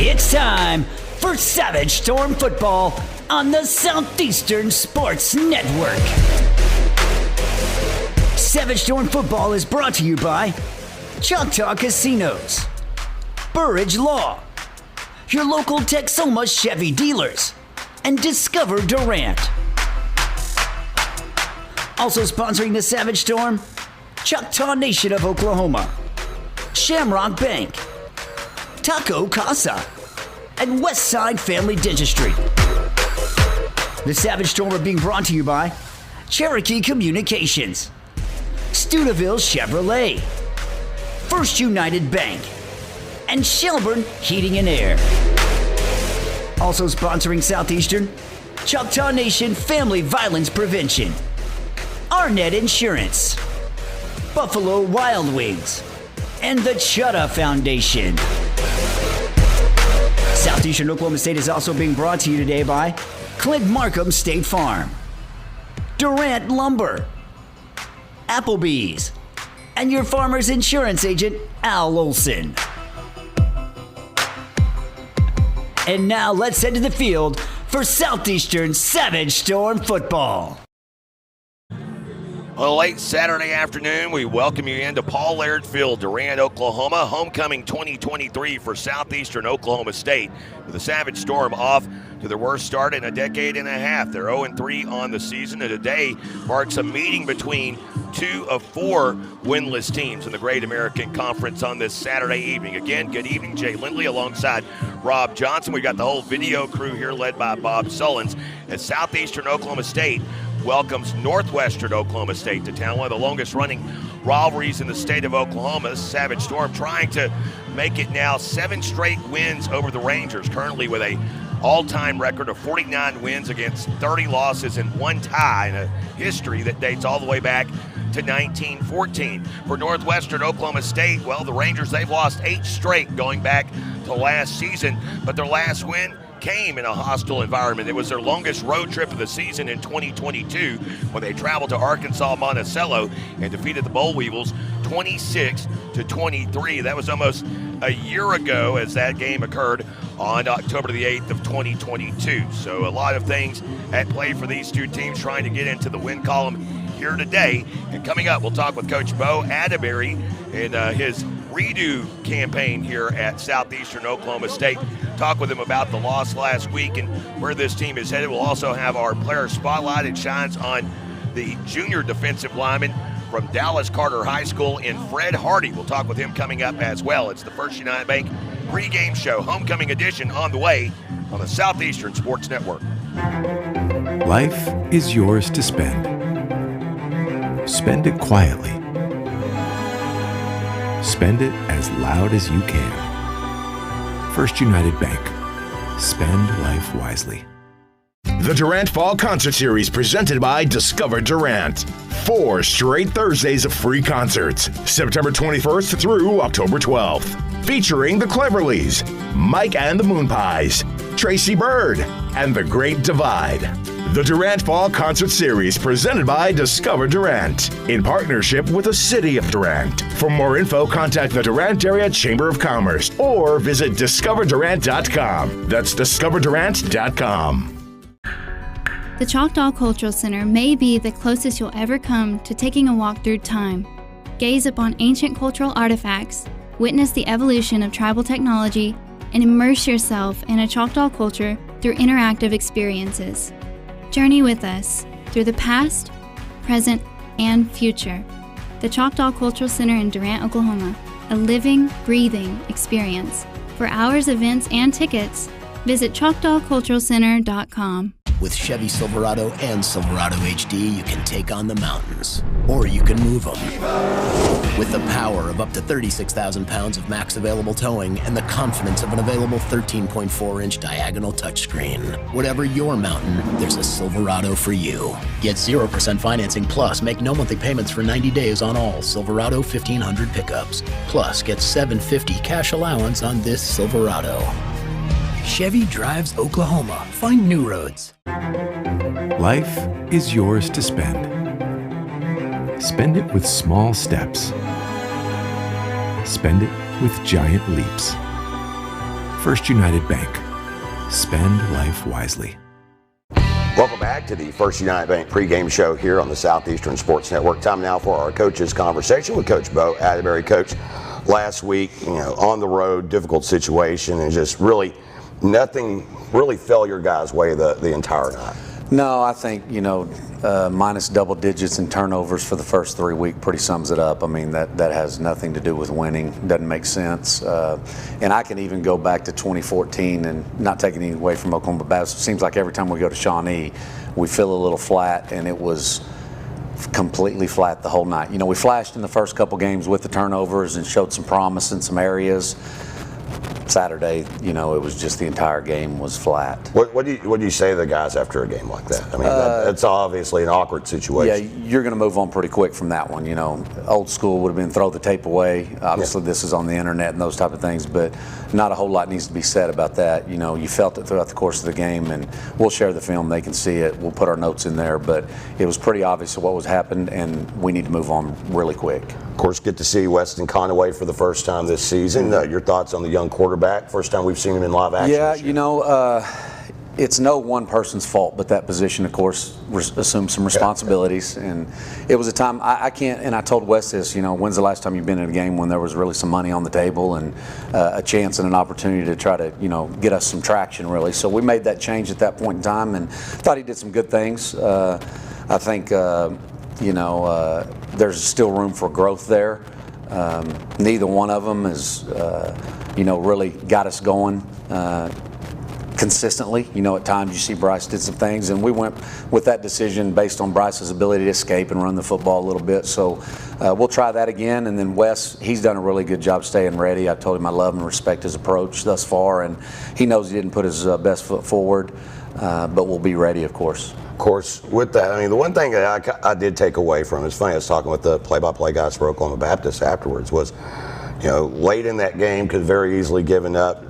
It's time for Savage Storm football on the Southeastern Sports Network. Savage Storm football is brought to you by Choctaw Casinos, Burridge Law, your local Texoma Chevy dealers, and Discover Durant. Also sponsoring the Savage Storm, Choctaw Nation of Oklahoma, Shamrock Bank, Taco Casa, and Westside Family Dentistry. The Savage Storm are being brought to you by Cherokee Communications, Steubenville Chevrolet, First United Bank, and Shelburne Heating and Air. Also sponsoring Southeastern, Choctaw Nation Family Violence Prevention, Arnett Insurance, Buffalo Wild Wings, and the Chutta Foundation. Southeastern Oklahoma State is also being brought to you today by Clint Markham State Farm, Durant Lumber, Applebee's, and your farmer's insurance agent, Al Olson. And now let's head to the field for Southeastern Savage Storm football. Well, late Saturday afternoon, we welcome you into Paul Laird Field, Durant, Oklahoma. Homecoming 2023 for Southeastern Oklahoma State, with the Savage Storm off to their worst start in a decade and a half. They're 0-3 on the season, and today marks a meeting between 2 of 4 winless teams in the Great American Conference on this Saturday evening. Again, good evening, Jay Lindley alongside Rob Johnson. We got the whole video crew here led by Bob Sullins as Southeastern Oklahoma State welcomes Northwestern Oklahoma State to town, one of the longest-running rivalries in the state of Oklahoma. The Savage Storm trying to make it now 7 straight wins over the Rangers, currently with a all-time record of 49 wins against 30 losses and 1 tie in a history that dates all the way back to 1914. For Northwestern Oklahoma State, well, the Rangers, they've lost 8 straight going back to last season, but their last win came in a hostile environment. It was their longest road trip of the season in 2022 when they traveled to Arkansas Monticello and defeated the Boll Weevils 26-23. That was almost a year ago as that game occurred on October the 8th of 2022. So a lot of things at play for these two teams trying to get into the win column here today. And coming up, we'll talk with Coach Bo Atterbury and his redo campaign here at Southeastern Oklahoma State. Talk with him about the loss last week and where this team is headed. We'll also have our player spotlight. It shines on the junior defensive lineman from Dallas Carter High School in Fred Hardy. We'll talk with him coming up as well. It's the First United Bank pregame show, homecoming edition, on the way on the Southeastern Sports Network. Life is yours to spend. Spend it quietly. Spend it as loud as you can. First United Bank. Spend life wisely. The Durant Fall Concert Series presented by Discover Durant. 4 straight Thursdays of free concerts, September 21st through October 12th. Featuring the Cleverleys, Mike and the Moonpies, Tracy Bird, and The Great Divide. The Durant Fall Concert Series presented by Discover Durant in partnership with the City of Durant. For more info, contact the Durant Area Chamber of Commerce or visit discoverdurant.com. That's discoverdurant.com. The Choctaw Cultural Center may be the closest you'll ever come to taking a walk through time. Gaze upon ancient cultural artifacts, witness the evolution of tribal technology, and immerse yourself in a Choctaw culture through interactive experiences. Journey with us through the past, present, and future. The Choctaw Cultural Center in Durant, Oklahoma, a living, breathing experience. For hours, events, and tickets, visit ChoctawCulturalCenter.com. With Chevy Silverado and Silverado HD, you can take on the mountains, or you can move them. With the power of up to 36,000 pounds of max available towing and the confidence of an available 13.4-inch diagonal touchscreen. Whatever your mountain, there's a Silverado for you. Get 0% financing plus make no monthly payments for 90 days on all Silverado 1500 pickups. Plus, get $750 cash allowance on this Silverado. Chevy drives Oklahoma. Find new roads. Life is yours to spend. Spend it with small steps. Spend it with giant leaps. First United Bank. Spend life wisely. Welcome back to the First United Bank pregame show here on the Southeastern Sports Network. Time now for our coaches' conversation with Coach Bo Atterbury. Coach, last week, on the road, difficult situation, and just really nothing really fell your guys' way the entire night. No, I think, minus double digits in turnovers for the first 3 weeks pretty sums it up. I mean, that has nothing to do with winning. Doesn't make sense. And I can even go back to 2014 and not taking anything away from Oklahoma Baptist. It seems like every time we go to Shawnee, we feel a little flat, and it was completely flat the whole night. We flashed in the first couple games with the turnovers and showed some promise in some areas. Saturday, it was just the entire game was flat. What do you say to the guys after a game like that? I mean, that's obviously an awkward situation. Yeah, you're going to move on pretty quick from that one. Old school would have been throw the tape away. Obviously, This is on the internet and those type of things, but not a whole lot needs to be said about that. You felt it throughout the course of the game, and we'll share the film. They can see it. We'll put our notes in there, but it was pretty obvious what was happened, and we need to move on really quick. Of course, get to see Weston Conaway for the first time this season. Your thoughts on the young quarterback? First time we've seen him in live action. Yeah, it's no one person's fault, but that position, of course, assumes some responsibilities. And it was a time I can't. And I told Wes this. When's the last time you've been in a game when there was really some money on the table and a chance and an opportunity to try to get us some traction, really. So we made that change at that point in time, and thought he did some good things. I think. There's still room for growth there. Neither one of them has, really got us going consistently. At times you see Bryce did some things, and we went with that decision based on Bryce's ability to escape and run the football a little bit. So we'll try that again. And then Wes, he's done a really good job staying ready. I told him I love and respect his approach thus far, and he knows he didn't put his best foot forward, but we'll be ready, of course. Of course, with that, the one thing that I did take away from, it's funny, I was talking with the play-by-play guys for Oklahoma Baptist afterwards, was, late in that game, could have very easily given up.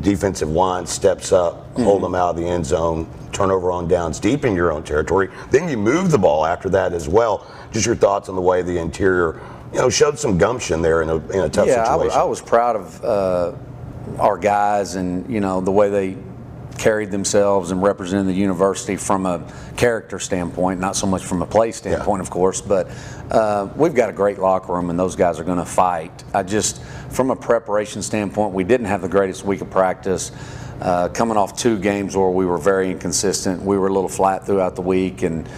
Defensive line steps up, hold them out of the end zone, turnover on downs deep in your own territory. Then you move the ball after that as well. Just your thoughts on the way the interior, showed some gumption there in a tough situation. I was proud of our guys and, the way they carried themselves and represented the university from a character standpoint, not so much from a play standpoint, of course, but we've got a great locker room and those guys are going to fight. From a preparation standpoint, we didn't have the greatest week of practice. Coming off 2 games where we were very inconsistent, we were a little flat throughout the week, and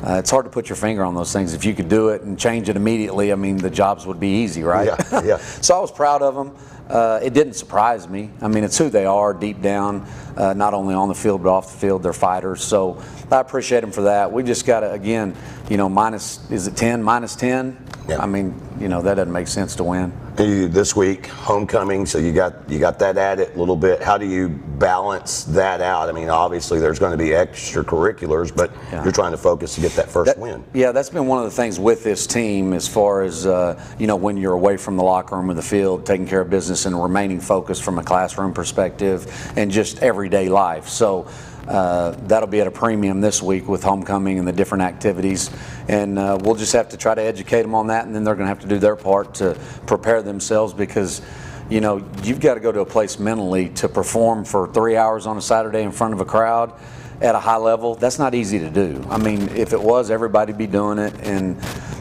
it's hard to put your finger on those things. If you could do it and change it immediately, the jobs would be easy, right? Yeah. So I was proud of them. It didn't surprise me. It's who they are deep down, not only on the field but off the field. They're fighters. So I appreciate them for that. We just got to, again, is it 10? Minus 10? Yeah. That doesn't make sense to win. This week, homecoming, so you got that added a little bit. How do you balance that out? Obviously there's going to be extracurriculars, but you're trying to focus to get that first win. Yeah, that's been one of the things with this team as far as, when you're away from the locker room or the field, taking care of business and remaining focused from a classroom perspective and just everyday life. So that'll be at a premium this week with homecoming and the different activities, and we'll just have to try to educate them on that, and then they're going to have to do their part to prepare themselves, because you've got to go to a place mentally to perform for 3 hours on a Saturday in front of a crowd at a high level. That's not easy to do. If it was, everybody'd be doing it, and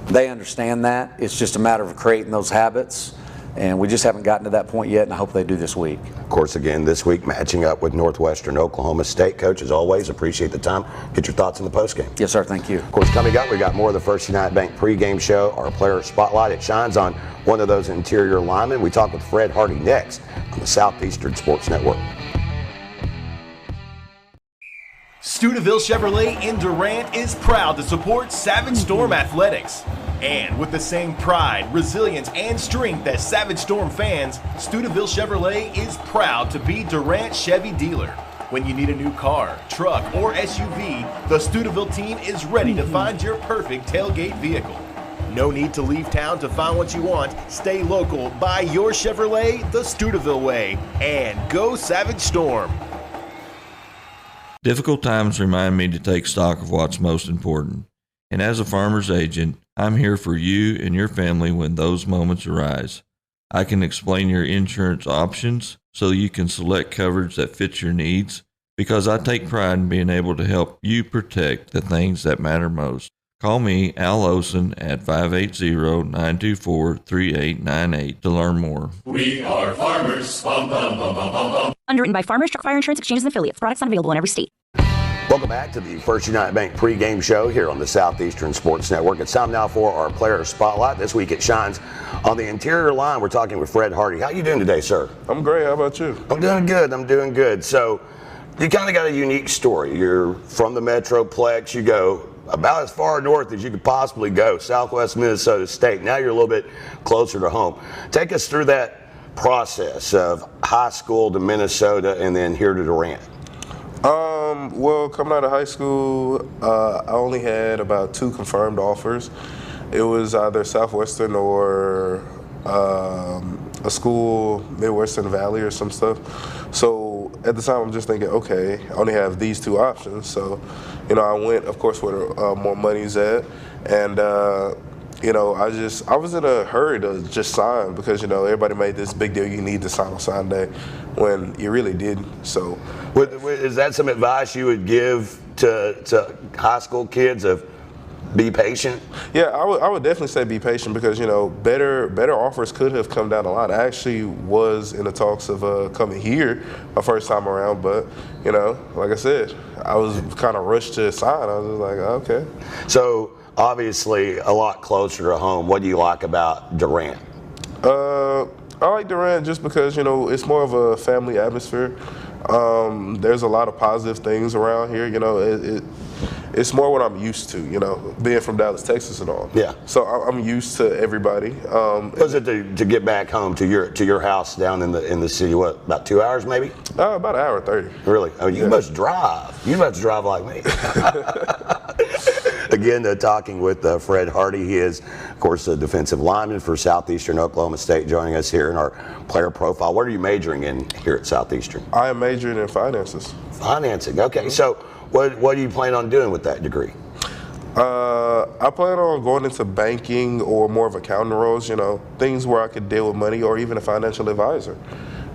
they understand that. It's just a matter of creating those habits. And we just haven't gotten to that point yet, and I hope they do this week. Of course, again, this week matching up with Northwestern Oklahoma State. Coach, as always, appreciate the time. Get your thoughts in the postgame. Yes, sir. Thank you. Of course, coming up, we got more of the First United Bank pregame show, our player spotlight. It shines on one of those interior linemen. We talk with Fred Hardy next on the Southeastern Sports Network. Steubenville Chevrolet in Durant is proud to support Savage Storm Athletics. And with the same pride, resilience, and strength as Savage Storm fans, Steubenville Chevrolet is proud to be Durant Chevy dealer. When you need a new car, truck, or SUV, the Steubenville team is ready to find your perfect tailgate vehicle. No need to leave town to find what you want. Stay local, buy your Chevrolet the Steubenville way, and go Savage Storm. Difficult times remind me to take stock of what's most important. And as a farmer's agent, I'm here for you and your family when those moments arise. I can explain your insurance options so you can select coverage that fits your needs, because I take pride in being able to help you protect the things that matter most. Call me, Al Olson, at 580-924-3898 to learn more. We are farmers. Bum, bum, bum, bum, bum, bum. Underwritten by Farmers Truck Fire Insurance Exchanges and Affiliates. Products not available in every state. Welcome back to the First United Bank pregame show here on the Southeastern Sports Network. It's time now for our player spotlight. This week it shines on the interior line. We're talking with Fred Hardy. How you doing today, sir? I'm great. How about you? I'm doing good. So you kind of got a unique story. You're from the Metroplex. You go about as far north as you could possibly go, Southwest Minnesota State. Now you're a little bit closer to home. Take us through that process of high school to Minnesota and then here to Durant. Well, coming out of high school, I only had about 2 confirmed offers. It was either Southwestern or a school, Midwestern Valley or some stuff. So at the time, I'm just thinking, okay, I only have these 2 options. So, I went, of course, where more money's at. And, I was in a hurry to just sign because, everybody made this big deal. You need to sign on sign day when you really didn't. So, is that some advice you would give to high school kids of be patient? Yeah, I would definitely say be patient because, better offers could have come down a lot. I actually was in the talks of coming here my first time around, but, like I said, I was kind of rushed to sign. I was just like, okay. So, obviously, a lot closer to home. What do you like about Durant? I like Durant just because, it's more of a family atmosphere. There's a lot of positive things around here. It's more what I'm used to, being from Dallas, Texas and all. Yeah. So I'm used to everybody. Was it to get back home to your house down in the city? What, about 2 hours maybe? About an hour 30. Really? Oh, you must drive. You must drive like me. Again, talking with Fred Hardy. He is, of course, a defensive lineman for Southeastern Oklahoma State, joining us here in our player profile. What are you majoring in here at Southeastern? I am majoring in finances. Financing. Okay. So what do you plan on doing with that degree? I plan on going into banking or more of accounting roles, things where I could deal with money or even a financial advisor.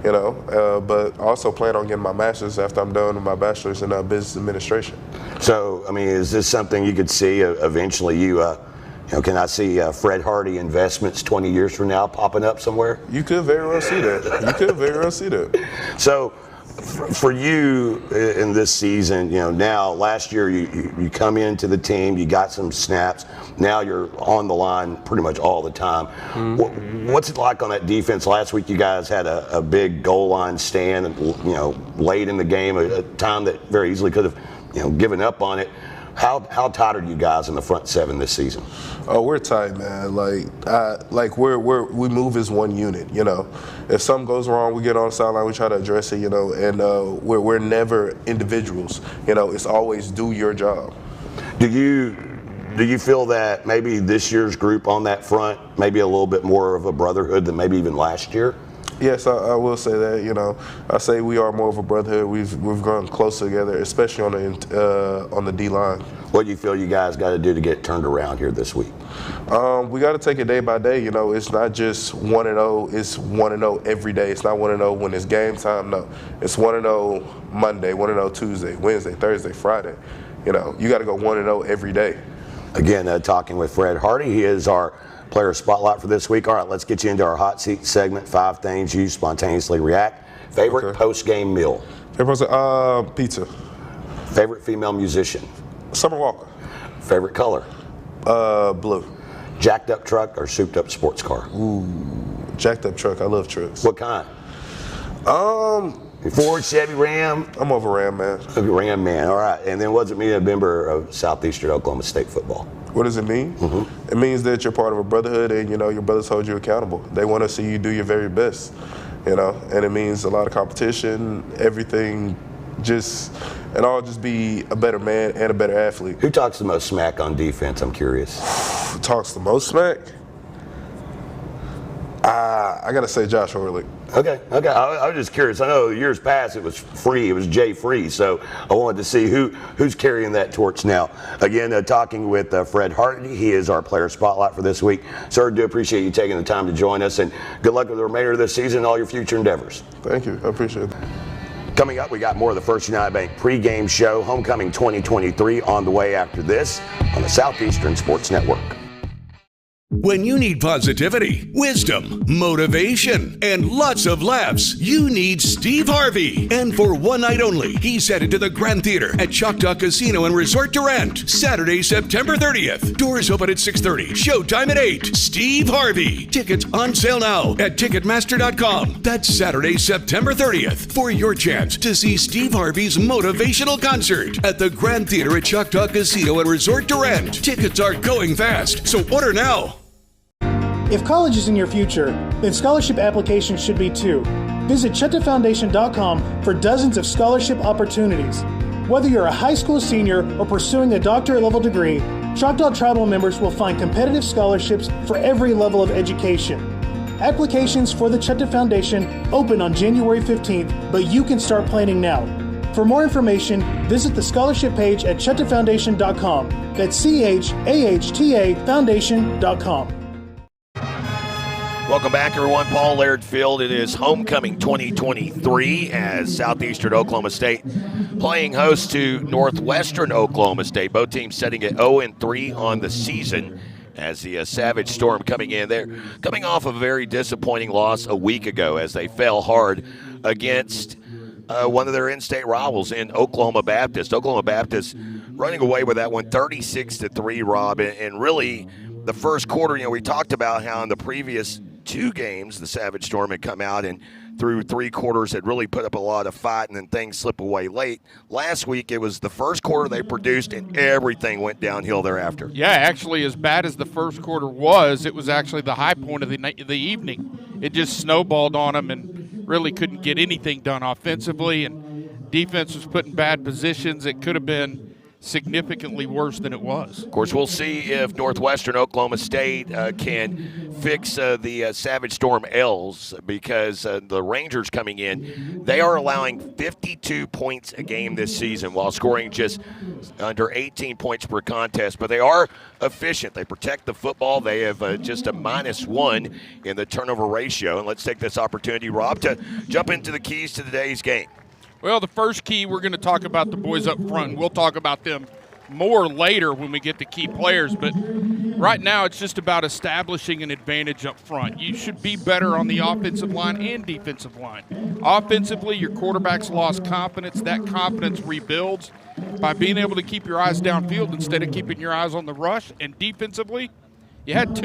But also plan on getting my master's after I'm done with my bachelor's in business administration. So, is this something you could see eventually can I see Fred Hardy Investments 20 years from now popping up somewhere? You could very well see that. So, for you in this season, now last year you come into the team, you got some snaps. Now you're on the line pretty much all the time. Mm-hmm. What's it like on that defense? Last week you guys had a big goal line stand, late in the game, a time that very easily could have, given up on it. How tight are you guys in the front 7 this season? Oh, we're tight, man. We move as one unit. If something goes wrong, we get on the sideline, we try to address it. And we're never individuals. It's always do your job. Do you feel that maybe this year's group on that front maybe a little bit more of a brotherhood than maybe even last year? Yes, I will say that. I say we are more of a brotherhood. We've grown closer together, especially on the D line. What do you feel you guys got to do to get turned around here this week? We got to take it day by day. It's not just 1-0. It's 1-0 every day. It's not 1-0 when it's game time. No, it's 1-0 Monday, 1-0 Tuesday, Wednesday, Thursday, Friday. You got to go 1-0 every day. Again, talking with Fred Hardy. He is our player spotlight for this week. All right, let's get you into our hot seat segment. 5 things you spontaneously react. Favorite post-game meal? Pizza. Favorite female musician? Summer Walker. Favorite color? Blue. Jacked up truck or souped up sports car? Ooh, jacked up truck. I love trucks. What kind? Ford, Chevy, Ram? I'm over Ram, man. Ram, man. All right. And then what does it mean to be a member of Southeastern Oklahoma State football? What does it mean? Mm-hmm. It means that you're part of a brotherhood and, your brothers hold you accountable. They want to see you do your very best, and it means a lot of competition, everything, just be a better man and a better athlete. Who talks the most smack on defense? I'm curious. Who talks the most smack? I got to say Josh Horlick. Okay. I was just curious. I know years past it was free. It was Jay free. So I wanted to see who's carrying that torch now. Again, talking with Fred Hardy. He is our player spotlight for this week. Sir, do appreciate you taking the time to join us, and good luck with the remainder of this season and all your future endeavors. Thank you. I appreciate it. Coming up, we got more of the First United Bank pregame show, Homecoming 2023, on the way after this on the Southeastern Sports Network. When you need positivity, wisdom, motivation, and lots of laughs, you need Steve Harvey. And for one night only, he's headed to the Grand Theater at Choctaw Casino and Resort Durant, Saturday, September 30th. Doors open at 6:30, showtime at 8. Steve Harvey. Tickets on sale now at Ticketmaster.com. That's Saturday, September 30th, for your chance to see Steve Harvey's motivational concert at the Grand Theater at Choctaw Casino and Resort Durant. Tickets are going fast, so order now. If college is in your future, then scholarship applications should be too. Visit ChoctawFoundation.com for dozens of scholarship opportunities. Whether you're a high school senior or pursuing a doctorate level degree, Choctaw Tribal members will find competitive scholarships for every level of education. Applications for the Choctaw Foundation open on January 15th, but you can start planning now. For more information, visit the scholarship page at ChoctawFoundation.com. That's CHAHTA Foundation.com. Welcome back, everyone. Paul Laird Field. It is Homecoming 2023 as Southeastern Oklahoma State playing host to Northwestern Oklahoma State. Both teams setting at 0-3 on the season as the Savage Storm coming in. They're coming off a very disappointing loss a week ago as they fell hard against one of their in-state rivals in Oklahoma Baptist. Oklahoma Baptist running away with that one 36-3, Rob, and really the first quarter, we talked about how in the previous two games, the Savage Storm had come out and through three quarters had really put up a lot of fight, and then things slip away late. Last week, it was the first quarter they produced, and everything went downhill thereafter. Yeah, actually, as bad as the first quarter was, it was actually the high point of the evening. It just snowballed on them and really couldn't get anything done offensively, and defense was put in bad positions. It could have been significantly worse than it was. Of course, we'll see if Northwestern Oklahoma State can fix the Savage Storm L's, because the Rangers coming in, they are allowing 52 points a game this season while scoring just under 18 points per contest. But they are efficient. They protect the football. They have just a -1 in the turnover ratio. And let's take this opportunity, Rob, to jump into the keys to today's game. Well, the first key, we're going to talk about the boys up front. We'll talk about them more later when we get to key players. But right now it's just about establishing an advantage up front. You should be better on the offensive line and defensive line. Offensively, your quarterback's lost confidence. That confidence rebuilds by being able to keep your eyes downfield instead of keeping your eyes on the rush. And defensively, you had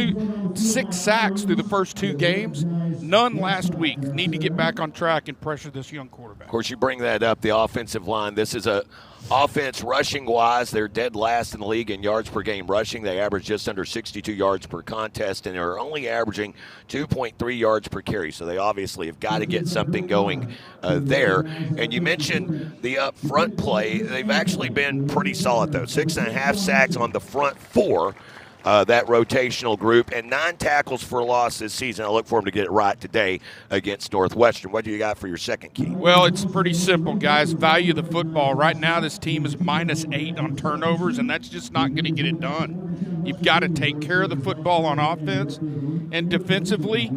6 sacks through the first 2 games, none last week. Need to get back on track and pressure this young quarterback. Of course, you bring that up, the offensive line. This is a offense rushing-wise. They're dead last in the league in yards per game rushing. They average just under 62 yards per contest, and they're only averaging 2.3 yards per carry. So they obviously have got to get something going there. And you mentioned the up-front play. They've actually been pretty solid, though. 6.5 sacks on the front 4. That rotational group, and 9 tackles for a loss this season. I look for them to get it right today against Northwestern. What do you got for your second key? Well, it's pretty simple, guys. Value the football. Right now, this team is -8 on turnovers, and that's just not going to get it done. You've got to take care of the football on offense, and defensively,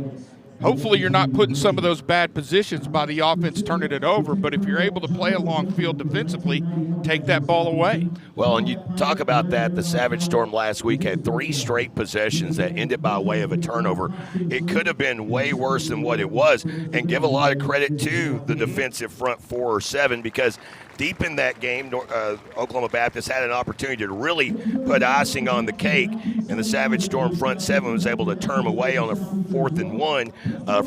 hopefully you're not putting some of those bad positions by the offense turning it over, but if you're able to play a long field defensively, take that ball away. Well, and you talk about that, the Savage Storm last week had 3 straight possessions that ended by way of a turnover. It could have been way worse than what it was, and give a lot of credit to the defensive front 4 or 7, because deep in that game, Oklahoma Baptist had an opportunity to really put icing on the cake, and the Savage Storm front 7 was able to turn away on a 4th and 1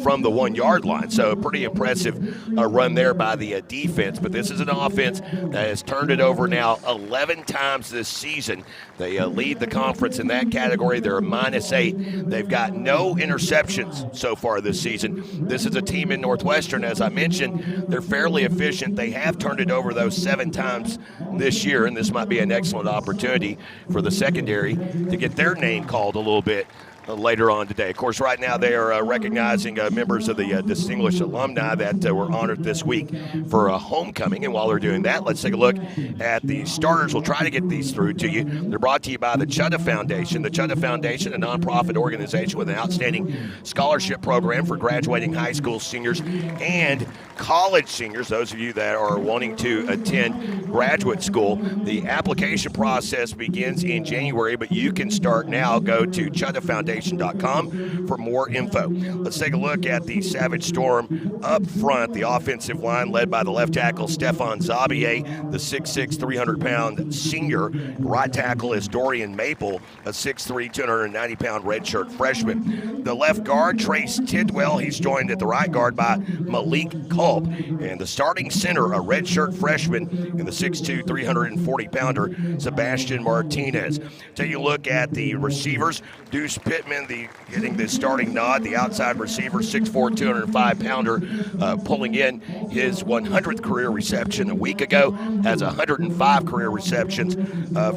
from the 1-yard line. So a pretty impressive run there by the defense. But this is an offense that has turned it over now 11 times this season. They lead the conference in that category. They're a -8. They've got no interceptions so far this season. This is a team in Northwestern, as I mentioned, they're fairly efficient. They have turned it over those 7 times this year, and this might be an excellent opportunity for the secondary to get their name called a little bit later on today. Of course, right now they are recognizing members of the distinguished alumni that were honored this week for a homecoming. And while they're doing that, let's take a look at the starters. We'll try to get these through to you. They're brought to you by the Chutta Foundation. The Chutta Foundation, a nonprofit organization with an outstanding scholarship program for graduating high school seniors and college seniors, those of you that are wanting to attend graduate school. The application process begins in January, but you can start now. Go to ChuttaFoundation.com for more info. Let's take a look at the Savage Storm up front. The offensive line led by the left tackle, Stefan Zabier, the 6'6", 300-pound senior. Right tackle is Dorian Maple, a 6'3", 290-pound redshirt freshman. The left guard, Trace Tidwell, he's joined at the right guard by Malik Culp. And the starting center, a redshirt freshman, in the 6'2", 340-pounder, Sebastian Martinez. Take a look at the receivers. Deuce Pittman, getting the starting nod, the outside receiver, 6'4", 205-pounder, pulling in his 100th career reception a week ago, has 105 career receptions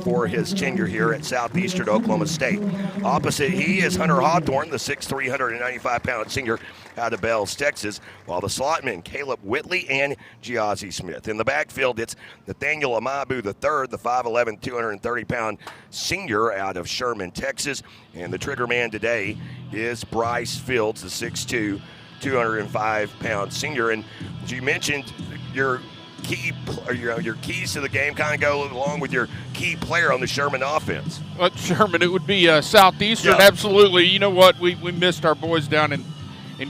for his tenure here at Southeastern Oklahoma State. Opposite he is Hunter Hawthorne, the 6'3", 195-pound senior out of Bells, Texas, while the slotmen, Caleb Whitley and Giazzi Smith. In the backfield, it's Nathaniel Amabu III, the 5'11", 230-pound senior out of Sherman, Texas. And the trigger man today is Bryce Fields, the 6'2", 205-pound senior. And as you mentioned, your keys to the game kind of go along with your key player on the Sherman offense. Well, Sherman, it would be Southeastern, yeah. Absolutely. You know what? We missed our boys down in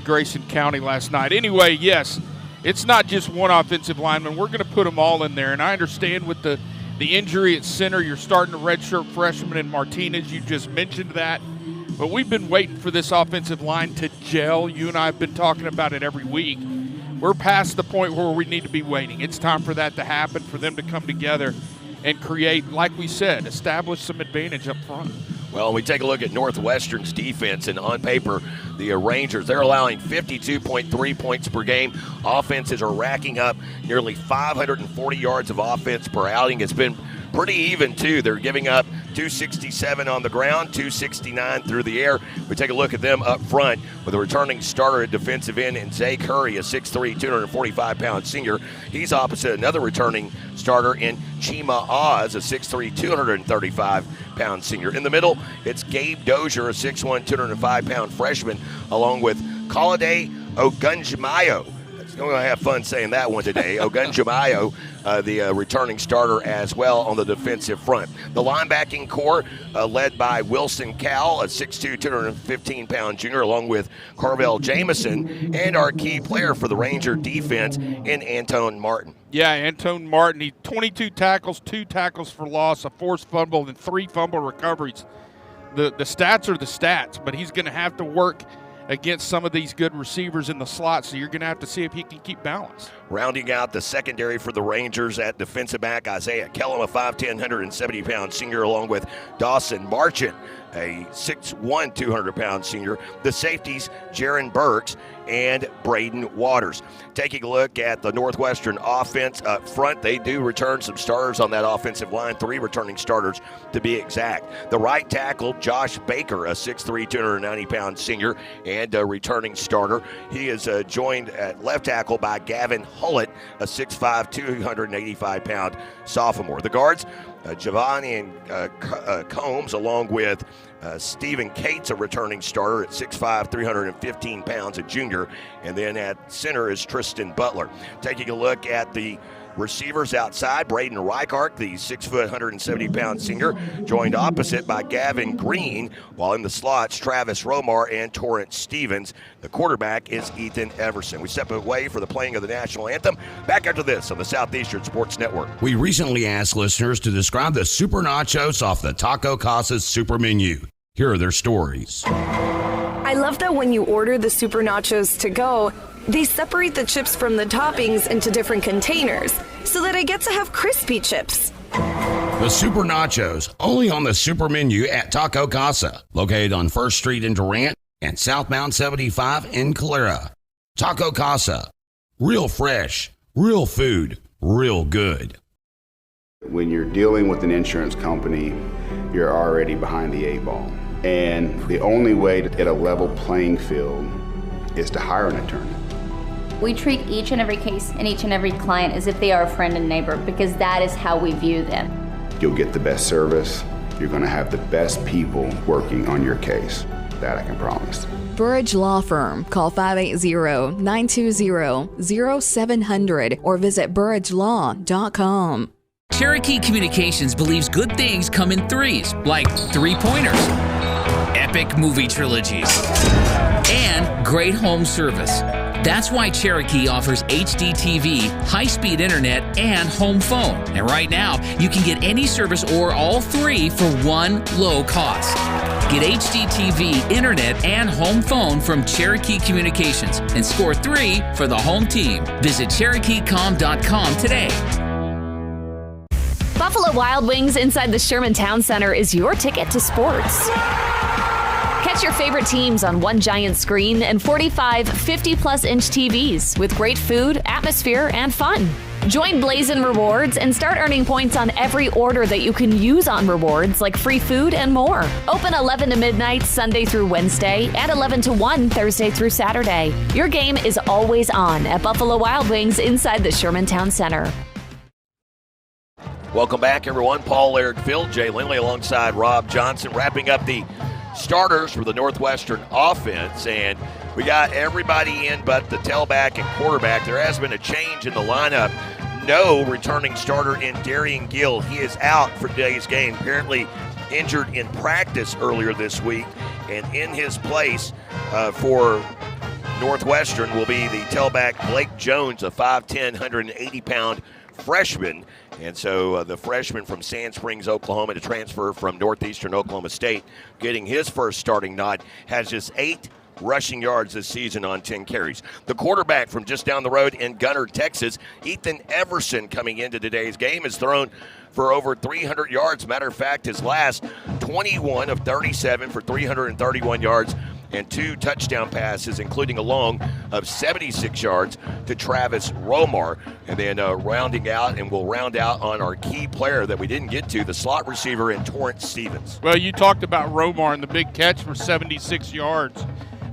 Grayson County last night. Anyway, yes, it's not just one offensive lineman. We're going to put them all in there. And I understand with the injury at center, you're starting a redshirt freshman in Martinez. You just mentioned that. But we've been waiting for this offensive line to gel. You and I have been talking about it every week. We're past the point where we need to be waiting. It's time for that to happen, for them to come together and create, like we said, establish some advantage up front. Well, we take a look at Northwestern's defense, and on paper, the Rangers, they're allowing 52.3 points per game. Offenses are racking up nearly 540 yards of offense per outing. It's been pretty even, too. They're giving up 267 on the ground, 269 through the air. We take a look at them up front with a returning starter at defensive end and Zay Curry, a 6'3", 245-pound senior. He's opposite another returning starter in Chima Oz, a 6'3", 235-pound senior. In the middle, it's Gabe Dozier, a 6'1", 205-pound freshman, along with Khalide Ogunjamayo. We're going to have fun saying that one today. Ogunjamayo, the returning starter as well on the defensive front. The linebacking core led by Wilson Cowell, a 6'2", 215-pound junior, along with Carvel Jamison, and our key player for the Ranger defense in Antone Martin. Yeah, Antone Martin, he 22 tackles, 2 tackles for loss, a forced fumble, and 3 fumble recoveries. The stats are the stats, but he's going to have to work against some of these good receivers in the slot, so you're going to have to see if he can keep balance. Rounding out the secondary for the Rangers at defensive back, Isaiah Kellum, a 5'10", 170-pound senior, along with Dawson Marchant, a 6'1", 200-pound senior. The safeties, Jaron Burks and Braden Waters. Taking a look at the Northwestern offense up front, they do return some starters on that offensive line, 3 returning starters to be exact. The right tackle, Josh Baker, a 6'3", 290-pound senior and a returning starter. He is joined at left tackle by Gavin Hullett, a 6'5", 285-pound sophomore. The guards, Giovanni and Combs, along with Stephen Cates, a returning starter at 6'5", 315 pounds, a junior. And then at center is Tristan Butler. Taking a look at the receivers outside, Braden Reichart, the 6', 170-pound senior, joined opposite by Gavin Green, while in the slots, Travis Romar and Torrance Stevens. The quarterback is Ethan Everson. We step away for the playing of the national anthem. Back after this on the Southeastern Sports Network. We recently asked listeners to describe the Super Nachos off the Taco Casa's Super Menu. Here are their stories. I love that when you order the Super Nachos to go, they separate the chips from the toppings into different containers so that I get to have crispy chips. The Super Nachos, only on the Super Menu at Taco Casa, located on 1st Street in Durant and southbound 75 in Calera. Taco Casa, real fresh, real food, real good. When you're dealing with an insurance company, you're already behind the 8 ball. And the only way to get a level playing field is to hire an attorney. We treat each and every case and each and every client as if they are a friend and neighbor, because that is how we view them. You'll get the best service. You're going to have the best people working on your case. That I can promise. Burridge Law Firm. Call 580-920-0700 or visit burridgelaw.com. Cherokee Communications believes good things come in threes, like 3-pointers, epic movie trilogies, and great home service. That's why Cherokee offers HD TV, high-speed internet, and home phone. And right now, you can get any service or all three for one low cost. Get HD TV, internet, and home phone from Cherokee Communications and score 3 for the home team. Visit CherokeeCom.com today. Buffalo Wild Wings inside the Sherman Town Center is your ticket to sports. Catch your favorite teams on one giant screen and 45 50-plus inch TVs with great food, atmosphere, and fun. Join Blazin' Rewards and start earning points on every order that you can use on rewards, like free food and more. Open 11 to midnight Sunday through Wednesday and 11 to 1 Thursday through Saturday. Your game is always on at Buffalo Wild Wings inside the Sherman Town Center. Welcome back, everyone. Paul Laird Field, Jay Lindley alongside Rob Johnson, wrapping up the starters for the Northwestern offense, and we got everybody in but the tailback and quarterback. There has been a change in the lineup. No returning starter in Darian Gill. He is out for today's game, apparently injured in practice earlier this week, and in his place for Northwestern will be the tailback Blake Jones, a 5'10", 180-pound freshman. And so the freshman from Sand Springs, Oklahoma, to transfer from Northeastern Oklahoma State, getting his first starting nod, has just 8 rushing yards this season on 10 carries. The quarterback from just down the road in Gunner, Texas, Ethan Everson, coming into today's game, has thrown for over 300 yards. Matter of fact, his last 21 of 37 for 331 yards and 2 touchdown passes, including a long of 76 yards to Travis Romar. And then rounding out, and we'll round out on our key player that we didn't get to, the slot receiver in Torrance Stevens. Well, you talked about Romar and the big catch for 76 yards.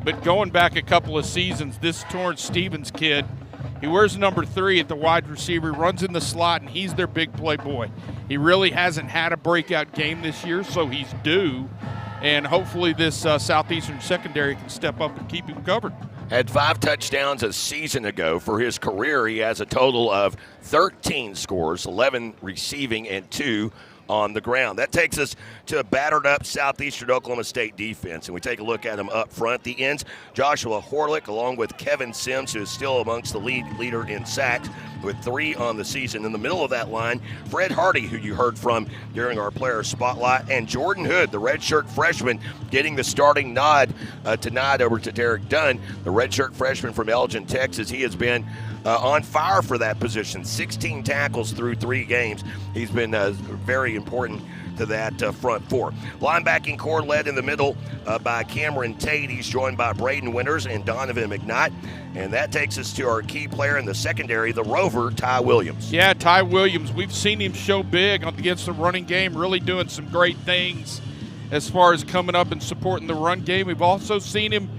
But going back a couple of seasons, this Torrance Stevens kid, he wears number 3 at the wide receiver, runs in the slot, and he's their big play boy. He really hasn't had a breakout game this year, so he's due. And hopefully this Southeastern secondary can step up and keep him covered. Had 5 touchdowns a season ago. For his career, he has a total of 13 scores, 11 receiving and 2 on the ground. That takes us to a battered-up Southeastern Oklahoma State defense, and we take a look at them up front. The ends, Joshua Horlick, along with Kevin Sims, who is still amongst the leader in sacks, with 3 on the season. In the middle of that line, Fred Hardy, who you heard from during our player spotlight, and Jordan Hood, the redshirt freshman, getting the starting nod tonight over to Derek Dunn, the redshirt freshman from Elgin, Texas. He has been on fire for that position. 16 tackles through 3 games. He's been very important to that front 4. Linebacking core led in the middle by Cameron Tate. He's joined by Braden Winters and Donovan McKnight. And that takes us to our key player in the secondary, the Rover, Ty Williams. Yeah, Ty Williams. We've seen him show big against the running game, really doing some great things as far as coming up and supporting the run game. We've also seen him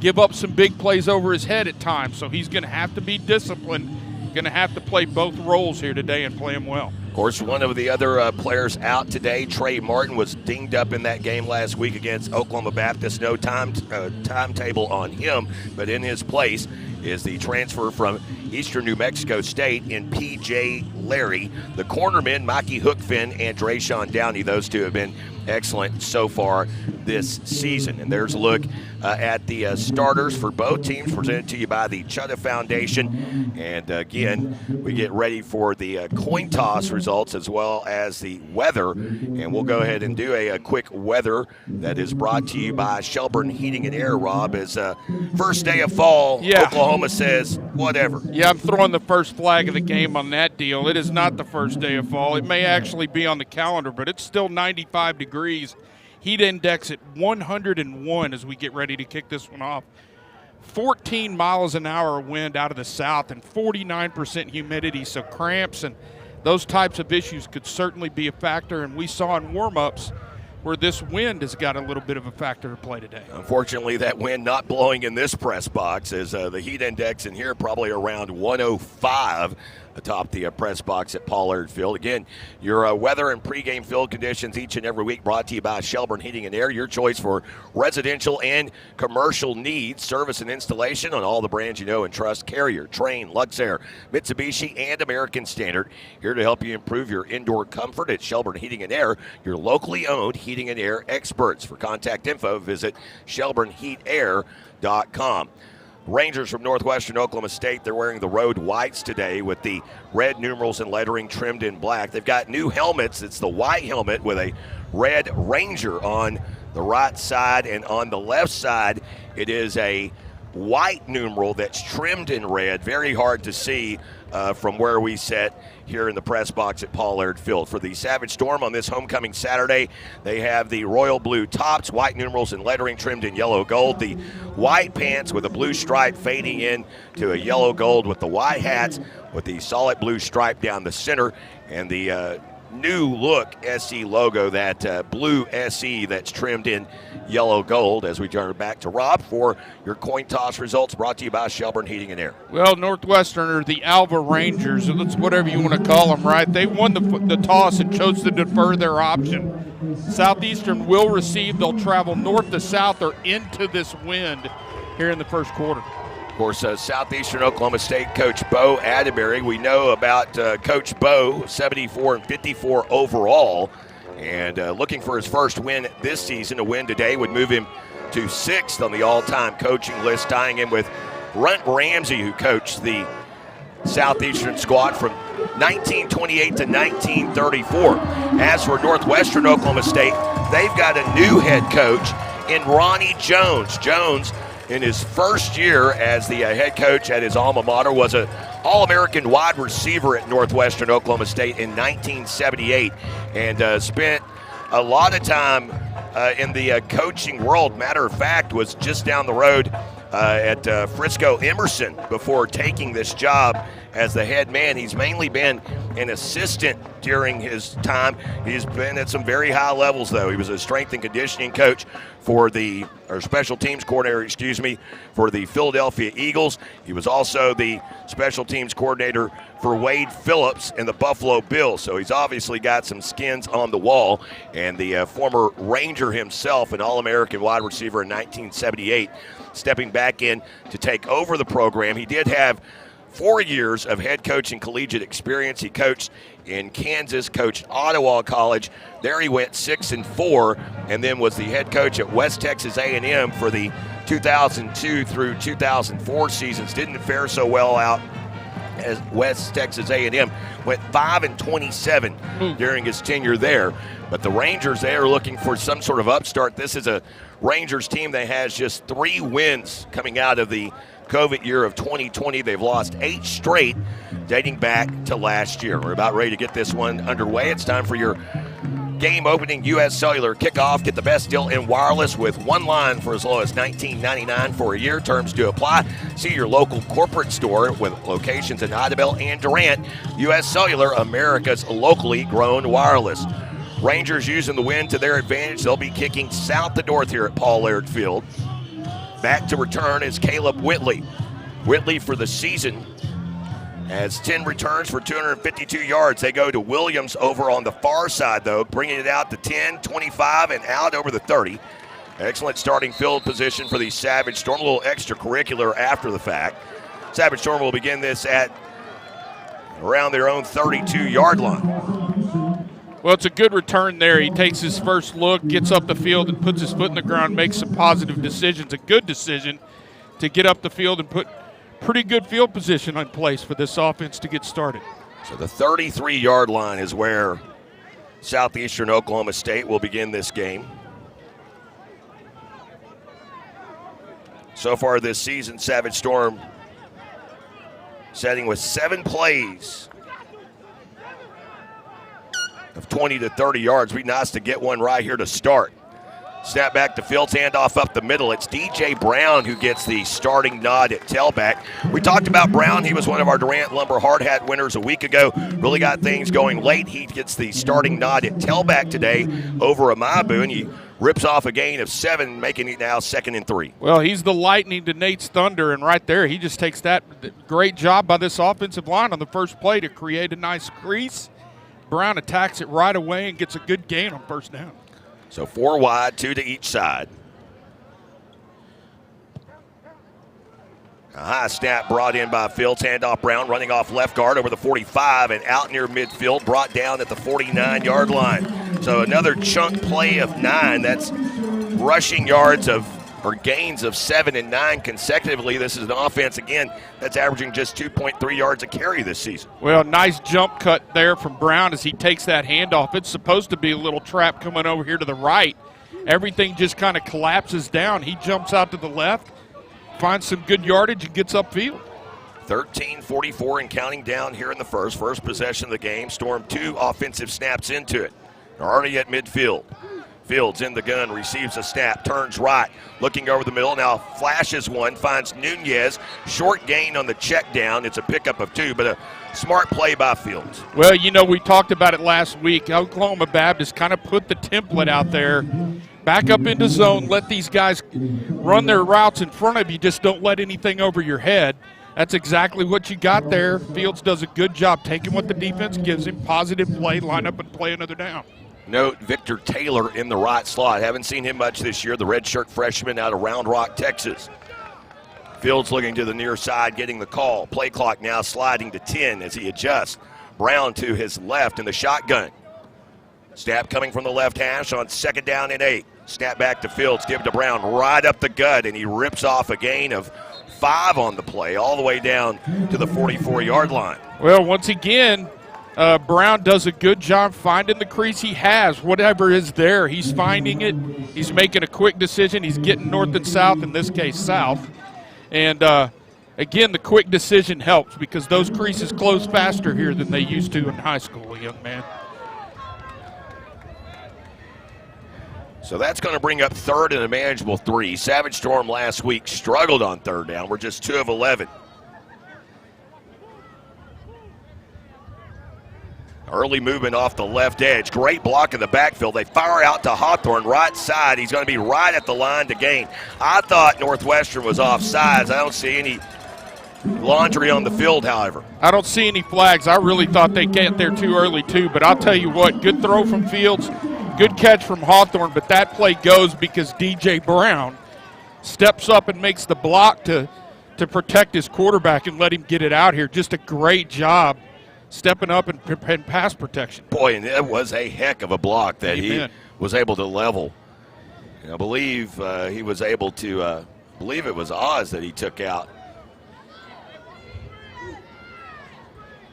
give up some big plays over his head at times, so he's going to have to be disciplined, going to have to play both roles here today and play them well. Of course, one of the other players out today, Trey Martin, was dinged up in that game last week against Oklahoma Baptist. No timetable on him, but in his place is the transfer from Eastern New Mexico State in P.J. Larry. The cornermen, Mikey Hookfin and Drayshawn Downey, those two have been excellent so far this season. And there's a look at the starters for both teams, presented to you by the Chutta Foundation. And again, we get ready for the coin toss results as well as the weather. And we'll go ahead and do a quick weather that is brought to you by Shelburne Heating and Air. Rob, is first day of fall. Yeah. Oklahoma says whatever. Yeah, I'm throwing the first flag of the game on that deal. It is not the first day of fall. It may actually be on the calendar, but it's still 95 degrees. Heat index at 101 as we get ready to kick this one off. 14 miles an hour wind out of the south and 49% humidity, so cramps and those types of issues could certainly be a factor. And we saw in warm-ups where this wind has got a little bit of a factor to play today. Unfortunately, that wind not blowing in this press box, as the heat index in here probably around 105 atop the press box at Paul Laird Field. Again, your weather and pregame field conditions each and every week brought to you by Shelburne Heating and Air, your choice for residential and commercial needs, service and installation on all the brands you know and trust: Carrier, Trane, Luxair, Mitsubishi, and American Standard. Here to help you improve your indoor comfort at Shelburne Heating and Air, your locally owned heating and air experts. For contact info, visit shelburneheatair.com. Rangers from Northwestern Oklahoma State, they're wearing the road whites today with the red numerals and lettering trimmed in black. They've got new helmets. It's the white helmet with a red Ranger on the right side, and on the left side it is a white numeral that's trimmed in red. Very hard to see from where we sit here in the press box at Paul Laird Field. For the Savage Storm on this homecoming Saturday, they have the royal blue tops, white numerals and lettering trimmed in yellow gold, the white pants with a blue stripe fading in to a yellow gold with the white hats with the solid blue stripe down the center, and the new look SE logo, that blue SE that's trimmed in yellow gold. As we turn back to Rob for your coin toss results, brought to you by Shelburne Heating and Air. Well, Northwestern, or the Alva Rangers, that's whatever you want to call them, right? They won the toss and chose to defer their option. Southeastern will receive. They'll travel north to south or into this wind here in the first quarter. Of course, Southeastern Oklahoma State coach Bo Atterbury. We know about Coach Bo, 74-54 overall, and looking for his first win this season. A win today would move him to 6th on the all-time coaching list, tying him with Runt Ramsey, who coached the Southeastern squad from 1928 to 1934. As for Northwestern Oklahoma State, they've got a new head coach in Ronnie Jones. Jones, in his first year as the head coach at his alma mater, was an All-American wide receiver at Northwestern Oklahoma State in 1978, and spent a lot of time in the coaching world. Matter of fact, was just down the road at Frisco Emerson before taking this job as the head man. He's mainly been an assistant during his time. He's been at some very high levels, though. He was a strength and conditioning coach for special teams coordinator, for the Philadelphia Eagles. He was also the special teams coordinator for Wade Phillips and the Buffalo Bills. So he's obviously got some skins on the wall. And the former Ranger himself, an All-American wide receiver in 1978, stepping back in to take over the program. He did have 4 years of head coaching collegiate experience. He coached in Kansas, coached Ottawa College. There he went 6-4, and then was the head coach at West Texas A&M for the 2002 through 2004 seasons. Didn't fare so well out as West Texas A&M. Went 5-27 during his tenure there. But the Rangers, they are looking for some sort of upstart. This is a Rangers team that has just 3 wins coming out of the COVID year of 2020. They've lost 8 straight dating back to last year. We're about ready to get this one underway. It's time for your game opening U.S. Cellular Kickoff. Get the best deal in wireless with one line for as low as $19.99 for a year. Terms do apply. See your local corporate store with locations in Idabel and Durant. U.S. Cellular, America's locally grown wireless. Rangers using the wind to their advantage. They'll be kicking south to north here at Paul Laird Field. Back to return is Caleb Whitley. Whitley for the season has 10 returns for 252 yards. They go to Williams over on the far side, though, bringing it out to 10, 25, and out over the 30. Excellent starting field position for the Savage Storm. A little extracurricular after the fact. Savage Storm will begin this at around their own 32-yard line. Well, it's a good return there. He takes his first look, gets up the field, and puts his foot in the ground, makes some positive decisions. A good decision to get up the field and put pretty good field position in place for this offense to get started. So the 33-yard line is where Southeastern Oklahoma State will begin this game. So far this season, Savage Storm setting with 7 plays of 20 to 30 yards. Be nice to get one right here to start. Snap back to Fields, handoff up the middle. It's DJ Brown who gets the starting nod at tailback. We talked about Brown. He was one of our Durant Lumber Hard Hat winners a week ago. Really got things going late. He gets the starting nod at tailback today over Amabu, and he rips off a gain of 7, making it now 2nd and 3. Well, he's the lightning to Nate's thunder, and right there he just takes that great job by this offensive line on the first play to create a nice crease. Brown attacks it right away and gets a good gain on first down. So 4 wide, 2 to each side. A high snap brought in by Fields. Handoff Brown running off left guard over the 45 and out near midfield, brought down at the 49-yard line. So another chunk play of 9. That's rushing yards or gains of 7 and 9 consecutively. This is an offense, again, that's averaging just 2.3 yards a carry this season. Well, nice jump cut there from Brown as he takes that handoff. It's supposed to be a little trap coming over here to the right. Everything just kind of collapses down. He jumps out to the left, finds some good yardage, and gets upfield. 13:44 and counting down here in the first possession of the game. Storm 2 offensive snaps into it. They're already at midfield. Fields in the gun, receives a snap, turns right, looking over the middle, now flashes one, finds Nunez, short gain on the check down. It's a pickup of 2, but a smart play by Fields. Well, you know, we talked about it last week. Oklahoma Baptist kind of put the template out there. Back up into zone, let these guys run their routes in front of you, just don't let anything over your head. That's exactly what you got there. Fields does a good job taking what the defense gives him, positive play, line up and play another down. Note Victor Taylor in the right slot. Haven't seen him much this year, the redshirt freshman out of Round Rock, Texas. Fields looking to the near side, getting the call. Play clock now sliding to 10 as he adjusts. Brown to his left in the shotgun. Snap coming from the left hash on 2nd down and 8. Snap back to Fields, give it to Brown right up the gut, and he rips off a gain of 5 on the play, all the way down to the 44-yard line. Well, once again, Brown does a good job finding the crease he has. Whatever is there, he's finding it. He's making a quick decision. He's getting north and south, in this case south. And, again, the quick decision helps because those creases close faster here than they used to in high school, young man. So that's going to bring up 3rd and a manageable 3. Savage Storm last week struggled on 3rd down. We're just 2 of 11. Early movement off the left edge. Great block in the backfield. They fire out to Hawthorne, right side. He's going to be right at the line to gain. I thought Northwestern was offsides. I don't see any laundry on the field, however. I don't see any flags. I really thought they get there too early, too. But I'll tell you what, good throw from Fields, good catch from Hawthorne. But that play goes because DJ Brown steps up and makes the block to protect his quarterback and let him get it out here. Just a great job stepping up and pass protection. Boy, and it was a heck of a block that he was able to level. And I believe he was able to, believe it was Oz that he took out.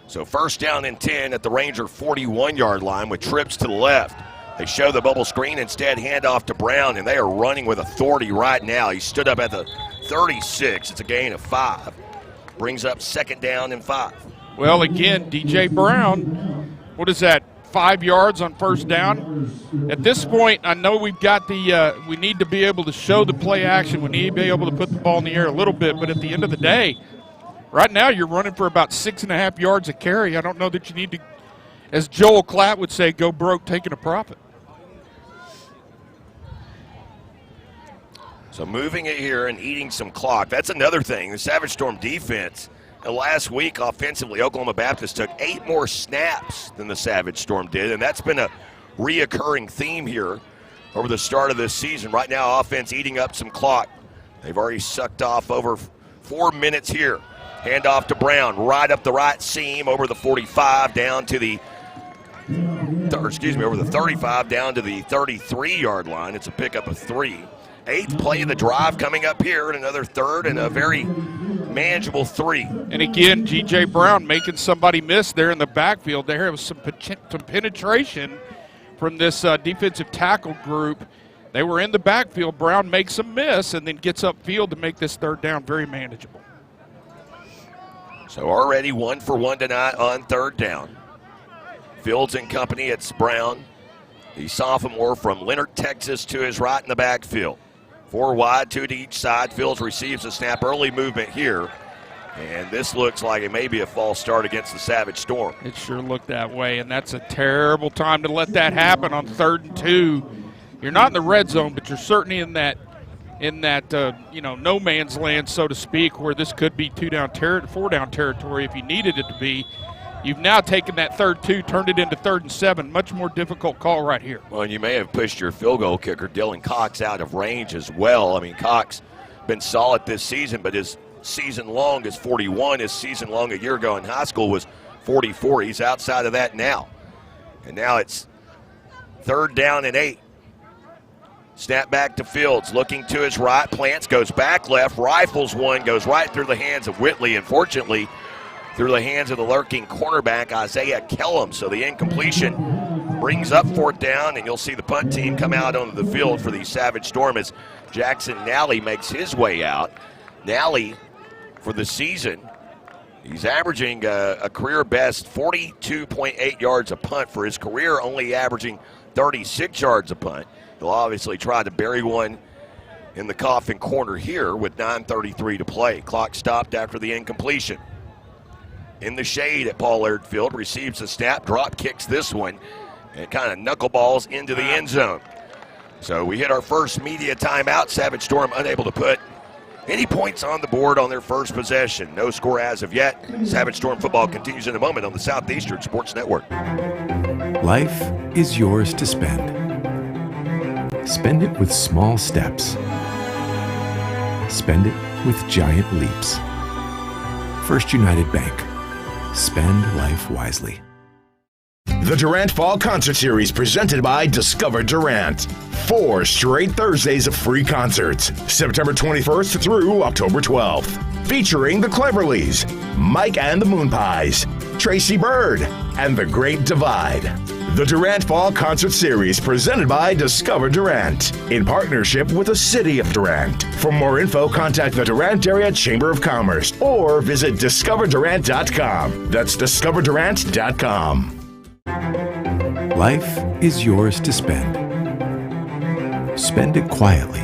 So 1st down and 10 at the Ranger 41-yard line with trips to the left. They show the bubble screen, instead handoff to Brown, and they are running with authority right now. He stood up at the 36. It's a gain of 5. Brings up 2nd down and 5. Well, again, DJ Brown, what is that, 5 yards on 1st down? At this point, I know we've got we need to be able to show the play action. We need to be able to put the ball in the air a little bit, but at the end of the day, right now you're running for about 6.5 yards a carry. I don't know that you need to, as Joel Klatt would say, go broke taking a profit. So moving it here and eating some clock. That's another thing. The Savage Storm defense. Last week, offensively, Oklahoma Baptist took 8 more snaps than the Savage Storm did, and that's been a reoccurring theme here over the start of this season. Right now, offense eating up some clock. They've already sucked off over 4 minutes here. Handoff to Brown, right up the right seam, over the 45, down to the, over the 35, down to the 33-yard line. It's a pickup of 3. 8th play of the drive coming up here, and another 3rd and a very manageable 3. And again, G.J. Brown making somebody miss there in the backfield. There was some penetration from this defensive tackle group. They were in the backfield. Brown makes a miss and then gets upfield to make this 3rd down very manageable. So already 1 for 1 tonight on 3rd down. Fields and company, it's Brown. the sophomore from Leonard, Texas, to his right in the backfield. 4 wide, 2 to each side. Fields receives a snap. Early movement here. And this looks like it may be a false start against the Savage Storm. It sure looked that way, and that's a terrible time to let that happen on 3rd and 2. You're not in the red zone, but you're certainly in that no man's land, so to speak, where this could be 4-down territory if you needed it to be. You've now taken that 3rd 2, turned it into 3rd and 7. Much more difficult call right here. Well, and you may have pushed your field goal kicker, Dylan Cox, out of range as well. I mean, Cox been solid this season, but his season long is 41. His season long a year ago in high school was 44. He's outside of that now. And now it's 3rd down and 8. Snap back to Fields, looking to his right, plants, goes back left, rifles one, goes right through the hands of Whitley, unfortunately, through the hands of the lurking cornerback, Isaiah Kellum. So the incompletion brings up 4th down, and you'll see the punt team come out onto the field for the Savage Storm as Jackson Nally makes his way out. Nally, for the season, he's averaging a career best 42.8 yards a punt for his career, only averaging 36 yards a punt. He'll obviously try to bury one in the coffin corner here with 9:33 to play. Clock stopped after the incompletion. In the shade at Paul Laird Field, receives a snap, drop kicks this one, and kind of knuckleballs into the end zone. So we hit our first media timeout. Savage Storm unable to put any points on the board on their first possession. No score as of yet. Savage Storm football continues in a moment on the Southeastern Sports Network. Life is yours to spend. Spend it with small steps. Spend it with giant leaps. First United Bank. Spend life wisely. The Durant Fall Concert Series presented by Discover Durant. 4 straight Thursdays of free concerts, September 21st through October 12th. Featuring the Cleverleys, Mike and the Moonpies, Tracy Bird, and The Great Divide. The Durant Fall Concert Series presented by Discover Durant in partnership with the City of Durant. For more info, contact the Durant Area Chamber of Commerce or visit discoverdurant.com. That's discoverdurant.com. Life is yours to spend. Spend it quietly.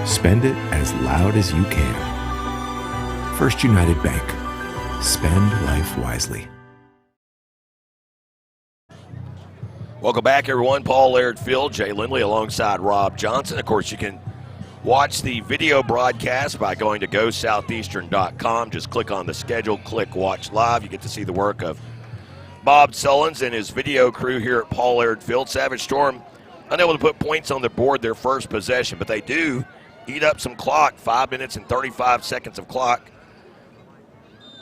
Spend it as loud as you can. First United Bank. Spend life wisely. Welcome back, everyone. Paul Laird Field, Jay Lindley alongside Rob Johnson. Of course, you can watch the video broadcast by going to GoSoutheastern.com. Just click on the schedule, click Watch Live. You get to see the work of Bob Sullins and his video crew here at Paul Laird Field. Savage Storm unable to put points on the board their first possession, but they do eat up some clock. 5 minutes and 35 seconds of clock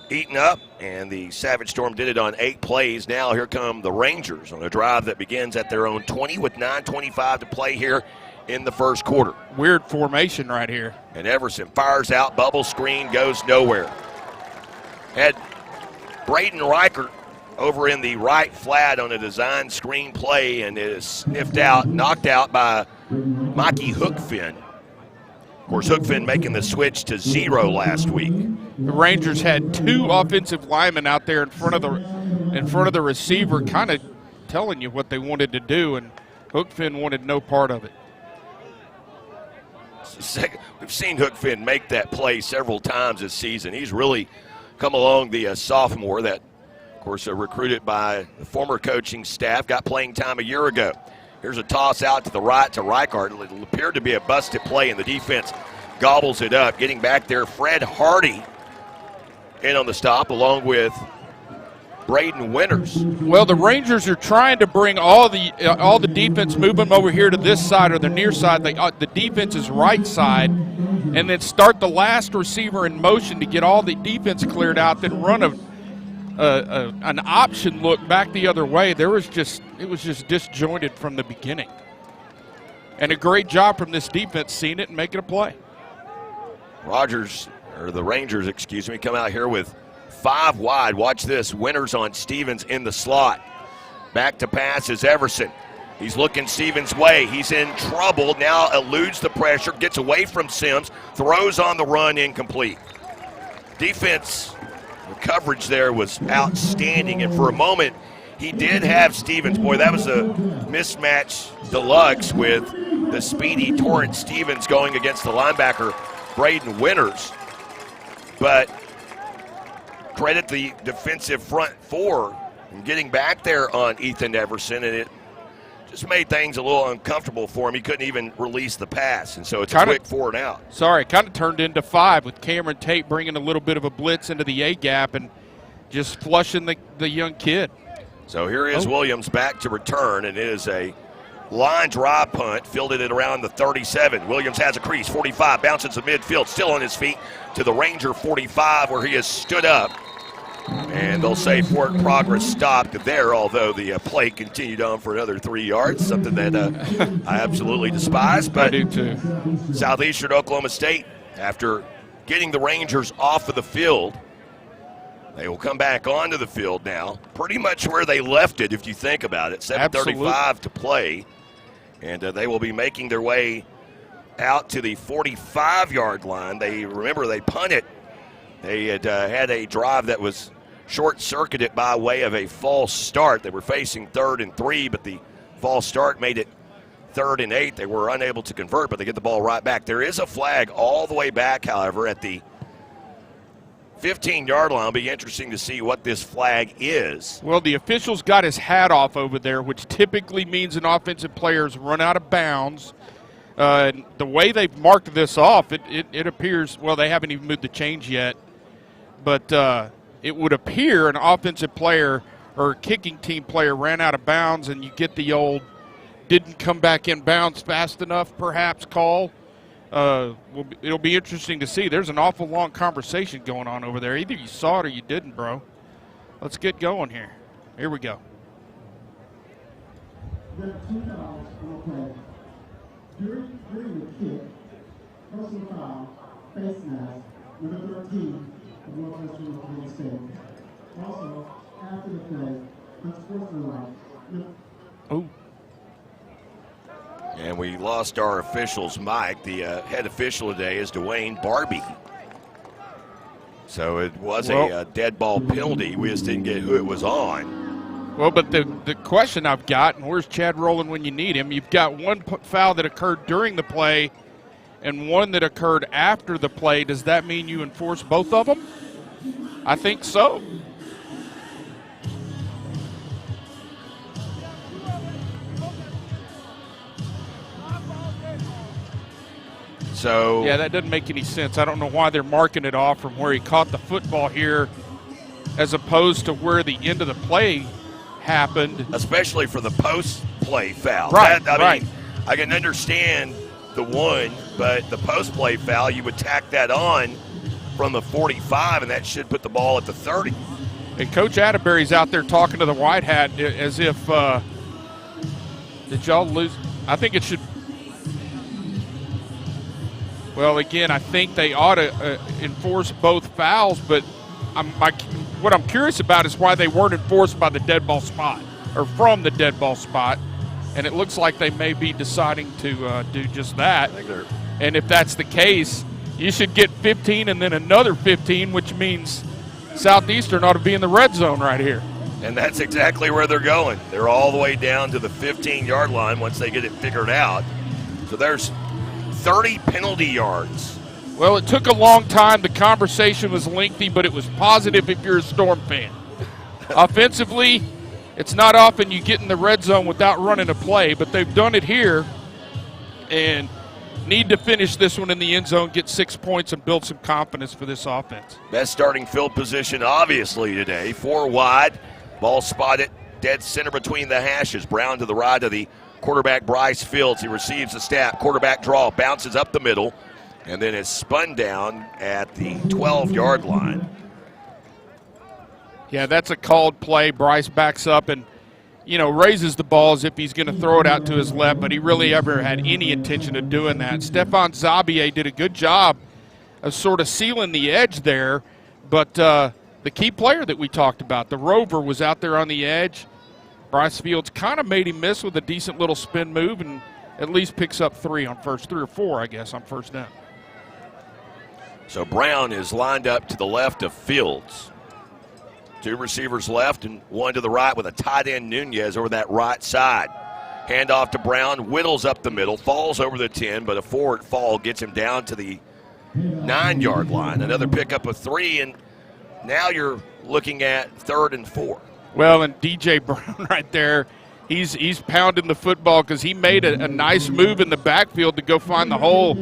eaten up, and the Savage Storm did it on 8 plays. Now here come the Rangers on a drive that begins at their own 20 with 9:25 to play here in the first quarter. Weird formation right here. And Everson fires out, bubble screen, goes nowhere. Had Braden Reichert over in the right flat on a design screen play, and is sniffed out, knocked out by Mikey Hookfin. Of course, Hookfin making the switch to 0 last week. The Rangers had 2 offensive linemen out there in front of the receiver, kind of telling you what they wanted to do, and Hookfin wanted no part of it. We've seen Hookfin make that play several times this season. He's really come along, the sophomore that, of course, recruited by the former coaching staff, got playing time a year ago. Here's a toss out to the right to Reichert. It appeared to be a busted play, and the defense gobbles it up. Getting back there, Fred Hardy in on the stop, along with Braden Winters. Well, the Rangers are trying to bring all the defense, move them over here to this side or the near side, the defense's right side, and then start the last receiver in motion to get all the defense cleared out, then run an option look back the other way. It was just disjointed from the beginning. And a great job from this defense seeing it and making a play. The Rangers, come out here with 5 wide. Watch this. Winters on Stevens in the slot. Back to pass is Everson. He's looking Stevens' way. He's in trouble. Now eludes the pressure, gets away from Sims, throws on the run, incomplete. Defense, the coverage there was outstanding, and for a moment he did have Stevens. Boy, that was a mismatch deluxe with the speedy Torrance Stevens going against the linebacker Braden Winters. But credit the defensive front four and getting back there on Ethan Everson, and it just made things a little uncomfortable for him. He couldn't even release the pass, and so it's a quick 4 and out. Sorry, it kind of turned into 5 with Cameron Tate bringing a little bit of a blitz into the A-gap and just flushing the young kid. So here is Williams back to return, and it is a line drive punt, fielded at around the 37. Williams has a crease, 45, bounces to midfield, still on his feet to the Ranger 45 where he has stood up. And they'll say forward progress stopped there, although the play continued on for another 3 yards, something that I absolutely despise. But I do too. Southeastern Oklahoma State, after getting the Rangers off of the field, they will come back onto the field now, pretty much where they left it, if you think about it. 7:35 to play, and they will be making their way out to the 45-yard line. They punted. They had had a drive that was short-circuited by way of a false start. They were facing 3rd and 3, but the false start made it 3rd and 8. They were unable to convert, but they get the ball right back. There is a flag all the way back, however, at the 15-yard line. It'll be interesting to see what this flag is. Well, the official's got his hat off over there, which typically means an offensive player's run out of bounds. The way they've marked this off, it appears, well, they haven't even moved the chains yet, but it would appear an offensive player or kicking team player ran out of bounds, and you get the old didn't come back in bounds fast enough perhaps call. It'll be interesting to see. There's an awful long conversation going on over there. Either you saw it or you didn't, bro. Let's get going here. Here we go. During the kick, personal foul, face mask, number 13 of Northwestern Oklahoma State. Also, after the play, unsportsmanlike. Oh. And we lost our official's mic. The head official today is Dwayne Barbie. So it was a dead ball penalty. We just didn't get who it was on. Well, but the question I've got, and where's Chad Rowland when you need him? You've got one foul that occurred during the play and one that occurred after the play. Does that mean you enforce both of them? I think so. So yeah, that doesn't make any sense. I don't know why they're marking it off from where he caught the football here as opposed to where the end of the play happened. Especially for the post-play foul. Right, I mean, I can understand the one, but the post-play foul, you would tack that on from the 45, and that should put the ball at the 30. And Coach Atterbury's out there talking to the white hat as if, did y'all lose? I think it should. Well, again, I think they ought to enforce both fouls, but what I'm curious about is why they weren't enforced by the dead ball spot or from the dead ball spot, and it looks like they may be deciding to do just that. And if that's the case, you should get 15 and then another 15, which means Southeastern ought to be in the red zone right here. And that's exactly where they're going. They're all the way down to the 15-yard line once they get it figured out. So there's 30 penalty yards. Well, it took a long time. The conversation was lengthy, but it was positive if you're a Storm fan. Offensively, it's not often you get in the red zone without running a play, but they've done it here and need to finish this one in the end zone, get 6 points, and build some confidence for this offense. Best starting field position, obviously, today. 4 wide. Ball spotted dead center between the hashes. Brown to the right of the quarterback, Bryce Fields. He receives the snap. Quarterback draw, bounces up the middle, and then is spun down at the 12-yard line. Yeah, that's a called play. Bryce backs up and, raises the ball as if he's going to throw it out to his left, but he really ever had any intention of doing that. Stefan Zabier did a good job of sort of sealing the edge there, but the key player that we talked about, the Rover, was out there on the edge. Bryce Fields kind of made him miss with a decent little spin move and at least picks up 3 or 4, I guess, on first down. So Brown is lined up to the left of Fields. Two receivers left and one to the right with a tight end Nunez over that right side. Handoff to Brown, whittles up the middle, falls over the 10, but a forward fall gets him down to the 9-yard line. Another pickup of 3, and now you're looking at 3rd and 4. Well, and DJ Brown right there, he's pounding the football because he made a nice move in the backfield to go find the hole,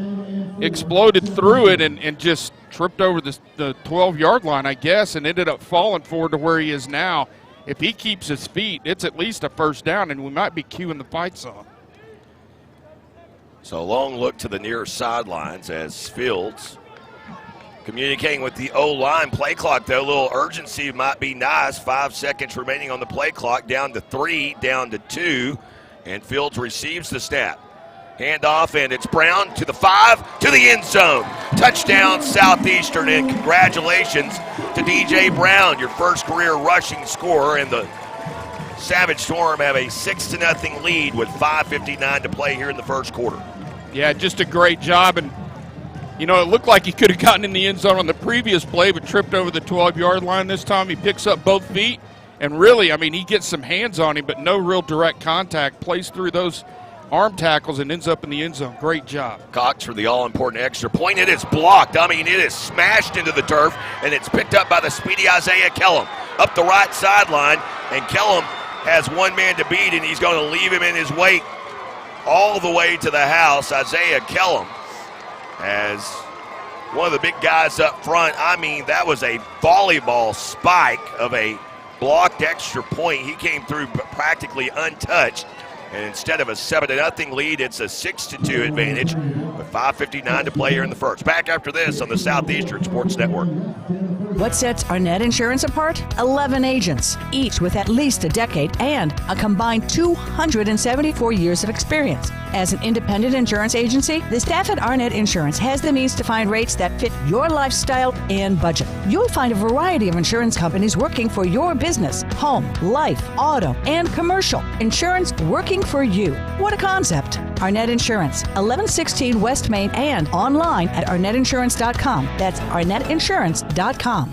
exploded through it, and just tripped over the 12-yard line, I guess, and ended up falling forward to where he is now. If he keeps his feet, it's at least a first down, and we might be cueing the fight song. So a long look to the near sidelines as Fields communicating with the O-line. Play clock, though, a little urgency might be nice. 5 seconds remaining on the play clock, down to 3, down to 2, and Fields receives the snap. Handoff, and it's Brown to the 5, to the end zone. Touchdown, Southeastern, and congratulations to DJ Brown, your first career rushing scorer, and the Savage Storm have a 6-0 lead with 5:59 to play here in the first quarter. Yeah, just a great job, and you know, it looked like he could have gotten in the end zone on the previous play, but tripped over the 12-yard line this time. He picks up both feet, and really, I mean, he gets some hands on him, but no real direct contact, plays through those arm tackles and ends up in the end zone. Great job. Cox for the all-important extra point. It is blocked. I mean, it is smashed into the turf, and it's picked up by the speedy Isaiah Kellum up the right sideline, and Kellum has one man to beat, and he's going to leave him in his wake all the way to the house. Isaiah Kellum as one of the big guys up front. I mean, that was a volleyball spike of a blocked extra point. He came through practically untouched. And instead of a 7-0 lead, it's a 6-2 advantage with 5:59 to play here in the first. Back after this on the Southeastern Sports Network. What sets Arnett Insurance apart? 11 agents, each with at least a decade and a combined 274 years of experience. As an independent insurance agency, the staff at Arnett Insurance has the means to find rates that fit your lifestyle and budget. You'll find a variety of insurance companies working for your business, home, life, auto, and commercial. Insurance working for you. What a concept. Arnett Insurance, 1116 West Main, and online at arnettinsurance.com. That's arnettinsurance.com.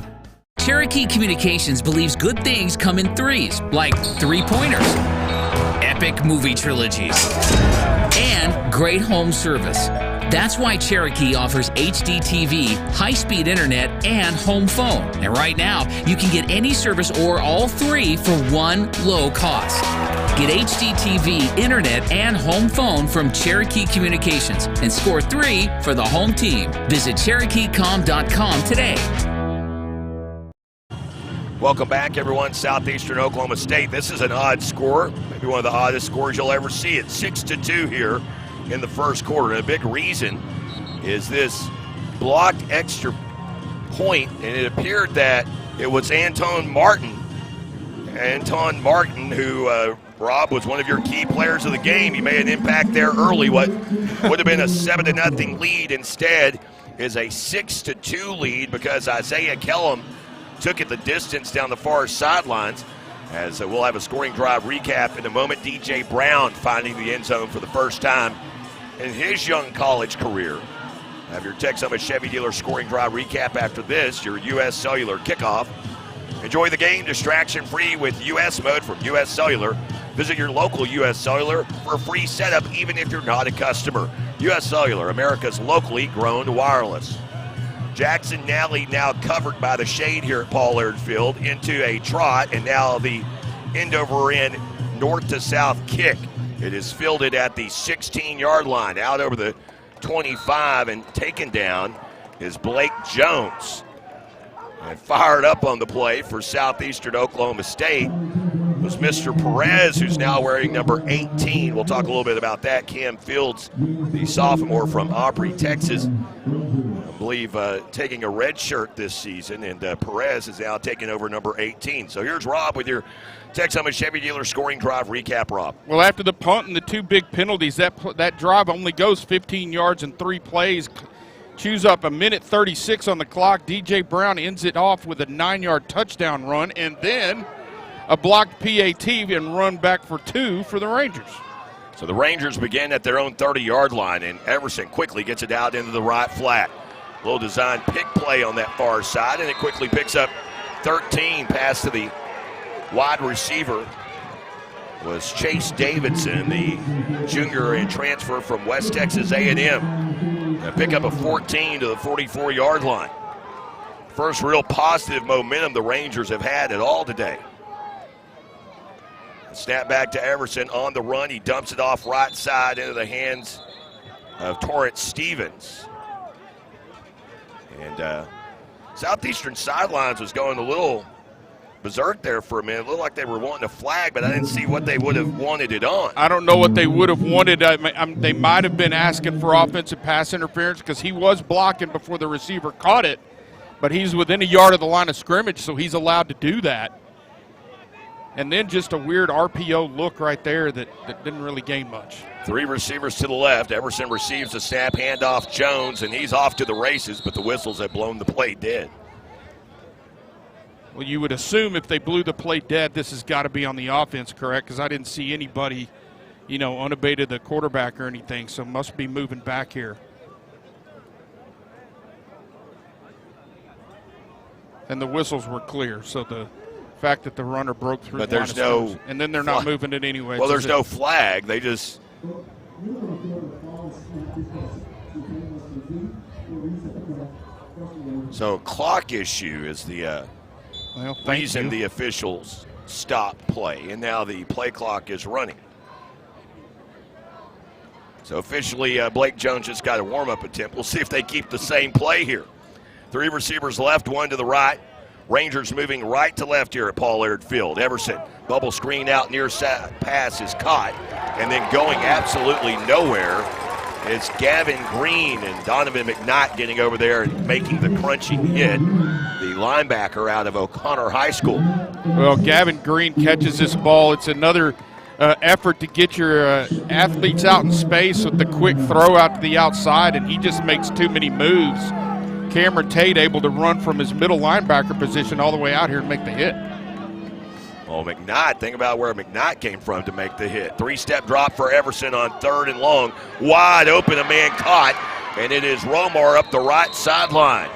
Cherokee Communications believes good things come in threes, like 3-pointers, epic movie trilogies, and great home service. That's why Cherokee offers HD TV, high-speed internet, and home phone. And right now, you can get any service or all three for one low cost. Get HD TV, internet, and home phone from Cherokee Communications and score 3 for the home team. Visit CherokeeCom.com today. Welcome back, everyone. Southeastern Oklahoma State. This is an odd score, maybe one of the oddest scores you'll ever see. It's 6-2 here in the first quarter. And a big reason is this blocked extra point, and it appeared that it was Anton Martin, who, Rob, was one of your key players of the game. He made an impact there early. What would have been a 7-0 lead instead is a 6-2 lead because Isaiah Kellum took it the distance down the far sidelines. As we'll have a scoring drive recap in a moment. DJ Brown finding the end zone for the first time in his young college career. Have your Texoma Chevy dealer scoring drive recap after this, your U.S. Cellular kickoff. Enjoy the game distraction-free with U.S. mode from U.S. Cellular. Visit your local U.S. Cellular for a free setup even if you're not a customer. U.S. Cellular, America's locally grown wireless. Jackson Nally now covered by the shade here at Paul Laird Field into a trot, and now the end-over-end north to south kick. It is fielded at the 16-yard line, out over the 25, and taken down is Blake Jones. And fired up on the play for Southeastern Oklahoma State was Mr. Perez, who's now wearing number 18. We'll talk a little bit about that. Cam Fields, the sophomore from Aubrey, Texas, I believe taking a red shirt this season, and Perez is now taking over number 18. So here's Rob with your Texoma Chevy dealer scoring drive recap. Rob. Well, after the punt and the 2 big penalties, that drive only goes 15 yards in 3 plays. Chews up a minute 36 on the clock. DJ Brown ends it off with a 9-yard touchdown run, and then a blocked PAT and run back for 2 for the Rangers. So the Rangers begin at their own 30-yard line, and Everson quickly gets it out into the right flat. Little design pick play on that far side, and it quickly picks up 13 pass to the wide receiver was Chase Davidson, the junior and transfer from West Texas A&M. A pickup of 14 to the 44-yard line. First real positive momentum the Rangers have had at all today. Snap back to Everson on the run. He dumps it off right side into the hands of Torrance Stevens. And Southeastern sidelines was going a little berserk there for a minute. It looked like they were wanting a flag, but I didn't see what they would have wanted it on. I don't know what they would have wanted. They might have been asking for offensive pass interference because he was blocking before the receiver caught it, but he's within a yard of the line of scrimmage, so he's allowed to do that. And then just a weird RPO look right there that didn't really gain much. 3 receivers to the left. Everson receives the snap, handoff Jones, and he's off to the races, but the whistles have blown the play dead. Well, you would assume if they blew the play dead, this has got to be on the offense, correct? Because I didn't see anybody, unabated the quarterback or anything, so must be moving back here. And the whistles were clear, so the fact that the runner broke through. But there's no. And then they're not moving it anyway. Well, there's no flag. They just. So clock issue is the reason the officials stopped play, and now the play clock is running. So officially, Blake Jones just got a warm-up attempt. We'll see if they keep the same play here. 3 receivers left, 1 to the right. Rangers moving right to left here at Paul Laird Field. Everson, bubble screen out near pass is caught, and then going absolutely nowhere. It's Gavin Green and Donovan McKnight getting over there and making the crunching hit. The linebacker out of O'Connor High School. Well, Gavin Green catches this ball. It's another effort to get your athletes out in space with the quick throw out to the outside, and he just makes too many moves. Cameron Tate able to run from his middle linebacker position all the way out here and make the hit. Oh, McKnight, think about where McKnight came from to make the hit. 3-step drop for Everson on 3rd and long. Wide open, a man caught, and it is Romar up the right sideline.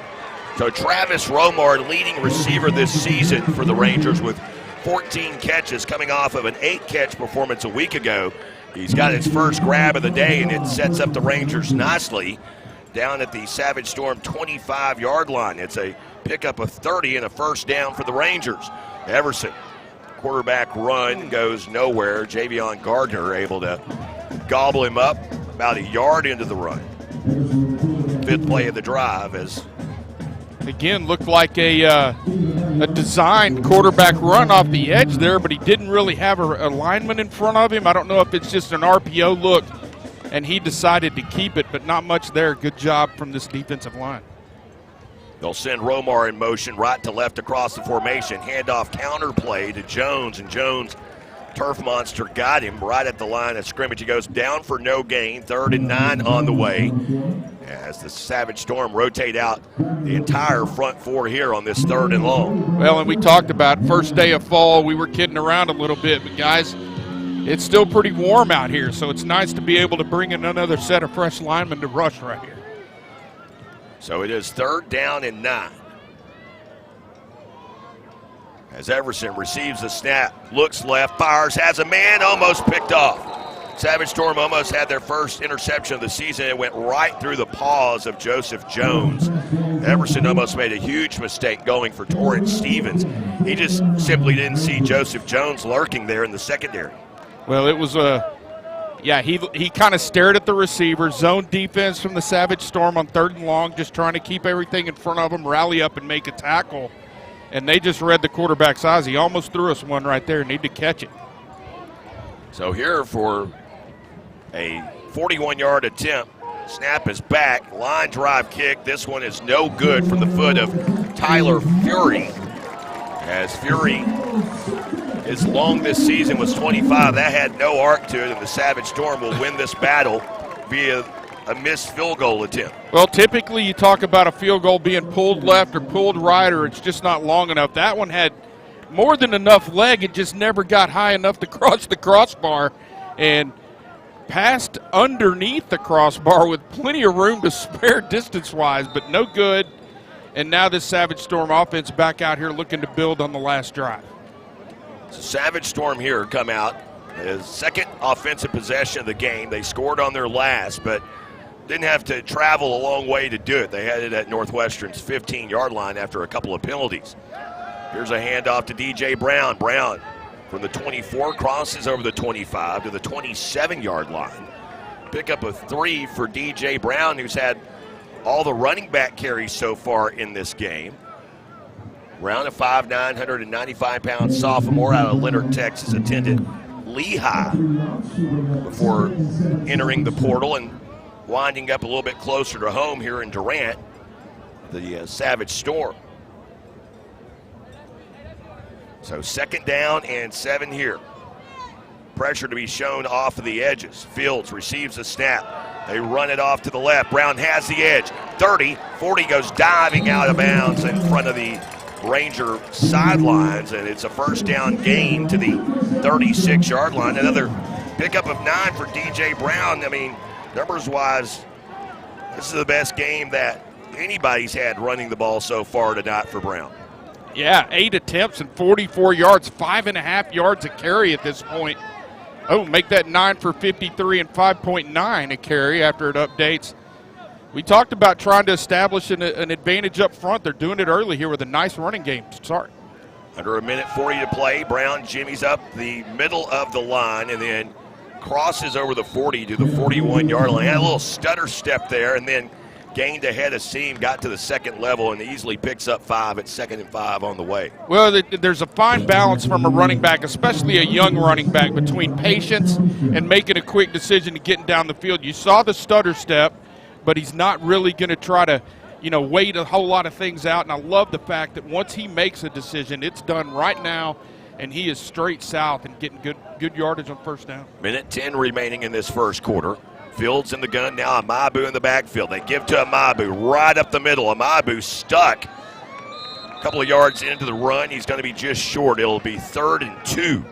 So Travis Romar, leading receiver this season for the Rangers with 14 catches coming off of an 8-catch performance a week ago. He's got his first grab of the day, and it sets up the Rangers nicely down at the Savage Storm 25-yard line. It's a pickup of 30 and a first down for the Rangers. Everson, quarterback run goes nowhere. Javion Gardner able to gobble him up about a yard into the run. 5th play of the drive as again looked like a designed quarterback run off the edge there, but he didn't really have a lineman in front of him. I don't know if it's just an RPO look and he decided to keep it, but not much there. Good job from this defensive line. They'll send Romar in motion right to left across the formation. Handoff counter play to Jones, and Jones, turf monster, got him right at the line of scrimmage. He goes down for no gain. 3rd and 9 on the way as the Savage Storm rotate out the entire front 4 here on this 3rd and long. Well, and we talked about first day of fall. We were kidding around a little bit, but guys, it's still pretty warm out here, so it's nice to be able to bring in another set of fresh linemen to rush right here. So it is 3rd down and 9. As Everson receives the snap, looks left, fires, has a man, almost picked off. Savage Storm almost had their first interception of the season. It went right through the paws of Joseph Jones. Everson almost made a huge mistake going for Torrance Stevens. He just simply didn't see Joseph Jones lurking there in the secondary. Well, it was he kind of stared at the receiver, zone defense from the Savage Storm on 3rd and long, just trying to keep everything in front of him, rally up and make a tackle. And they just read the quarterback's eyes. He almost threw us one right there, need to catch it. So here for a 41-yard attempt. Snap is back, line drive kick. This one is no good from the foot of Tyler Fury. As Fury, his long this season was 25. That had no arc to it, and the Savage Storm will win this battle via a missed field goal attempt. Well, typically you talk about a field goal being pulled left or pulled right, or it's just not long enough. That one had more than enough leg. It just never got high enough to cross the crossbar and passed underneath the crossbar with plenty of room to spare distance-wise, but no good. And now this Savage Storm offense back out here looking to build on the last drive. So Savage Storm here come out. His second offensive possession of the game. They scored on their last, but didn't have to travel a long way to do it. They had it at Northwestern's 15-yard line after a couple of penalties. Here's a handoff to DJ Brown. Brown from the 24 crosses over the 25 to the 27-yard line. Pickup of 3 for DJ Brown, who's had all the running back carries so far in this game. Brown, a 5'9", 195-pound sophomore out of Leonard, Texas, attended Lehigh before entering the portal and winding up a little bit closer to home here in Durant, the Savage Storm. So 2nd down and 7 here. Pressure to be shown off of the edges. Fields receives a snap. They run it off to the left. Brown has the edge. 30, 40 goes diving out of bounds in front of the Ranger sidelines, and it's a 1st down gain to the 36-yard line. Another pickup of 9 for DJ Brown. I mean, numbers-wise, this is the best game that anybody's had running the ball so far tonight for Brown. Yeah, 8 attempts and 44 yards, 5.5 yards a carry at this point. Oh, make that 9 for 53 and 5.9 a carry after it updates. We talked about trying to establish an advantage up front. They're doing it early here with a nice running game to start. Under a minute 40 to play. Brown jimmies up the middle of the line and then crosses over the 40 to the 41-yard line. Had a little stutter step there and then gained ahead of seam, got to the 2nd level, and easily picks up 5 at 2nd and 5 on the way. Well, there's a fine balance from a running back, especially a young running back, between patience and making a quick decision and getting down the field. You saw the stutter step, but he's not really going to try to, wait a whole lot of things out. And I love the fact that once he makes a decision, it's done right now, and he is straight south and getting good yardage on 1st down. Minute 10 remaining in this 1st quarter. Fields in the gun now. Amabu in the backfield. They give to Amabu right up the middle. Amabu stuck. A couple of yards into the run. He's going to be just short. It'll be 3rd and 2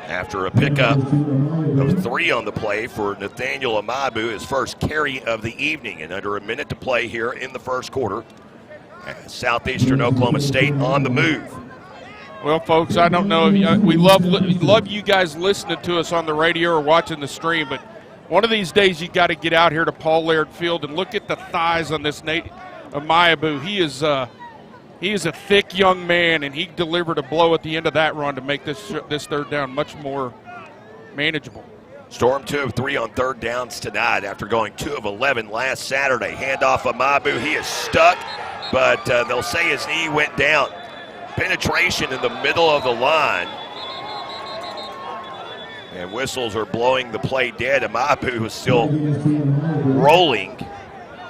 after a pickup of 3 on the play for Nathaniel Amabu, his first carry of the evening. And under a minute to play here in the 1st quarter. Southeastern Oklahoma State on the move. Well, folks, I don't know if we love you guys listening to us on the radio or watching the stream, but one of these days you got to get out here to Paul Laird Field and look at the thighs on this Nate Amabu. He is a thick young man, and he delivered a blow at the end of that run to make this 3rd down much more manageable. Storm 2 of 3 on 3rd downs tonight after going 2 of 11 last Saturday. Handoff Amabu. He is stuck, but they'll say his knee went down. Penetration in the middle of the line. And whistles are blowing the play dead. Amabu is still rolling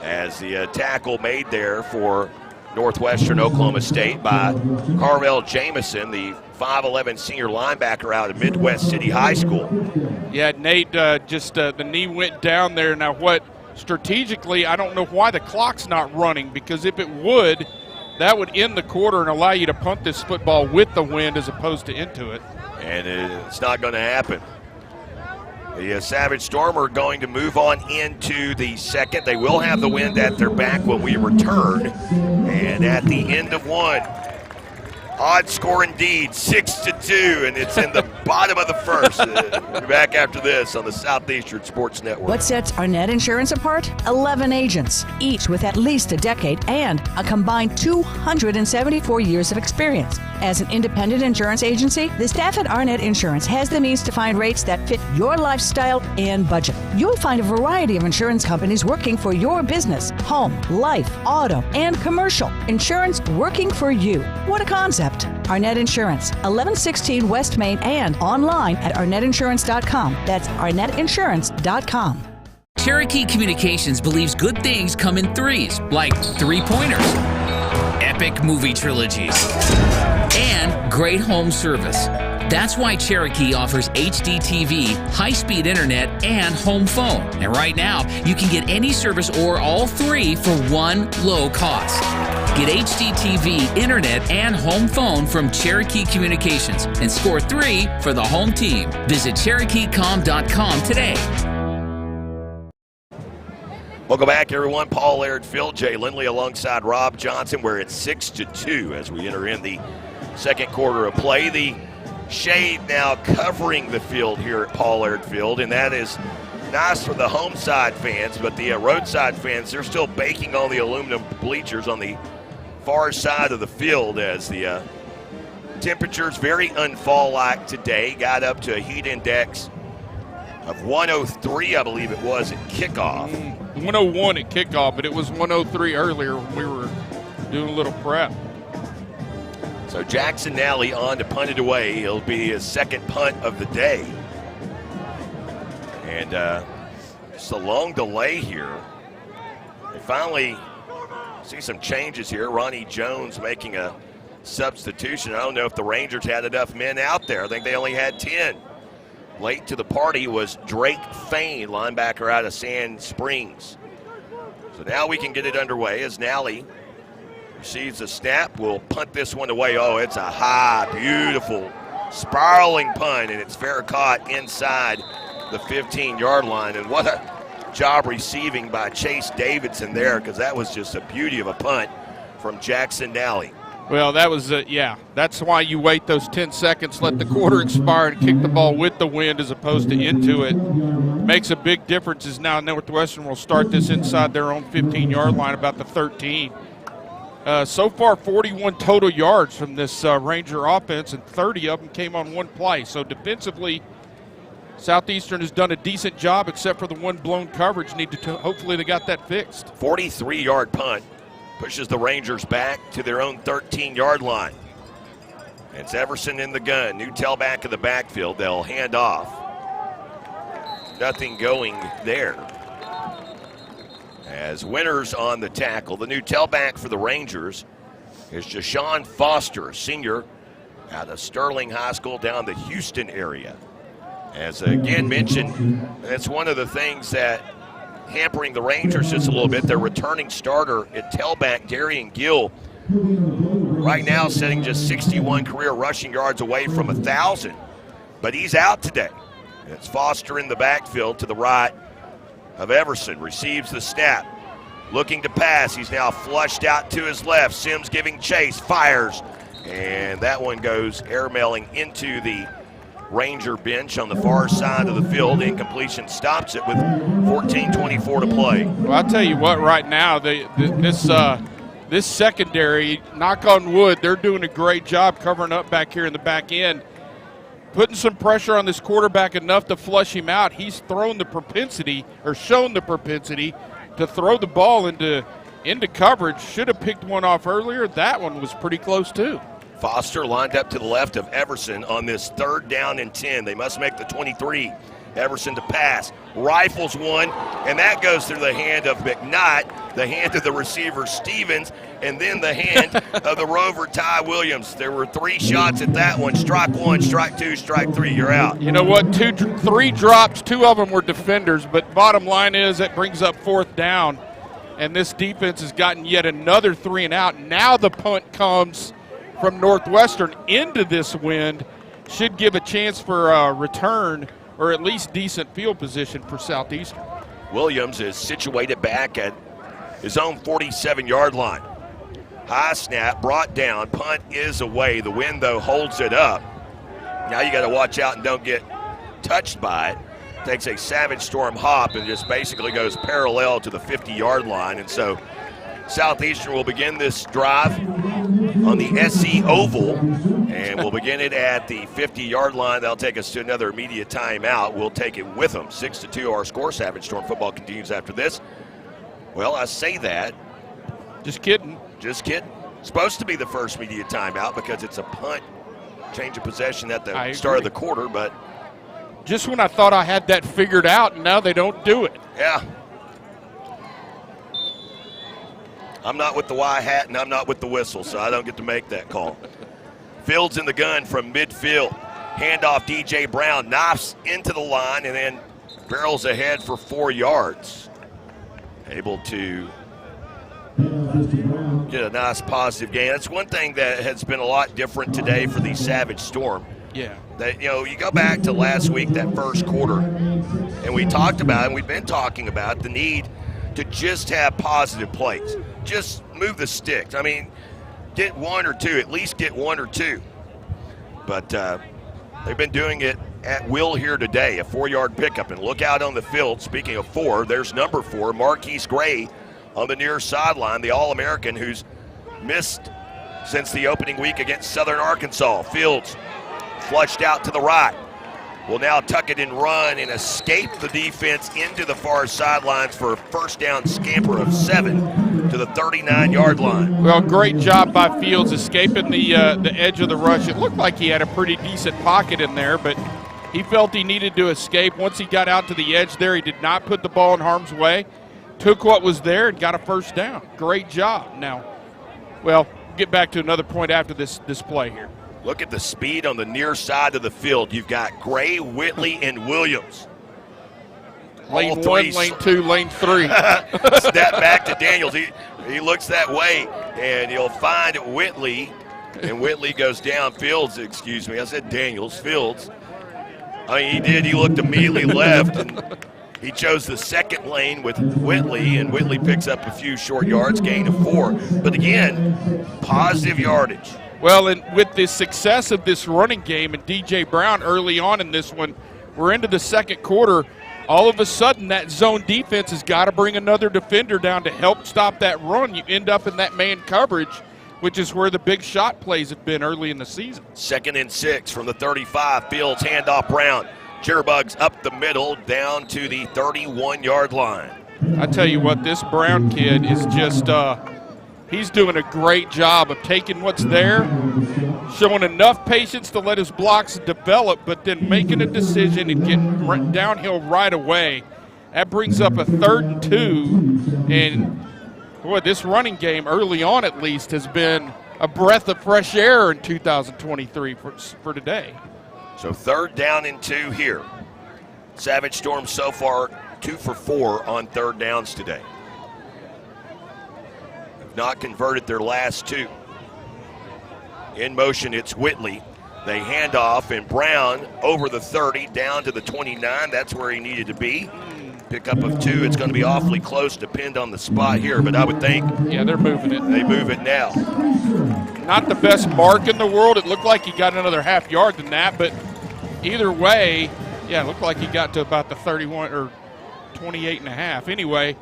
as the tackle made there for Northwestern Oklahoma State by Carvel Jamison, the 5'11 senior linebacker out of Midwest City High School. Yeah, Nate, the knee went down there. Now what, strategically, I don't know why the clock's not running, because if it would, that would end the quarter and allow you to punt this football with the wind as opposed to into it. And it's not going to happen. The Savage Storm are going to move on into the 2nd. They will have the wind at their back when we return. And at the end of 1, odd score indeed, 6-2, and it's in the bottom of the 1st. We'll be back after this on the Southeastern Sports Network. What sets Arnett Insurance apart? 11 agents, each with at least a decade and a combined 274 years of experience. As an independent insurance agency, the staff at Arnett Insurance has the means to find rates that fit your lifestyle and budget. You'll find a variety of insurance companies working for your business, home, life, auto, and commercial. Insurance working for you. What a concept. Arnett Insurance, 1116 West Main, and online at arnettinsurance.com. That's arnettinsurance.com. Cherokee Communications believes good things come in threes, like 3-pointers, epic movie trilogies, and great home service. That's why Cherokee offers HD TV, high-speed internet, and home phone. And right now, you can get any service or all 3 for one low cost. Get HD TV, internet, and home phone from Cherokee Communications and score 3 for the home team. Visit CherokeeCom.com today. Welcome back, everyone. Paul Laird Field, Jay Lindley alongside Rob Johnson. We're at 6-2 as we enter in the second quarter of play. The shade now covering the field here at Paul Laird Field, and that is nice for the home side fans, but the roadside fans, they're still baking on the aluminum bleachers on the far side of the field as the temperatures very unfall-like today. Got up to a heat index of 103, I believe it was, at kickoff. 101 at kickoff, but it was 103 earlier when we were doing a little prep. So Jackson Nally on to punt it away. It'll be his second punt of the day. And just a long delay here. We finally see some changes here. Ronnie Jones making a substitution. I don't know if the Rangers had enough men out there. I think they only had 10. Late to the party was Drake Fain, linebacker out of Sand Springs. So now we can get it underway as Nally receives the snap. We'll punt this one away. Oh, it's a high, beautiful, spiraling punt, and it's fair caught inside the 15-yard line. And what a job receiving by Chase Davidson there, because that was just a beauty of a punt from Jackson Nally. Well, that was, that's why you wait those 10 seconds, let the quarter expire, and kick the ball with the wind as opposed to into it. Makes a big difference as now Northwestern will start this inside their own 15-yard line, about the 13. So far, 41 total yards from this Ranger offense, and 30 of them came on one play. So defensively, Southeastern has done a decent job except for the one blown coverage. Hopefully they got that fixed. 43-yard punt. Pushes the Rangers back to their own 13-yard line. It's Everson in the gun. New tailback in the backfield. They'll hand off. Nothing going there. As Winters on the tackle. The new tailback for the Rangers is Jashawn Foster, a senior out of Sterling High School down the Houston area. As again mentioned, that's one of the things that hampering the Rangers just a little bit. Their returning starter at tailback, Darian Gill, right now sitting just 61 career rushing yards away from 1,000, but he's out today. It's Foster in the backfield to the right of Everson, receives the snap, looking to pass. He's now flushed out to his left. Sims giving chase, fires, and that one goes airmailing into the Ranger bench on the far side of the field. Incompletion stops it with 14:24 to play. Well, I'll tell you what, right now, this secondary, knock on wood, they're doing a great job covering up back here in the back end, putting some pressure on this quarterback enough to flush him out. He's shown the propensity to throw the ball into coverage. Should have picked one off earlier. That one was pretty close too. Foster lined up to the left of Everson on this 3rd down and 10. They must make the 23. Everson to pass, rifles one, and that goes through the hand of McKnight, the hand of the receiver Stevens, and then the hand of the rover Ty Williams. There were 3 shots at that one. Strike 1, strike 2, strike 3, you're out. You know what, 3 drops, 2 of them were defenders, but bottom line is that brings up 4th down, and this defense has gotten yet another 3 and out. Now the punt comes from Northwestern into this wind, should give a chance for a return or at least decent field position for Southeastern. Williams is situated back at his own 47-yard line. High snap, brought down, punt is away. The wind, though, holds it up. Now you got to watch out and don't get touched by it. Takes a Savage Storm hop and just basically goes parallel to the 50-yard line. And so Southeastern will begin this drive on the SC Oval, and we'll begin it at the 50-yard line. That'll take us to another immediate timeout. We'll take it with them. 6-2 our score. Savage Storm football continues after this. Well, I say that. Just kidding. Just kidding. Supposed to be the first immediate timeout because it's a punt, change of possession at the start of the quarter, but just when I thought I had that figured out, and now they don't do it. Yeah. I'm not with the Y hat and I'm not with the whistle, so I don't get to make that call. Fields in the gun from midfield. Handoff DJ Brown, knifes into the line and then barrels ahead for 4 yards. Able to get a nice positive gain. That's one thing that has been a lot different today for the Savage Storm. Yeah. That, you know, you go back to last week, that first quarter, and we talked about, and we've been talking about the need to just have positive plays. Just move the sticks. I mean, get one or two, at least get one or two. But they've been doing it at will here today, a 4-yard pickup. And look out on the field. Speaking of 4, there's number 4, Marquise Gray on the near sideline, the All-American who's missed since the opening week against Southern Arkansas. Fields flushed out to the right. Will now tuck it and run and escape the defense into the far sidelines for a first down scamper of 7 to the 39-yard line. Well, great job by Fields escaping the edge of the rush. It looked like he had a pretty decent pocket in there, but he felt he needed to escape. Once he got out to the edge there, he did not put the ball in harm's way, took what was there and got a first down. Great job. Now, well, get back to another point after this play here. Look at the speed on the near side of the field. You've got Gray, Whitley, and Williams. Lane 1, lane 2, lane 3. Step back to Daniels. He looks that way, and he'll find Whitley, and Whitley goes down. Fields, excuse me. I said Daniels. Fields. I mean, he did. He looked immediately left, and he chose the second lane with Whitley, and Whitley picks up a few short yards, gain of 4. But again, positive yardage. Well, and with the success of this running game and D.J. Brown early on in this one, we're into the second quarter. All of a sudden, that zone defense has got to bring another defender down to help stop that run. You end up in that man coverage, which is where the big shot plays have been early in the season. 2nd and 6 from the 35. Fields handoff Brown. Jitterbugs up the middle down to the 31-yard line. I tell you what, this Brown kid is just he's doing a great job of taking what's there, showing enough patience to let his blocks develop, but then making a decision and getting downhill right away. That brings up a 3rd and 2, and boy, this running game early on at least has been a breath of fresh air in 2023 for today. So 3rd down and 2 here. Savage Storm so far 2 for 4 on 3rd downs today. Not converted their last 2. In motion, it's Whitley. They hand off, and Brown over the 30 down to the 29. That's where he needed to be. Pickup of 2. It's going to be awfully close, depend on the spot here, but I would think. Yeah, they're moving it. They move it now. Not the best mark in the world. It looked like he got another half yard than that, but either way, yeah, it looked like he got to about the 31 or 28 and a half. Anyway,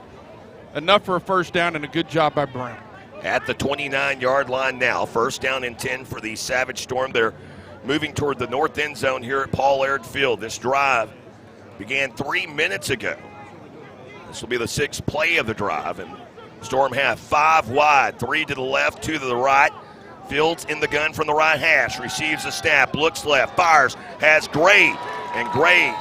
enough for a first down and a good job by Brown. At the 29-yard line now, 1st down and 10 for the Savage Storm. They're moving toward the north end zone here at Paul Laird Field. This drive began 3 minutes ago. This will be the 6th play of the drive, and Storm have 5 wide, 3 to the left, 2 to the right. Fields in the gun from the right hash, receives a snap, looks left, fires, has Gray, and Gray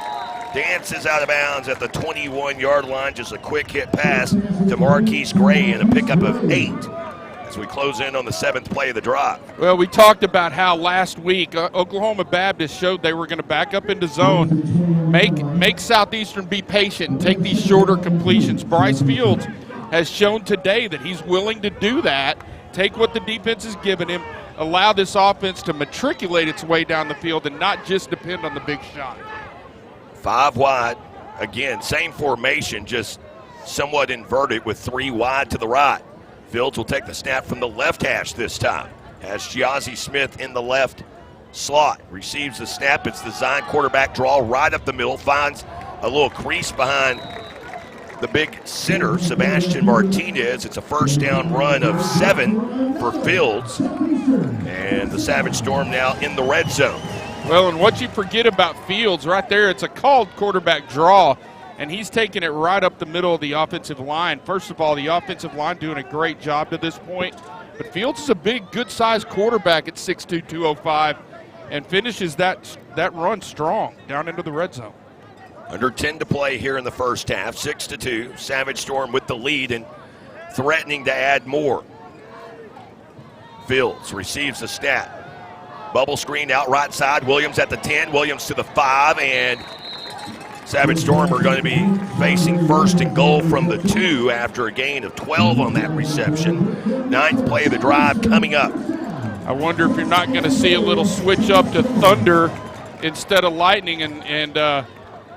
dances out of bounds at the 21-yard line. Just a quick hit pass to Marquise Gray and a pickup of 8 as we close in on the 7th play of the drive. Well, we talked about how last week Oklahoma Baptist showed they were going to back up into zone, make Southeastern be patient and take these shorter completions. Bryce Fields has shown today that he's willing to do that, take what the defense has given him, allow this offense to matriculate its way down the field and not just depend on the big shot. 5 wide. Again, same formation, just somewhat inverted with 3 wide to the right. Fields will take the snap from the left hash this time. Has Giazzi Smith in the left slot. Receives the snap. It's the Zion quarterback draw right up the middle. Finds a little crease behind the big center, Sebastian Martinez. It's a first down run of 7 for Fields. And the Savage Storm now in the red zone. Well, and what you forget about Fields right there, it's a called quarterback draw, and he's taking it right up the middle of the offensive line. First of all, the offensive line doing a great job to this point, but Fields is a big, good-sized quarterback at 6'2", 205, and finishes that run strong down into the red zone. Under 10 to play here in the first half, 6-2. Savage Storm with the lead and threatening to add more. Fields receives the snap. Bubble screen out right side. Williams at the 10. Williams to the 5. And Savage Storm are going to be facing 1st and goal from the 2 after a gain of 12 on that reception. 9th play of the drive coming up. I wonder if you're not going to see a little switch up to Thunder instead of Lightning and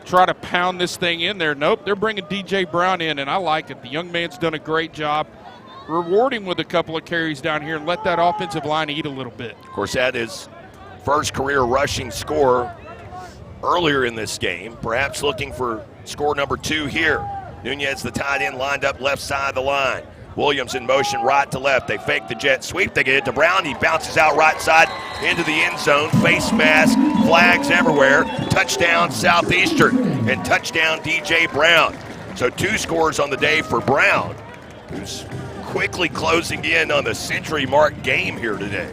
try to pound this thing in there. Nope, they're bringing DJ Brown in, and I like it. The young man's done a great job. Reward him with a couple of carries down here and let that offensive line eat a little bit. Of course, that is first career rushing score earlier in this game. Perhaps looking for score number 2 here. Nunez, the tight end, lined up left side of the line. Williams in motion right to left. They fake the jet sweep. They get it to Brown. He bounces out right side into the end zone. Face mask, flags everywhere. Touchdown Southeastern and touchdown DJ Brown. So 2 scores on the day for Brown, who's quickly closing in on the century mark game here today.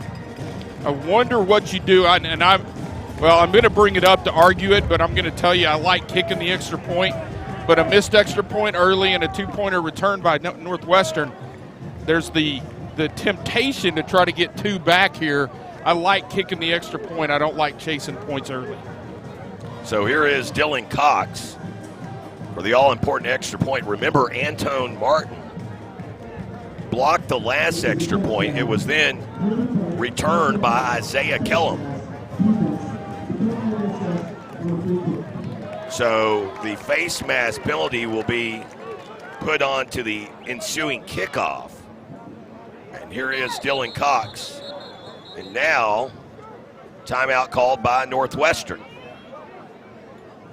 I wonder what you do, I'm going to bring it up to argue it, but I'm going to tell you I like kicking the extra point. But a missed extra point early and a 2-pointer return by Northwestern, there's the temptation to try to get 2 back here. I like kicking the extra point. I don't like chasing points early. So here is Dylan Cox for the all-important extra point. Remember, Antone Martin blocked the last extra point. It was then returned by Isaiah Kellum. So the face mask penalty will be put on to the ensuing kickoff. And here is Dylan Cox. And now, timeout called by Northwestern.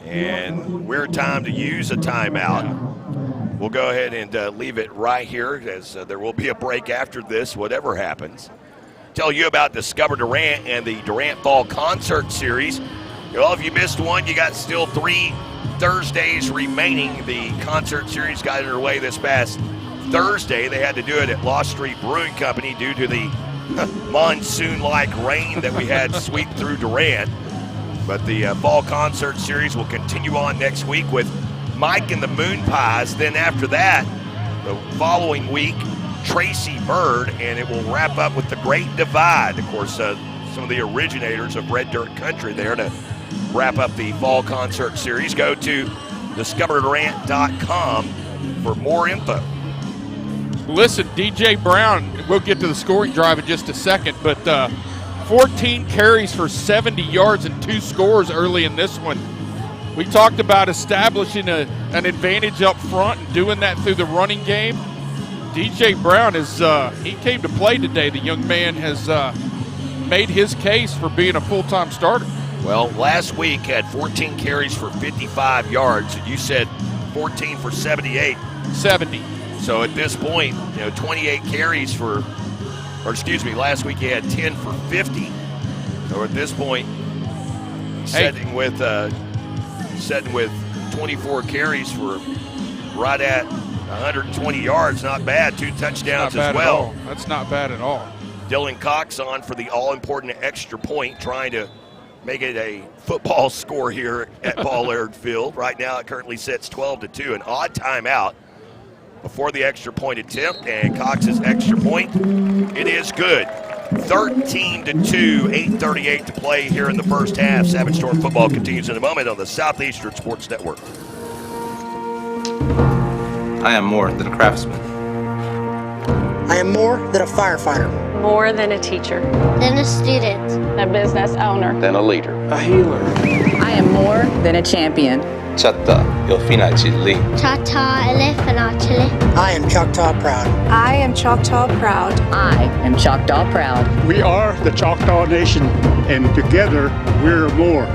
And weird time to use a timeout. We'll go ahead and leave it right here, as there will be a break after this, whatever happens. Tell you about Discover Durant and the Durant Fall Concert Series. Well, if you missed one, you got still 3 Thursdays remaining. The concert series got underway this past Thursday. They had to do it at Lost Street Brewing Company due to the monsoon-like rain that we had sweep through Durant. But the Fall Concert Series will continue on next week with Mike and the Moon Pies. Then after that, the following week, Tracy Bird, and it will wrap up with the Great Divide. Of course, some of the originators of Red Dirt Country there to wrap up the Fall Concert Series. Go to discoverdurant.com for more info. Listen, DJ Brown, we'll get to the scoring drive in just a second, but 14 carries for 70 yards and 2 scores early in this one. We talked about establishing an advantage up front and doing that through the running game. DJ Brown he came to play today. The young man has made his case for being a full-time starter. Well, last week had 14 carries for 55 yards. You said 14 for 78. 70. So at this point, 28 carries last week he had 10 for 50. So at this point, setting with 24 carries for right at 120 yards. Not bad. 2 touchdowns as well. That's not bad at all. Dylan Cox on for the all-important extra point, trying to make it a football score here at Paul Laird Field. Right now it currently sits 12-2. An odd timeout before the extra point attempt, and Cox's extra point, it is good. 13-2, 8:38 to play here in the first half. Savage Storm football continues in a moment on the Southeastern Sports Network. I am more than a craftsman. I am more than a firefighter. More than a teacher. Than a student. A business owner. Than a leader. A healer. I am more than a champion. Chatta, Yofina Chili. Chata Elefana Chili. I am Choctaw proud. I am Choctaw proud. I am Choctaw proud. We are the Choctaw Nation, and together we're more.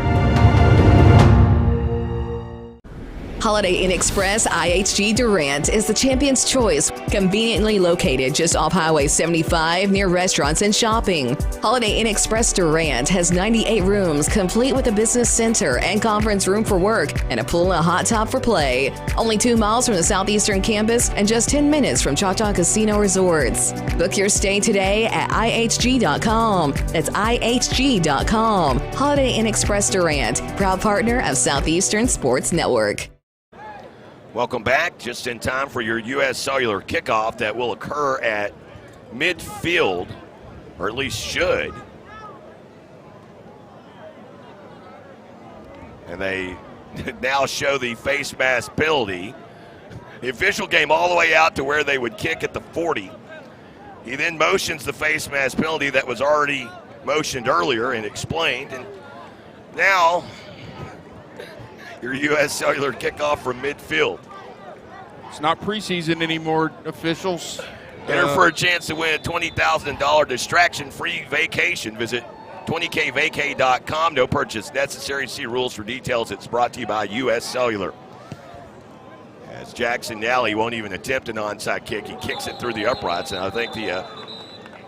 Holiday Inn Express IHG Durant is the champion's choice, conveniently located just off Highway 75 near restaurants and shopping. Holiday Inn Express Durant has 98 rooms, complete with a business center and conference room for work and a pool and a hot tub for play. Only 2 miles from the Southeastern campus and just 10 minutes from Choctaw Casino Resorts. Book your stay today at ihg.com. That's ihg.com. Holiday Inn Express Durant, proud partner of Southeastern Sports Network. Welcome back, just in time for your U.S. Cellular kickoff that will occur at midfield, or at least should. And they now show the face mask penalty. The official came all the way out to where they would kick at the 40. He then motions the face mask penalty that was already motioned earlier and explained. And now your U.S. Cellular kickoff from midfield. It's not preseason anymore, officials. Enter for a chance to win a $20,000 distraction-free vacation. Visit 20kvacay.com. No purchase necessary. See rules for details. It's brought to you by U.S. Cellular. As Jackson Nally won't even attempt an onside kick. He kicks it through the uprights, and I think the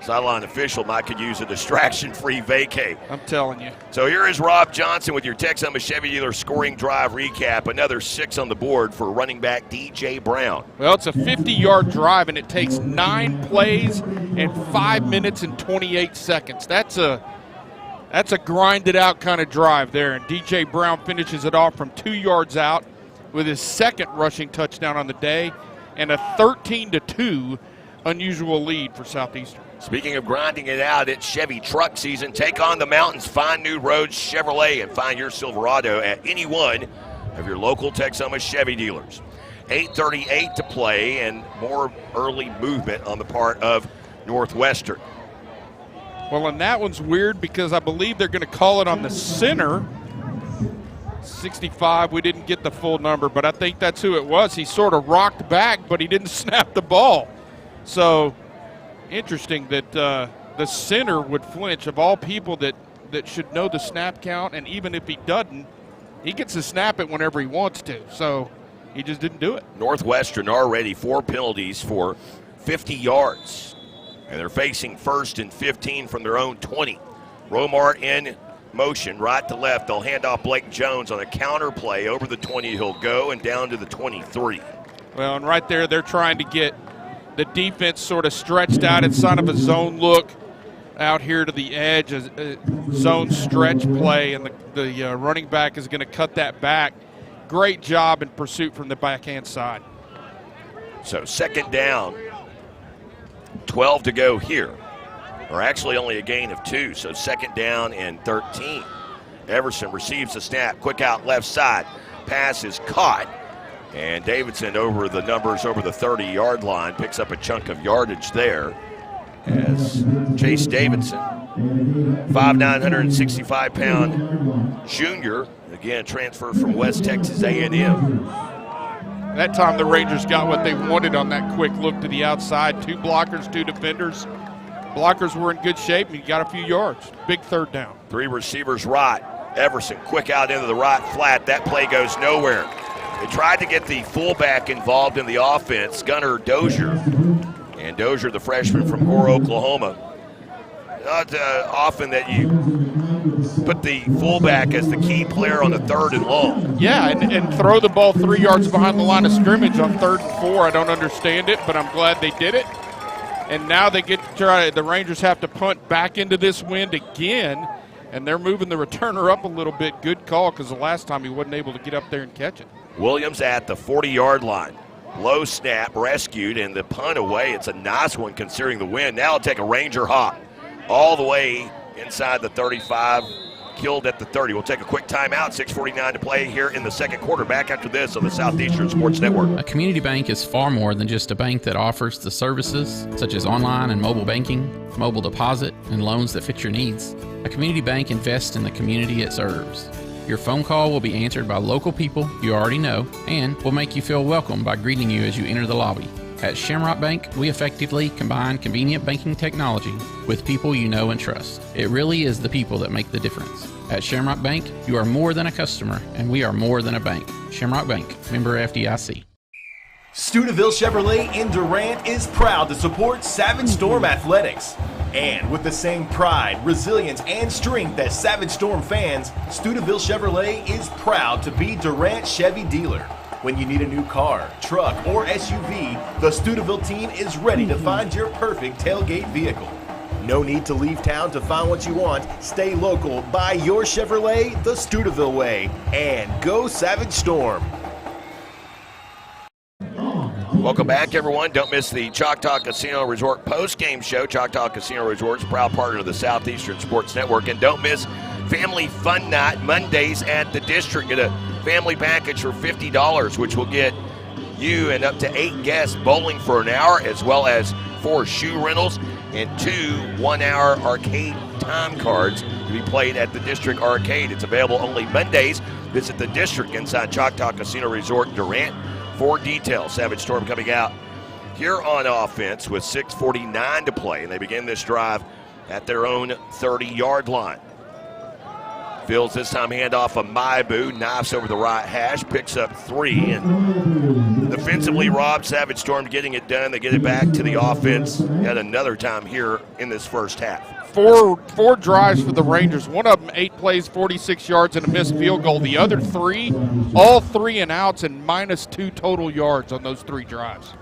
sideline official could use a distraction-free vacay. I'm telling you. So here is Rob Johnson with your Texoma Chevy Dealer scoring drive recap. Another 6 on the board for running back DJ Brown. Well, it's a 50-yard drive, and it takes 9 plays and 5 minutes and 28 seconds. That's a grinded-out kind of drive there, and DJ Brown finishes it off from 2 yards out with his second rushing touchdown on the day and a 13-2 unusual lead for Southeastern. Speaking of grinding it out, it's Chevy truck season. Take on the mountains, find new roads Chevrolet, and find your Silverado at any one of your local Texoma Chevy dealers. 8:38 to play and more early movement on the part of Northwestern. Well, and that one's weird because I believe they're going to call it on the center. 65, we didn't get the full number, but I think that's who it was. He sort of rocked back, but he didn't snap the ball. So interesting that the center would flinch. Of all people that should know the snap count, and even if he doesn't, he gets to snap it whenever he wants to. So he just didn't do it. Northwestern already 4 penalties for 50 yards. And they're facing 1st and 15 from their own 20. Romart in motion, right to left. They'll hand off Blake Jones on a counter play over the 20. He'll go and down to the 23. Well, and right there they're trying to get the defense sort of stretched out. It's kind of a zone look out here to the edge, a zone stretch play, and the running back is going to cut that back. Great job in pursuit from the backhand side. So 2nd down, 12 to go here. Or actually only a gain of 2, so 2nd down and 13. Everson receives the snap, quick out left side. Pass is caught. And Davidson over the numbers over the 30-yard line, picks up a chunk of yardage there as Chase Davidson, 5'9", 165-pound junior, again transfer from West Texas A&M. That time the Rangers got what they wanted on that quick look to the outside. 2 blockers, 2 defenders. Blockers were in good shape, and he got a few yards. Big 3rd down. 3 receivers right. Everson quick out into the right flat. That play goes nowhere. They tried to get the fullback involved in the offense, Gunnar Dozier. And Dozier, the freshman from Gore, Oklahoma. Not often that you put the fullback as the key player on the 3rd and long. Yeah, and throw the ball 3 yards behind the line of scrimmage on 3rd and 4. I don't understand it, but I'm glad they did it. And now they get to try. The Rangers have to punt back into this wind again, and they're moving the returner up a little bit. Good call, because the last time he wasn't able to get up there and catch it. Williams at the 40-yard line. Low snap, rescued, and the punt away. It's a nice one considering the wind. Now it'll take a Ranger hop all the way inside the 35, killed at the 30. We'll take a quick timeout, 6:49 to play here in the 2nd quarter. Back after this on the Southeastern Sports Network. A community bank is far more than just a bank that offers the services such as online and mobile banking, mobile deposit, and loans that fit your needs. A community bank invests in the community it serves. Your phone call will be answered by local people you already know and will make you feel welcome by greeting you as you enter the lobby. At Shamrock Bank, we effectively combine convenient banking technology with people you know and trust. It really is the people that make the difference. At Shamrock Bank, you are more than a customer, and we are more than a bank. Shamrock Bank, member FDIC. Steubenville Chevrolet in Durant is proud to support Savage Storm Athletics. And with the same pride, resilience, and strength as Savage Storm fans, Steubenville Chevrolet is proud to be Durant Chevy dealer. When you need a new car, truck, or SUV, the Steubenville team is ready to find your perfect tailgate vehicle. No need to leave town to find what you want. Stay local, buy your Chevrolet the Steubenville way, and go Savage Storm. Welcome back, everyone. Don't miss the Choctaw Casino Resort post-game show. Choctaw Casino Resort is a proud partner of the Southeastern Sports Network. And don't miss Family Fun Night Mondays at the District. Get a family package for $50, which will get you and up to 8 guests bowling for an hour, as well as 4 shoe rentals and 2 1-hour arcade time cards to be played at the District Arcade. It's available only Mondays Visit the district inside Choctaw Casino Resort in Durant for details. Savage Storm coming out here on offense with 6:49 to play, and they begin this drive at their own 30-yard line. Fields this time handoff of Maibu, knifes over the right hash, picks up 3, and defensively Rob Savage Storm getting it done. They get it back to the offense yet another time here in this first half. Four drives for the Rangers. One of them 8 plays, 46 yards, and a missed field goal. The other 3, all 3 and outs, and -2 total yards on those 3 drives.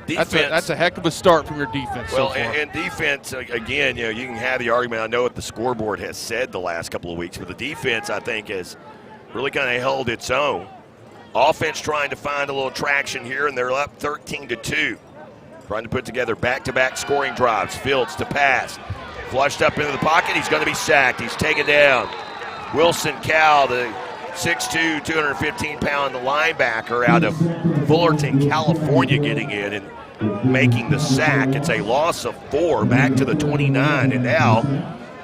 That's a heck of a start from your defense. Well, so far. and defense, again, you can have the argument. I know what the scoreboard has said the last couple of weeks, but the defense, I think, has really kind of held its own. Offense trying to find a little traction here, and they're up 13-2. Trying to put together back-to-back scoring drives. Fields to pass. Flushed up into the pocket. He's going to be sacked. He's taken down. Wilson Cal, the 6'2", 215-pound linebacker out of Fullerton, California, getting in and making the sack. It's a loss of 4 back to the 29, and now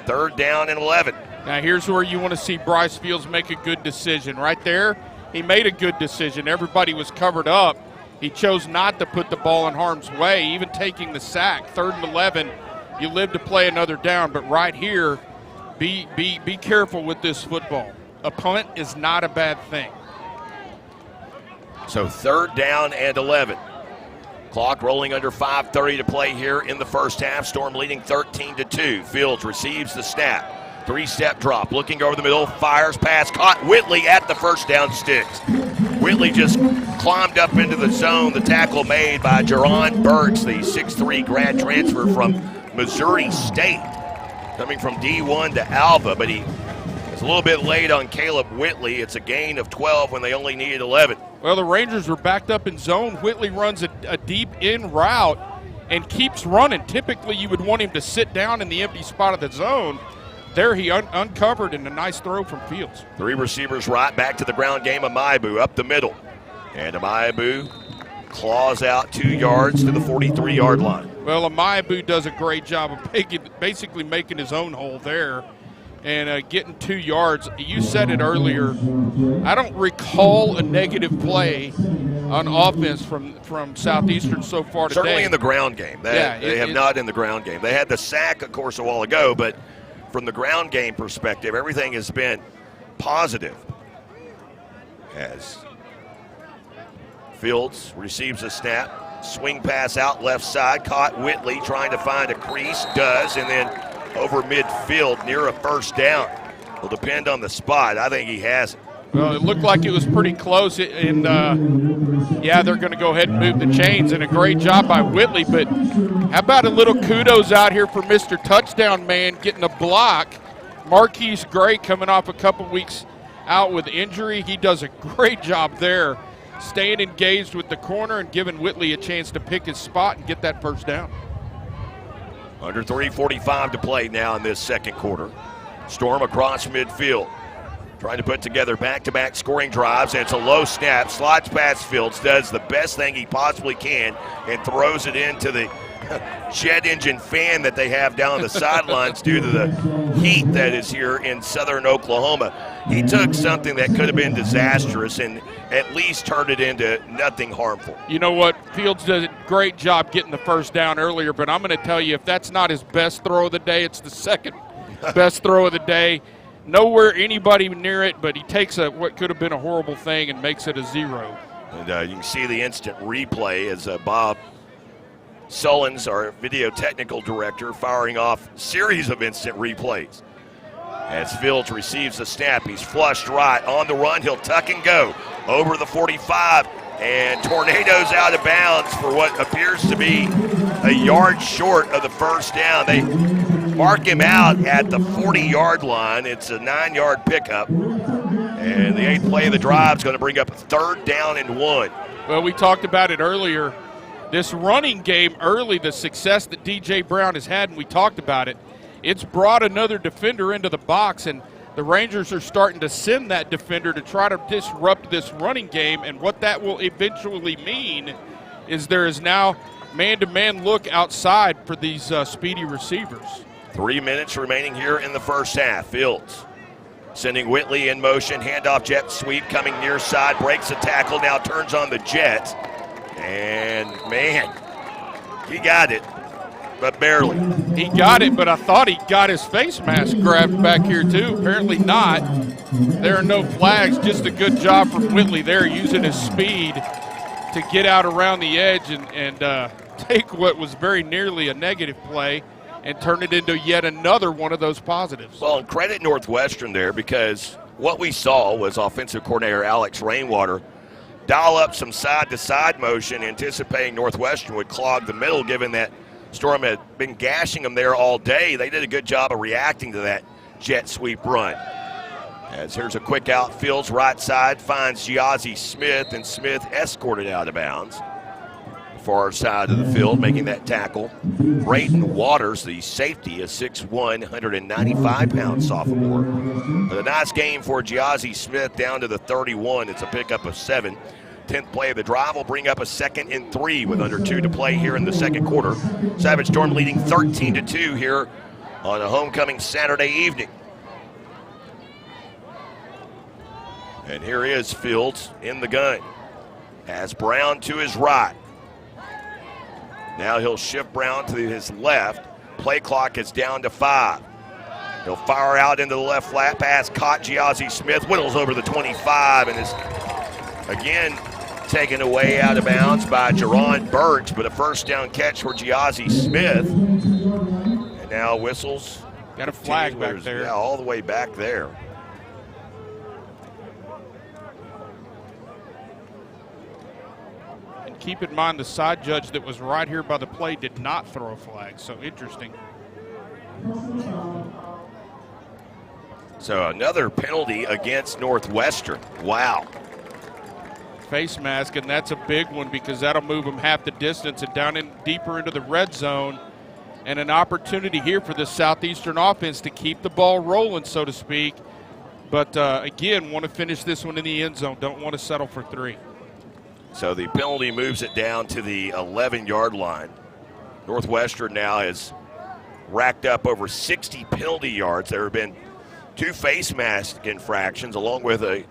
3rd down and 11. Now here's where you want to see Bryce Fields make a good decision. Right there, he made a good decision. Everybody was covered up. He chose not to put the ball in harm's way, even taking the sack. 3rd and 11, you live to play another down, but right here, be careful with this football. A punt is not a bad thing. So 3rd down and 11. Clock rolling under 5:30 to play here in the first half. Storm leading 13-2. Fields receives the snap. 3-step drop, looking over the middle, fires, pass, caught. Whitley at the first down sticks. Whitley just climbed up into the zone. The tackle made by Jerron Burks, the 6'3" grad transfer from Missouri State, coming from D1 to Alva, but he is a little bit late on Caleb Whitley. It's a gain of 12 when they only needed 11. Well, the Rangers were backed up in zone. Whitley runs a deep in route and keeps running. Typically, you would want him to sit down in the empty spot of the zone. There he uncovered, and a nice throw from Fields. 3 receivers right, back to the ground game. Amaibu up the middle. And Amaibu claws out 2 yards to the 43-yard line. Well, Amaibu does a great job of basically making his own hole there and getting 2 yards. You said it earlier. I don't recall a negative play on offense from Southeastern so far today. Certainly in the ground game. They have not in the ground game. They had the sack, of course, a while ago, but from the ground game perspective, everything has been positive. As Fields receives a snap, swing pass out left side, caught Whitley trying to find a crease, does, and then over midfield near a first down. Will depend on the spot. I think he has it. Well, it looked like it was pretty close, and yeah, they're going to go ahead and move the chains, and a great job by Whitley. But how about a little kudos out here for Mr. Touchdown Man getting a block. Marquise Gray coming off a couple weeks out with injury. He does a great job there, staying engaged with the corner and giving Whitley a chance to pick his spot and get that first down. Under 3:45 to play now in this second quarter. Storm across midfield, trying to put together back-to-back scoring drives, and it's a low snap. Slides past Fields, does the best thing he possibly can, and throws it into the jet engine fan that they have down the sidelines due to the heat that is here in southern Oklahoma. He took something that could have been disastrous and at least turned it into nothing harmful. You know what? Fields does a great job getting the first down earlier, but I'm going to tell you, if that's not his best throw of the day, it's the second best throw of the day. Nowhere anybody near it, but he takes what could have been a horrible thing and makes it a 0. And you can see the instant replay as Bob Sullins, our video technical director, firing off a series of instant replays. As Fields receives the snap, he's flushed right on the run. He'll tuck and go over the 45 and tornadoes out of bounds for what appears to be a yard short of the first down. They mark him out at the 40-yard line. It's a 9-yard pickup. And the 8th play of the drive is going to bring up 3rd down and 1. Well, we talked about it earlier. This running game early, the success that D.J. Brown has had, and we talked about it, it's brought another defender into the box, and the Rangers are starting to send that defender to try to disrupt this running game, and what that will eventually mean is there is now man-to-man look outside for these speedy receivers. 3 minutes remaining here in the first half. Fields Sending Whitley in motion, handoff jet sweep coming near side, breaks a tackle, now turns on the jet. And man, he got it, but barely. He got it, but I thought he got his face mask grabbed back here too. Apparently not. There are no flags, just a good job from Whitley there using his speed to get out around the edge and take what was very nearly a negative play and turn it into yet another one of those positives. Well, and credit Northwestern there, because what we saw was offensive coordinator Alex Rainwater dial up some side-to-side motion, anticipating Northwestern would clog the middle, given that Storm had been gashing them there all day. They did a good job of reacting to that jet sweep run. As here's a quick out, Fields right side, finds Giazzi Smith, and Smith escorted out of bounds. Far side of the field, making that tackle. Braden Waters, the safety, a 6'1", 195-pound sophomore. But a nice game for Giazzi Smith down to the 31. It's a pickup of 7. 10th play of the drive will bring up a 2nd and 3 with under 2 to play here in the second quarter. Savage Storm leading 13-2 here on a homecoming Saturday evening. And here is Fields in the gun. Has Brown to his right. Now he'll shift Brown to his left. Play clock is down to 5. He'll fire out into the left flat pass. Caught Giazzi Smith. Whittles over the 25 and is again taken away out of bounds by Jerron Birch, but a first down catch for Giazzi Smith. And now whistles. Got a flag back there. Yeah, all the way back there. Keep in mind the side judge that was right here by the play did not throw a flag, so interesting. So another penalty against Northwestern. Wow. Face mask, and that's a big one because that'll move them half the distance and down in deeper into the red zone. And an opportunity here for the Southeastern offense to keep the ball rolling, so to speak. But again, want to finish this one in the end zone. Don't want to settle for 3. So the penalty moves it down to the 11-yard line. Northwestern now has racked up over 60 penalty yards. There have been 2 face mask infractions along with a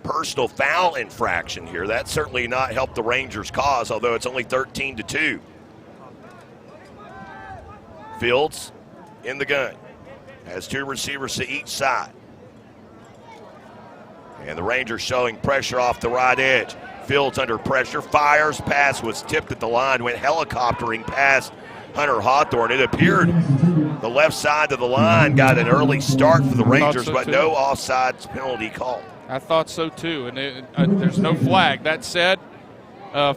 personal foul infraction here. That's certainly not helped the Rangers' cause, although it's only 13-2. Fields in the gun. Has 2 receivers to each side. And the Rangers showing pressure off the right edge. Fields under pressure, fires, pass was tipped at the line, went helicoptering past Hunter Hawthorne. It appeared the left side of the line got an early start for the Rangers, but no offsides penalty called. I thought so too, and there's no flag. That said,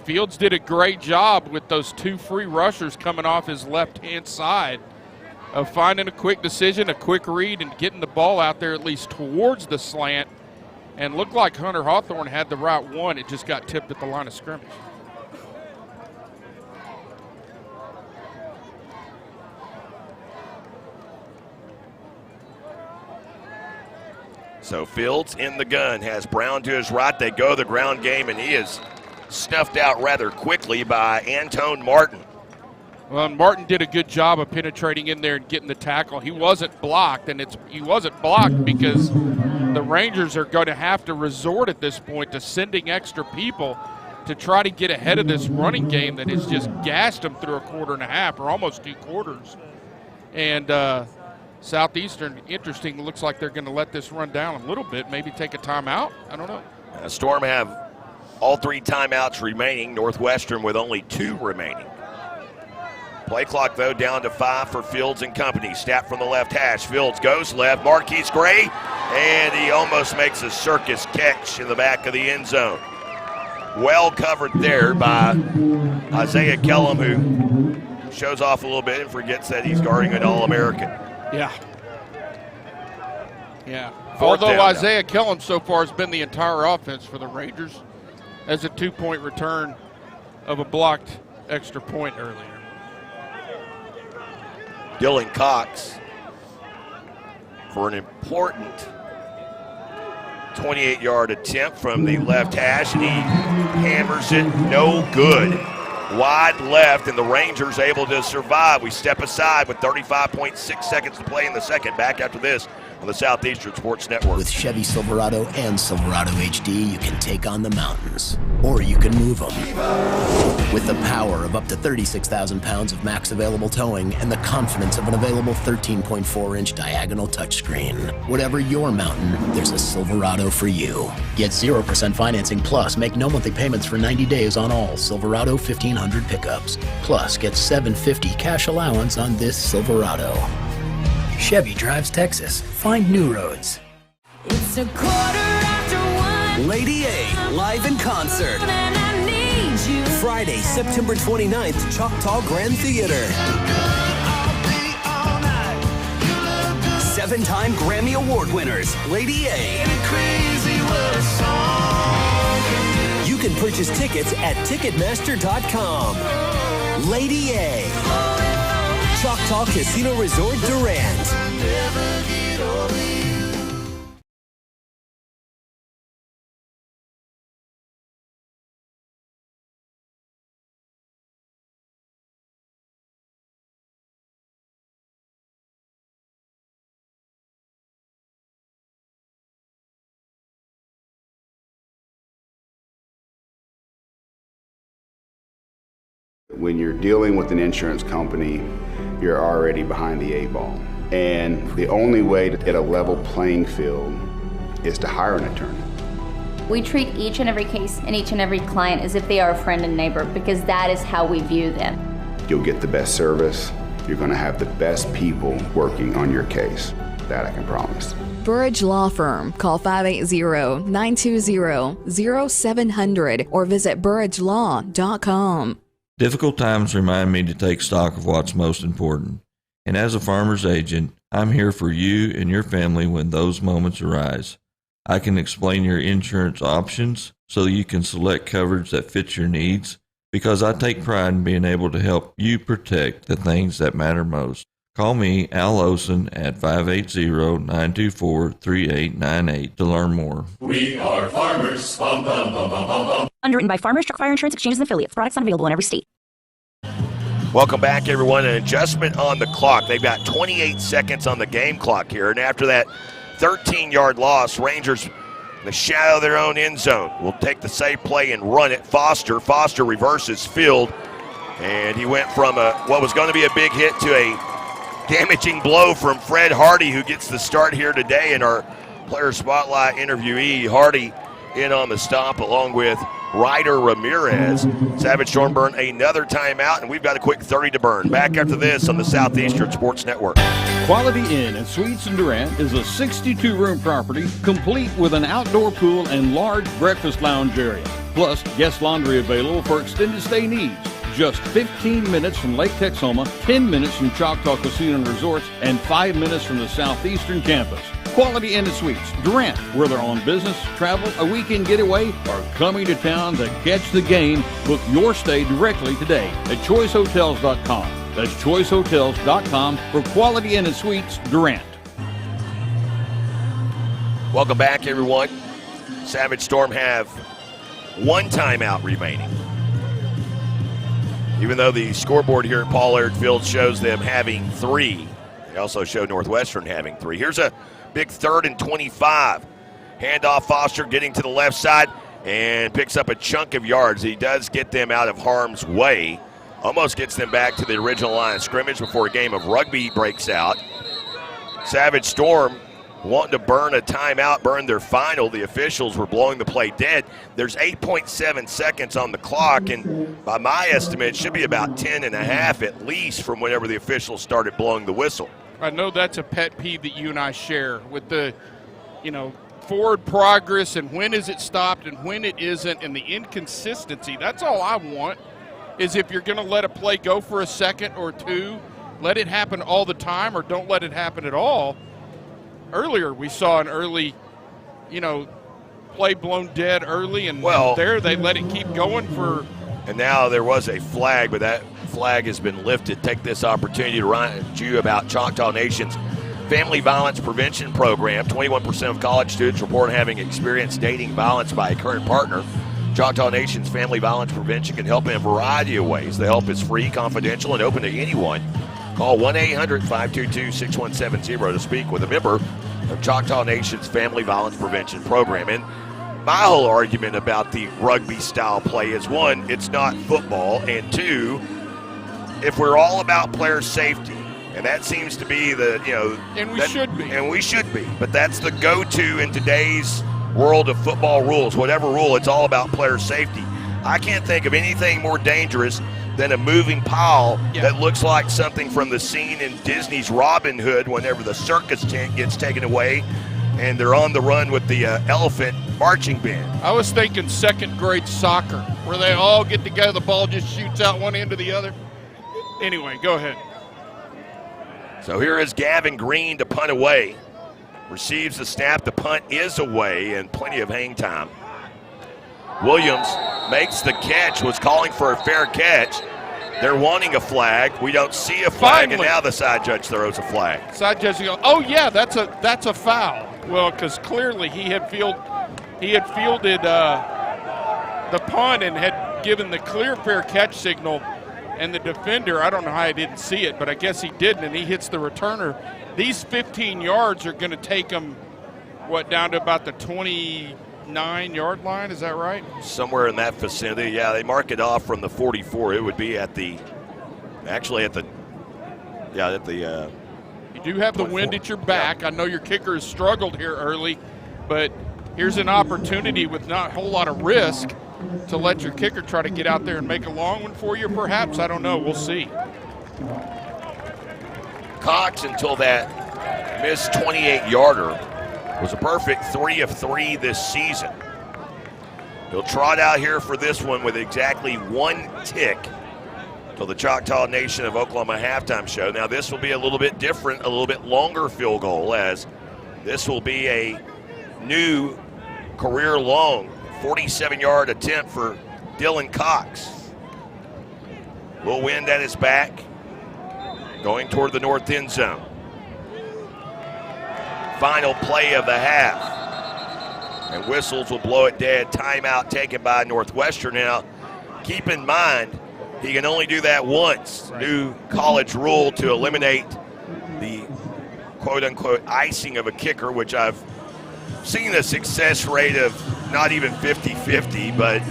Fields did a great job with those 2 free rushers coming off his left-hand side of finding a quick decision, a quick read, and getting the ball out there at least towards the slant. And looked like Hunter Hawthorne had the right one. It just got tipped at the line of scrimmage. So Fields in the gun, has Brown to his right. They go the ground game, and he is snuffed out rather quickly by Antone Martin. Well, Martin did a good job of penetrating in there and getting the tackle. He wasn't blocked, and he wasn't blocked because the Rangers are going to have to resort at this point to sending extra people to try to get ahead of this running game that has just gashed them through a quarter and a half or almost 2 quarters. And Southeastern, interesting, looks like they're going to let this run down a little bit, maybe take a timeout. I don't know. Storm have all 3 timeouts remaining, Northwestern with only 2 remaining. Play clock, though, down to 5 for Fields and company. Snap from the left hash. Fields goes left. Marquise Gray, and he almost makes a circus catch in the back of the end zone. Well covered there by Isaiah Kellum, who shows off a little bit and forgets that he's guarding an All-American. Yeah. Although Isaiah Kellum so far has been the entire offense for the Rangers as a 2-point return of a blocked extra point earlier. Dylan Cox for an important 28-yard attempt from the left hash, and he hammers it no good. Wide left, and the Rangers able to survive. We step aside with 35.6 seconds to play in the second. Back after this on the Southeastern Sports Network. With Chevy Silverado and Silverado HD, you can take on the mountains, or you can move them. With the power of up to 36,000 pounds of max available towing and the confidence of an available 13.4-inch diagonal touchscreen. Whatever your mountain, there's a Silverado for you. Get 0% financing plus make no monthly payments for 90 days on all Silverado 1500 pickups. Plus, get $750 cash allowance on this Silverado. Chevy drives Texas. Find new roads. It's a quarter after 1. Lady A, live in concert. And I need you. Friday, September 29th, Choctaw Grand Theater. 7-time Grammy Award winners, Lady A. You can purchase tickets at Ticketmaster.com. Lady A. Choctaw Casino Resort, Durant. When you're dealing with an insurance company, you're already behind the 8 ball. And the only way to get a level playing field is to hire an attorney. We treat each and every case and each and every client as if they are a friend and neighbor, because that is how we view them. You'll get the best service. You're going to have the best people working on your case. That I can promise. Burridge Law Firm. Call 580-920-0700 or visit burridgelaw.com. Difficult times remind me to take stock of what's most important. And as a farmer's agent, I'm here for you and your family when those moments arise. I can explain your insurance options so you can select coverage that fits your needs, because I take pride in being able to help you protect the things that matter most. Call me, Al Olson, at 580-924-3898 to learn more. We are farmers. Bum, bum, bum, bum, bum, bum. Underwritten by Farmers Truck Fire Insurance Exchanges and Affiliates. Products not available in every state. Welcome back, everyone. An adjustment on the clock. They've got 28 seconds on the game clock here. And after that 13-yard loss, Rangers in the shadow of their own end zone will take the safe play and run it. Foster reverses field. And he went from what was going to be a big hit to a damaging blow from Fred Hardy, who gets the start here today in our player spotlight interviewee. Hardy in on the stop along with Ryder Ramirez. Savage Storm burn another timeout, and we've got a quick 30 to burn. Back after this on the Southeastern Sports Network. Quality Inn and Suites in Durant is a 62-room property complete with an outdoor pool and large breakfast lounge area. Plus, guest laundry available for extended stay needs. Just 15 minutes from Lake Texoma, 10 minutes from Choctaw Casino and Resorts, and 5 minutes from the Southeastern campus. Quality Inn and Suites, Durant, whether on business, travel, a weekend getaway, or coming to town to catch the game, book your stay directly today at choicehotels.com. That's choicehotels.com for Quality Inn and Suites, Durant. Welcome back, everyone. Savage Storm have one timeout remaining, even though the scoreboard here at Paul Laird Field shows them having 3. They also show Northwestern having 3. Here's a big 3rd and 25. Handoff, Foster getting to the left side and picks up a chunk of yards. He does get them out of harm's way. Almost gets them back to the original line of scrimmage before a game of rugby breaks out. Savage Storm wanting to burn a timeout, burn their final. The officials were blowing the play dead. There's 8.7 seconds on the clock, and by my estimate, it should be about 10 and a half at least from whenever the officials started blowing the whistle. I know that's a pet peeve that you and I share with the, forward progress and when is it stopped and when it isn't, and the inconsistency. That's all I want, is if you're going to let a play go for a second or two, let it happen all the time or don't let it happen at all. Earlier we saw an early, play blown dead early, and there they let it keep going for. And now there was a flag, but that flag has been lifted. Take this opportunity to remind you about Choctaw Nation's Family Violence Prevention Program. 21% of college students report having experienced dating violence by a current partner. Choctaw Nation's Family Violence Prevention can help in a variety of ways. The help is free, confidential, and open to anyone. Call 1-800-522-6170 to speak with a member of Choctaw Nation's Family Violence Prevention Program. And my whole argument about the rugby-style play is, one, it's not football, and two, if we're all about player safety, and that seems to be the, and we should be. And we should be. But that's the go-to in today's world of football rules. Whatever rule, it's all about player safety. I can't think of anything more dangerous than a moving pile that looks like something from the scene in Disney's Robin Hood whenever the circus tent gets taken away and they're on the run with the elephant marching band. I was thinking second grade soccer, where they all get together, the ball just shoots out one end to the other. Anyway, go ahead. So here is Gavin Green to punt away. Receives the snap, the punt is away, and plenty of hang time. Williams makes the catch, was calling for a fair catch. They're wanting a flag. We don't see a flag, and now the side judge throws a flag. Side judge goes, oh yeah, that's a foul. Well, because clearly he had fielded the punt and had given the clear fair catch signal, and the defender, I don't know how he didn't see it, but I guess he didn't, and he hits the returner. These 15 yards are going to take them, down to about the 29-yard line, is that right? Somewhere in that vicinity, yeah. They mark it off from the 44. It would be you do have the wind at your back. I know your kicker has struggled here early, but here's an opportunity with not a whole lot of risk to let your kicker try to get out there and make a long one for you, perhaps. I don't know. We'll see. Cox, until that missed 28-yarder, was a perfect 3 of 3 this season. He'll trot out here for this one with exactly 1 tick till the Choctaw Nation of Oklahoma halftime show. Now this will be a little bit different, a little bit longer field goal, as this will be a new career-long 47-yard attempt for Dylan Cox. Will wind at his back, going toward the north end zone. Final play of the half. And whistles will blow it dead. Timeout taken by Northwestern. Now, keep in mind, he can only do that once. Right. New college rule to eliminate the quote-unquote icing of a kicker, which I've seen a success rate of not even 50-50, but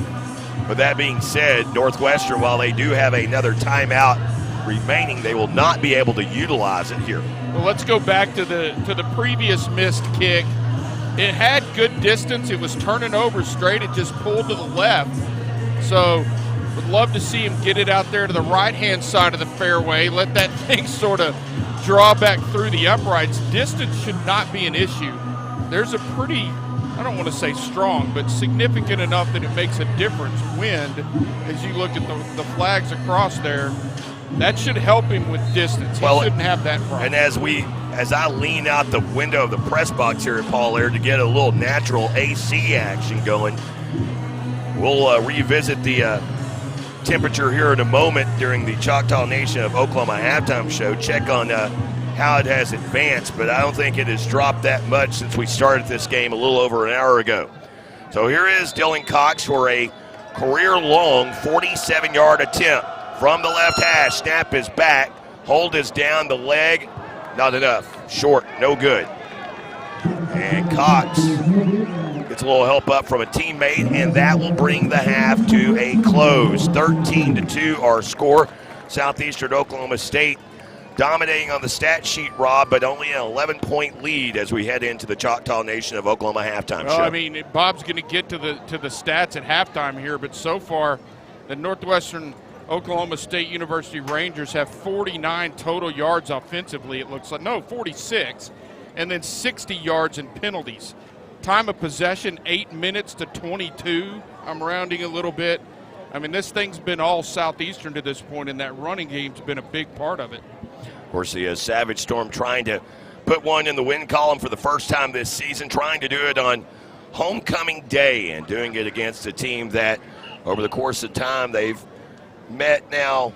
with that being said, Northwestern, while they do have another timeout remaining, they will not be able to utilize it here. Well, let's go back to the previous missed kick. It had good distance. It was turning over straight. It just pulled to the left. So would love to see him get it out there to the right-hand side of the fairway, let that thing sort of draw back through the uprights. Distance should not be an issue. There's a pretty, I don't want to say strong, but significant enough that it makes a difference wind as you look at the flags across there. That should help him with distance. He shouldn't have that problem. And as I lean out the window of the press box here at Paul Air to get a little natural AC action going, we'll revisit the temperature here in a moment during the Choctaw Nation of Oklahoma halftime show. Check on how it has advanced, but I don't think it has dropped that much since we started this game a little over an hour ago. So here is Dylan Cox for a career-long 47-yard attempt from the left hash. Snap is back. Hold is down. The leg, not enough. Short, no good. And Cox gets a little help up from a teammate, and that will bring the half to a close. 13-2 our score. Southeastern Oklahoma State dominating on the stat sheet, Rob, but only an 11-point lead as we head into the Choctaw Nation of Oklahoma halftime show. I mean, Bob's going to get to the stats at halftime here, but so far the Northwestern Oklahoma State University Rangers have 49 total yards offensively, it looks like. No, 46, and then 60 yards in penalties. Time of possession, 8 minutes to 22. I'm rounding a little bit. I mean, this thing's been all Southeastern to this point, and that running game's been a big part of it. Of course, the Savage Storm trying to put one in the win column for the first time this season, trying to do it on homecoming day and doing it against a team that over the course of time they've met now.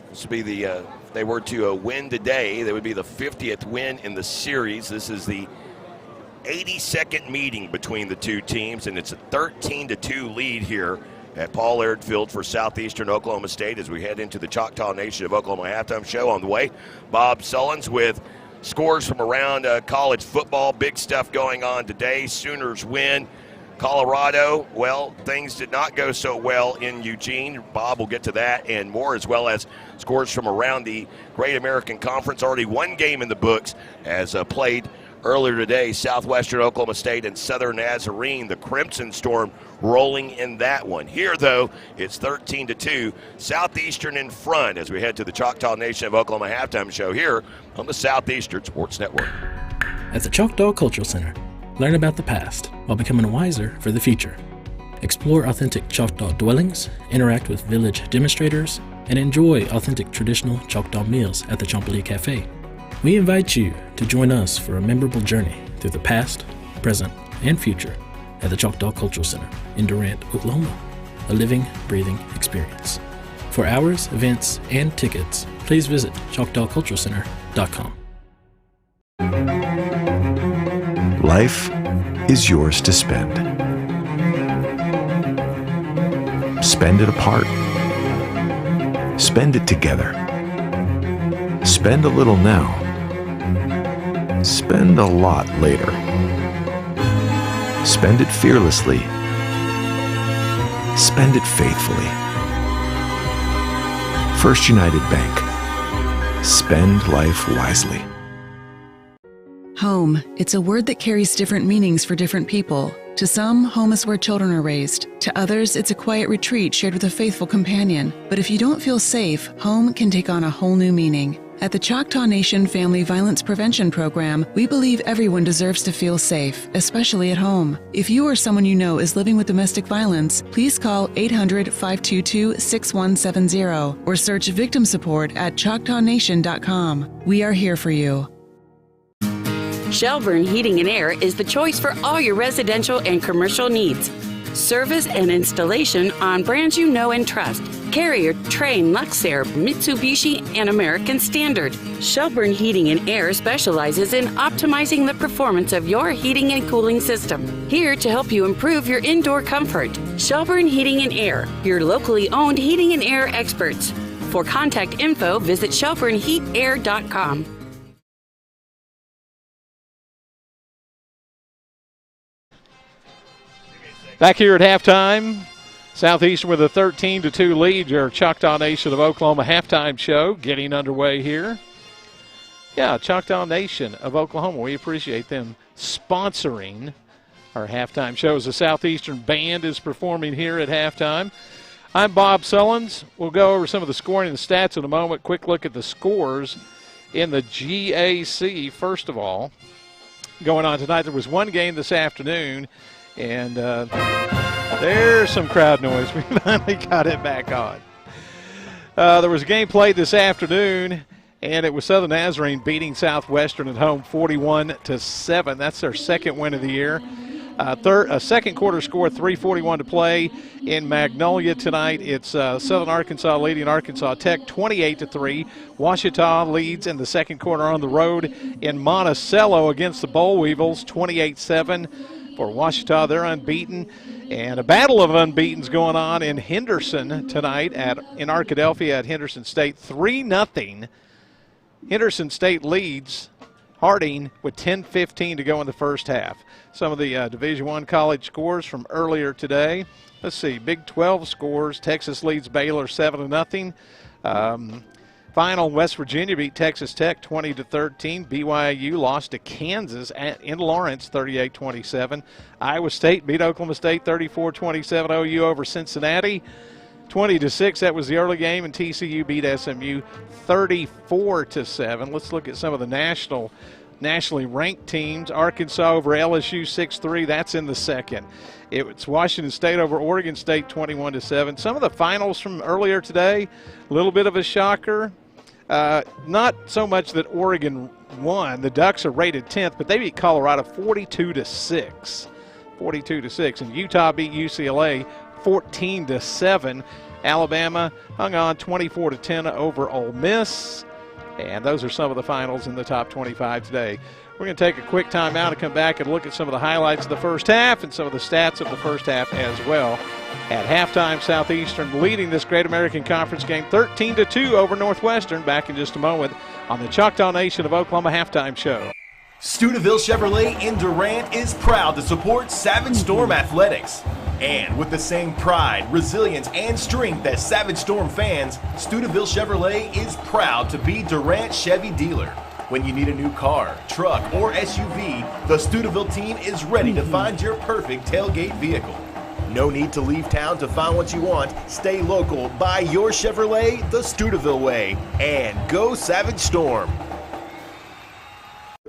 This would be if they were to win today, they would be the 50th win in the series. This is the 82nd meeting between the two teams, and it's a 13-2 lead here at Paul Aird Field for Southeastern Oklahoma State as we head into the Choctaw Nation of Oklahoma halftime show. On the way, Bob Sullins with scores from around college football. Big stuff going on today. Sooners win. Colorado, well, things did not go so well in Eugene. Bob will get to that and more, as well as scores from around the Great American Conference. Already one game in the books as played earlier today. Southwestern Oklahoma State and Southern Nazarene. The Crimson Storm rolling in that one. Here, though, it's 13-2. Southeastern in front as we head to the Choctaw Nation of Oklahoma halftime show here on the Southeastern Sports Network. At the Choctaw Cultural Center, learn about the past while becoming wiser for the future. Explore authentic Choctaw dwellings, interact with village demonstrators, and enjoy authentic traditional Choctaw meals at the Chompelie Cafe. We invite you to join us for a memorable journey through the past, present, and future at the Choctaw Cultural Center in Durant, Oklahoma, a living, breathing experience. For hours, events, and tickets, please visit ChoctawCulturalCenter.com. Life is yours to spend. Spend it apart. Spend it together. Spend a little now. Spend a lot later. Spend it fearlessly. Spend it faithfully. First United Bank. Spend life wisely. Home. It's a word that carries different meanings for different people. To some, home is where children are raised. To others, it's a quiet retreat shared with a faithful companion. But if you don't feel safe, home can take on a whole new meaning. At the Choctaw Nation Family Violence Prevention Program, we believe everyone deserves to feel safe, especially at home. If you or someone you know is living with domestic violence, please call 800-522-6170 or search victim support at ChoctawNation.com. We are here for you. Shelburne Heating and Air is the choice for all your residential and commercial needs. Service and installation on brands you know and trust. Carrier, Trane, Luxair, Mitsubishi, and American Standard. Shelburne Heating and Air specializes in optimizing the performance of your heating and cooling system. Here to help you improve your indoor comfort. Shelburne Heating and Air, your locally owned heating and air experts. For contact info, visit shelburneheatair.com. Back here at halftime, Southeastern with a 13-2 lead. Your Choctaw Nation of Oklahoma halftime show getting underway here. Yeah, Choctaw Nation of Oklahoma. We appreciate them sponsoring our halftime show as the Southeastern Band is performing here at halftime. I'm Bob Sullins. We'll go over some of the scoring and the stats in a moment. Quick look at the scores in the GAC. First of all, going on tonight, there was one game this afternoon. And there's some crowd noise. We finally got it back on. There was a game played this afternoon, and it was Southern Nazarene beating Southwestern at home 41-7. That's their second win of the year. Second quarter score, 3:41 to play in Magnolia tonight. It's Southern Arkansas leading Arkansas Tech 28-3. Ouachita leads in the second quarter on the road in Monticello against the Boll Weevils 28-7. For Ouachita, they're unbeaten. And a battle of unbeatens going on in Henderson tonight in Arkadelphia at Henderson State. 3-0. Henderson State leads Harding with 10:15 to go in the first half. Some of the Division I college scores from earlier today. Let's see, Big 12 scores. Texas leads Baylor 7-0. Final, West Virginia beat Texas Tech 20-13. BYU lost to Kansas in Lawrence 38-27. Iowa State beat Oklahoma State 34-27. OU over Cincinnati 20-6. That was the early game, and TCU beat SMU 34-7. Let's look at some of the nationally ranked teams. Arkansas over LSU 6-3. That's in the second. It's Washington State over Oregon State 21-7. Some of the finals from earlier today, a little bit of a shocker. Not so much that Oregon won. The Ducks are rated 10th, but they beat Colorado 42-6. 42-6. And Utah beat UCLA 14-7. Alabama hung on 24-10 over Ole Miss. And those are some of the finals in the top 25 today. We're going to take a quick timeout and come back and look at some of the highlights of the first half and some of the stats of the first half as well. At halftime, Southeastern leading this Great American Conference game 13-2 over Northwestern. Back in just a moment on the Choctaw Nation of Oklahoma halftime show. Steubenville Chevrolet in Durant is proud to support Savage Storm Athletics. And with the same pride, resilience, and strength as Savage Storm fans, Steubenville Chevrolet is proud to be Durant Chevy dealer. When you need a new car, truck, or SUV, the Steubenville team is ready to find your perfect tailgate vehicle. No need to leave town to find what you want. Stay local, buy your Chevrolet the Steubenville way, and go Savage Storm.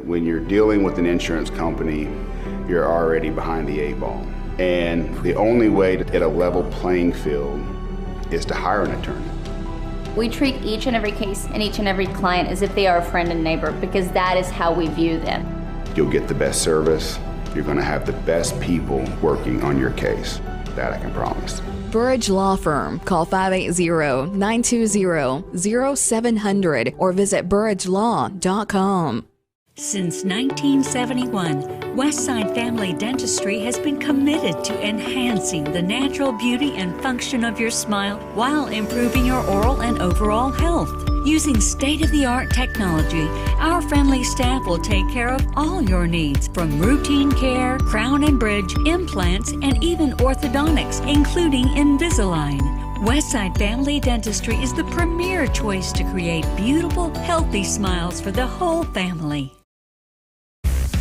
When you're dealing with an insurance company, you're already behind the 8 ball. And the only way to get a level playing field is to hire an attorney. We treat each and every case and each and every client as if they are a friend and neighbor because that is how we view them. You'll get the best service. You're going to have the best people working on your case. That I can promise. Burridge Law Firm. Call 580-920-0700 or visit burridgelaw.com. Since 1971, Westside Family Dentistry has been committed to enhancing the natural beauty and function of your smile while improving your oral and overall health. Using state-of-the-art technology, our friendly staff will take care of all your needs, from routine care, crown and bridge, implants, and even orthodontics, including Invisalign. Westside Family Dentistry is the premier choice to create beautiful, healthy smiles for the whole family.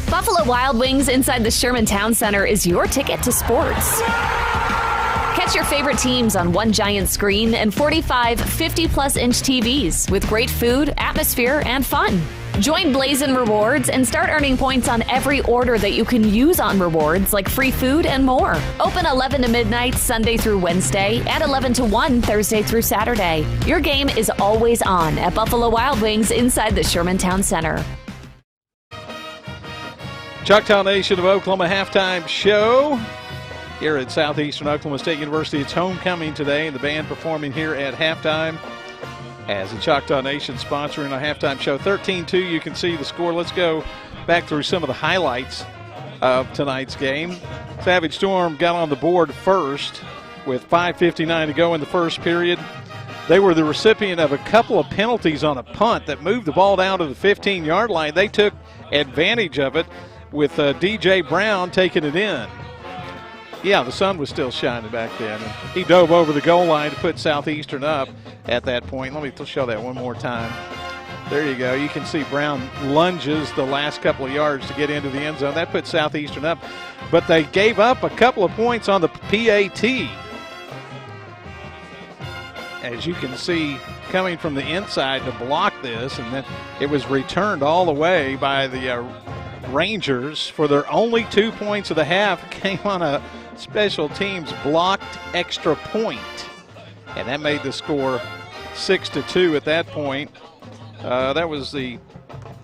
Buffalo Wild Wings inside the Sherman Town Center is your ticket to sports. Catch your favorite teams on one giant screen and 45 50-plus inch TVs with great food, atmosphere, and fun. Join Blazin' Rewards and start earning points on every order that you can use on rewards like free food and more. Open 11 to midnight Sunday through Wednesday and 11 to 1 Thursday through Saturday. Your game is always on at Buffalo Wild Wings inside the Sherman Town Center. Choctaw Nation of Oklahoma halftime show here at Southeastern Oklahoma State University. It's homecoming today, and the band performing here at halftime as the Choctaw Nation sponsoring our halftime show. 13-2, you can see the score. Let's go back through some of the highlights of tonight's game. Savage Storm got on the board first with 5:59 to go in the first period. They were the recipient of a couple of penalties on a punt that moved the ball down to the 15-yard line. They took advantage of it with DJ Brown taking it in. Yeah, the sun was still shining back then. And he dove over the goal line to put Southeastern up at that point. Let me show that one more time. There you go. You can see Brown lunges the last couple of yards to get into the end zone. That put Southeastern up. But they gave up a couple of points on the PAT. As you can see, coming from the inside to block this, and then it was returned all the way by the Rangers for their only 2 points of the half. Came on a special teams blocked extra point, and that made the score 6-2 at that point. That was the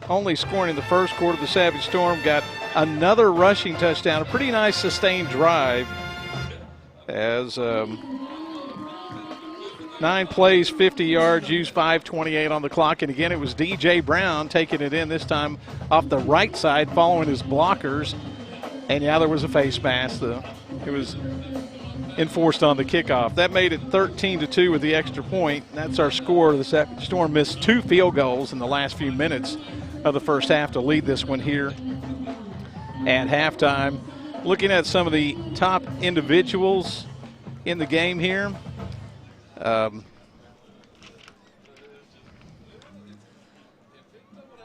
only scoring in the first quarter. The Savage Storm got another rushing touchdown, a pretty nice sustained drive as 9 plays, 50 yards, used 5:28 on the clock. And again, it was DJ Brown taking it in, this time off the right side, following his blockers. And yeah, there was a face mask. It was enforced on the kickoff. That made it 13-2 with the extra point. That's our score. The Savage Storm missed 2 field goals in the last few minutes of the first half to lead this one here at halftime. Looking at some of the top individuals in the game here.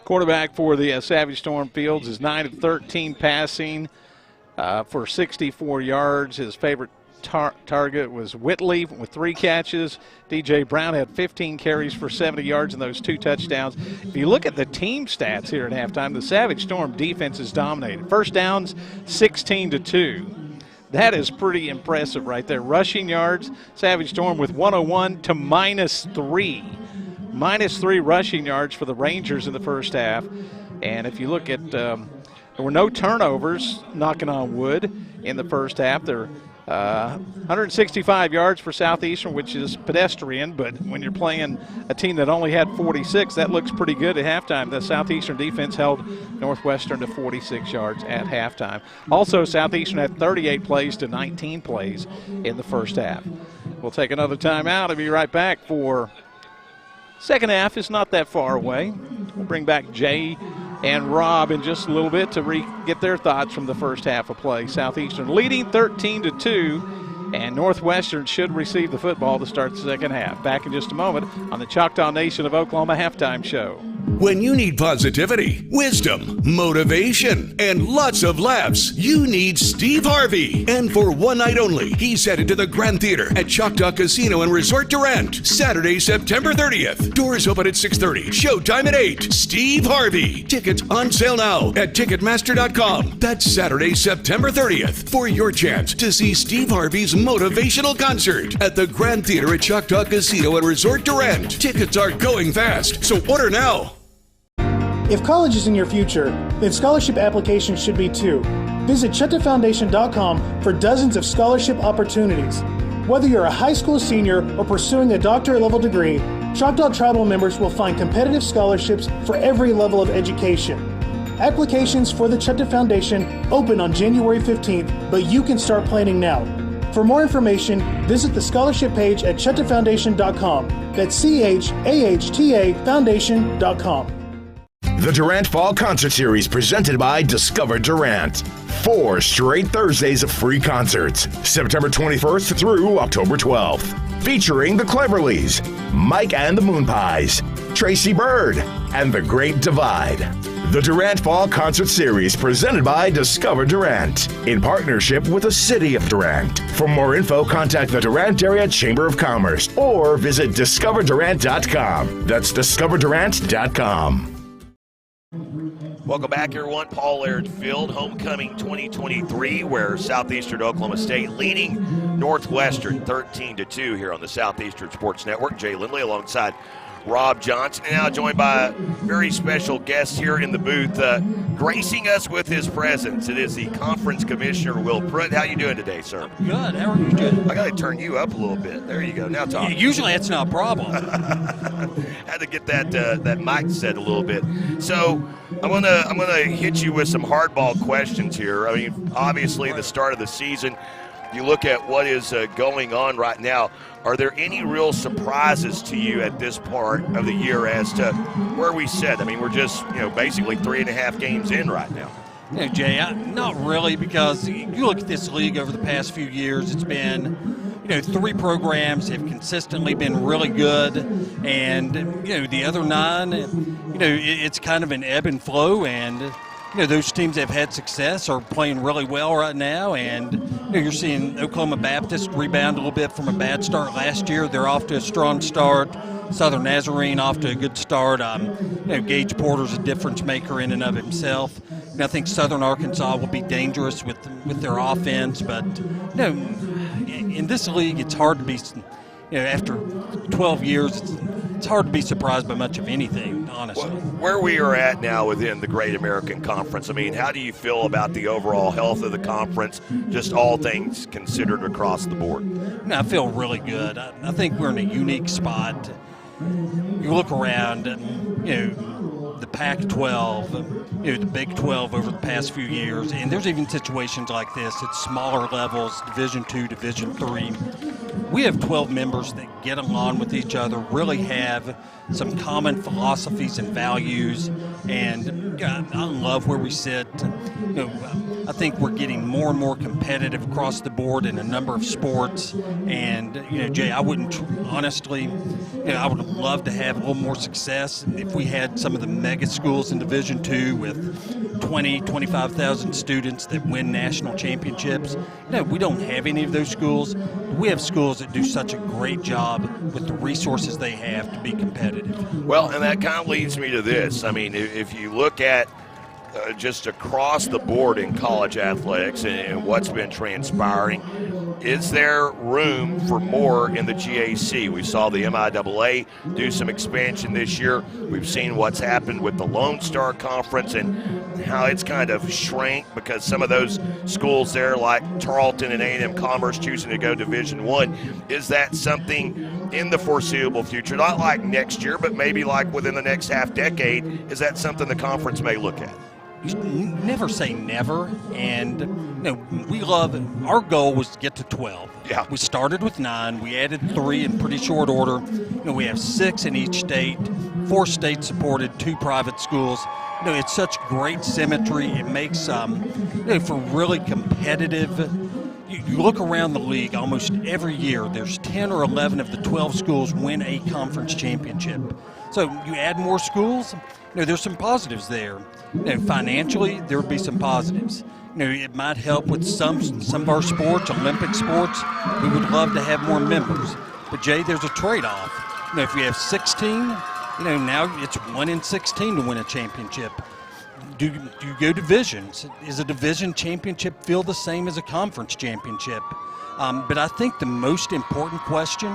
Quarterback for the Savage Storm Fields is 9 of 13 passing for 64 yards. His favorite target was Whitley with 3 catches. DJ Brown had 15 carries for 70 yards and those 2 touchdowns. If you look at the team stats here at halftime, the Savage Storm defense is dominated. First downs, 16-2. That is pretty impressive right there. Rushing yards, Savage Storm with 101 to -3. -3 rushing yards for the Rangers in the first half. And if you look at, there were no turnovers, knocking on wood, in the first half. There 165 yards for Southeastern, which is pedestrian, but when you're playing a team that only had 46, that looks pretty good at halftime. The Southeastern defense held Northwestern to 46 yards at halftime. Also, Southeastern had 38 plays to 19 plays in the first half. We'll take another timeout and be right back for second half. Is not that far away. We'll bring back Jay and Rob in just a little bit to get their thoughts from the first half of play. Southeastern leading 13-2, and Northwestern should receive the football to start the second half. Back in just a moment on the Choctaw Nation of Oklahoma halftime show. When you need positivity, wisdom, motivation, and lots of laughs, you need Steve Harvey. And for one night only, he's headed to the Grand Theater at Choctaw Casino and Resort Durant, Saturday, September 30th. Doors open at 6:30, showtime at 8. Steve Harvey. Tickets on sale now at Ticketmaster.com. That's Saturday, September 30th, for your chance to see Steve Harvey's motivational concert at the Grand Theater at Choctaw Casino and Resort Durant. Tickets are going fast, so order now. If college is in your future, then scholarship applications should be too. Visit ChoctawFoundation.com for dozens of scholarship opportunities. Whether you're a high school senior or pursuing a doctorate-level degree, Choctaw Tribal members will find competitive scholarships for every level of education. Applications for the Choctaw Foundation open on January 15th, but you can start planning now. For more information, visit the scholarship page at ChoctawFoundation.com. That's CHAHTA Foundation.com. The Durant Fall Concert Series presented by Discover Durant. 4 straight Thursdays of free concerts, September 21st through October 12th. Featuring the Cleverleys, Mike and the Moonpies, Tracy Bird, and The Great Divide. The Durant Fall Concert Series presented by Discover Durant in partnership with the City of Durant. For more info, contact the Durant Area Chamber of Commerce or visit discoverdurant.com. That's discoverdurant.com. Welcome back, everyone. Paul Laird Field, Homecoming 2023, where Southeastern Oklahoma State leading Northwestern 13-2 here on the Southeastern Sports Network. Jay Lindley alongside Rob Johnson, and now joined by a very special guest here in the booth, gracing us with his presence. It is the Conference Commissioner, Will Pruitt. How you doing today, sir? Good. How are you doing? I got to turn you up a little bit. There you go. Now talk. Usually that's not a problem. Had to get that mic set a little bit. So I'm gonna hit you with some hardball questions here. I mean, obviously the start of the season. You look at what is going on right now. Are there any real surprises to you at this part of the year as to where we sit? I mean, we're just, basically 3.5 games in right now. Jay, not really, because you look at this league over the past few years, it's been, 3 programs have consistently been really good, and, the other 9, it's kind of an ebb and flow, and those teams that have had success are playing really well right now, and you're seeing Oklahoma Baptist rebound a little bit from a bad start last year. They're off to a strong start. Southern Nazarene off to a good start. Gage Porter's a difference maker in and of himself. And I think Southern Arkansas will be dangerous with their offense, but in this league it's hard to be. After 12 years, it's hard to be surprised by much of anything, honestly. Well, where we are at now within the Great American Conference, I mean, how do you feel about the overall health of the conference, just all things considered across the board? I feel really good. I think we're in a unique spot. You look around, the Pac-12, the Big 12 over the past few years, and there's even situations like this at smaller levels, Division II, Division III. We have 12 members that get along with each other, really have some common philosophies and values, and I love where we sit. I think we're getting more and more competitive across the board in a number of sports, and Jay, I wouldn't honestly, I would love to have a little more success if we had some of the mega schools in Division II with 25,000 students that win national championships. We don't have any of those schools. We have schools that do such a great job with the resources they have to be competitive. Well, and that kind of leads me to this. I mean, if you look at just across the board in college athletics and what's been transpiring, is there room for more in the GAC? We saw the MIAA do some expansion this year. We've seen what's happened with the Lone Star Conference, and how it's kind of shrank because some of those schools there, like Tarleton and A&M Commerce, choosing to go Division I. Is that something in the foreseeable future, not like next year, but maybe like within the next half decade, is that something the conference may look at? You never say never, and we love it. Our goal was to get to 12. Yeah. We started with 9. We added 3 in pretty short order. We have 6 in each state, 4 state-supported, 2 private schools. It's such great symmetry. It makes for really competitive. You look around the league almost every year, there's 10 or 11 of the 12 schools win a conference championship. So you add more schools, there's some positives there. Financially, there would be some positives. It might help with some of our sports, Olympic sports. We would love to have more members. But, Jay, there's a trade-off. If we have 16, now it's 1 in 16 to win a championship. Do you go divisions? Is a division championship feel the same as a conference championship? But I think the most important question,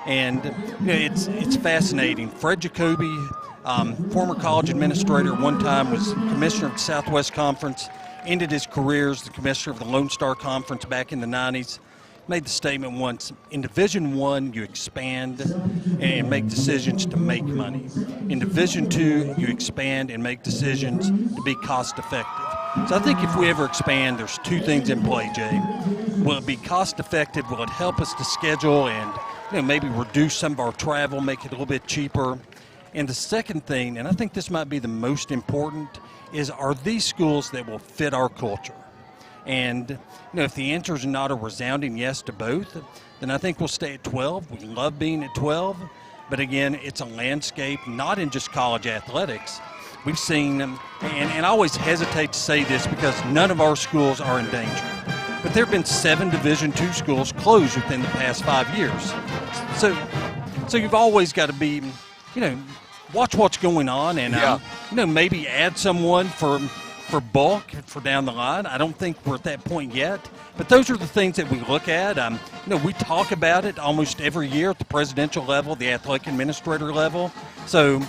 and it's fascinating. Fred Jacoby, former college administrator, one time was commissioner of the Southwest Conference, ended his career as the commissioner of the Lone Star Conference back in the 90s. Made the statement once, in Division I, you expand and make decisions to make money. In Division II, you expand and make decisions to be cost effective. So I think if we ever expand, there's 2 things in play, Jay. Will it be cost effective? Will it help us to schedule and maybe reduce some of our travel, make it a little bit cheaper? And the second thing, and I think this might be the most important, is are these schools that will fit our culture? And if the answer is not a resounding yes to both, then I think we'll stay at 12. We love being at 12. But again, it's a landscape, not in just college athletics. We've seen, and I always hesitate to say this because none of our schools are in danger. But there have been 7 Division II schools closed within the past 5 years. So you've always got to be, watch what's going on and, maybe add someone for bulk for down the line. I don't think we're at that point yet. But those are the things that we look at. We talk about it almost every year at the presidential level, the athletic administrator level. So,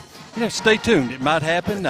stay tuned. It might happen,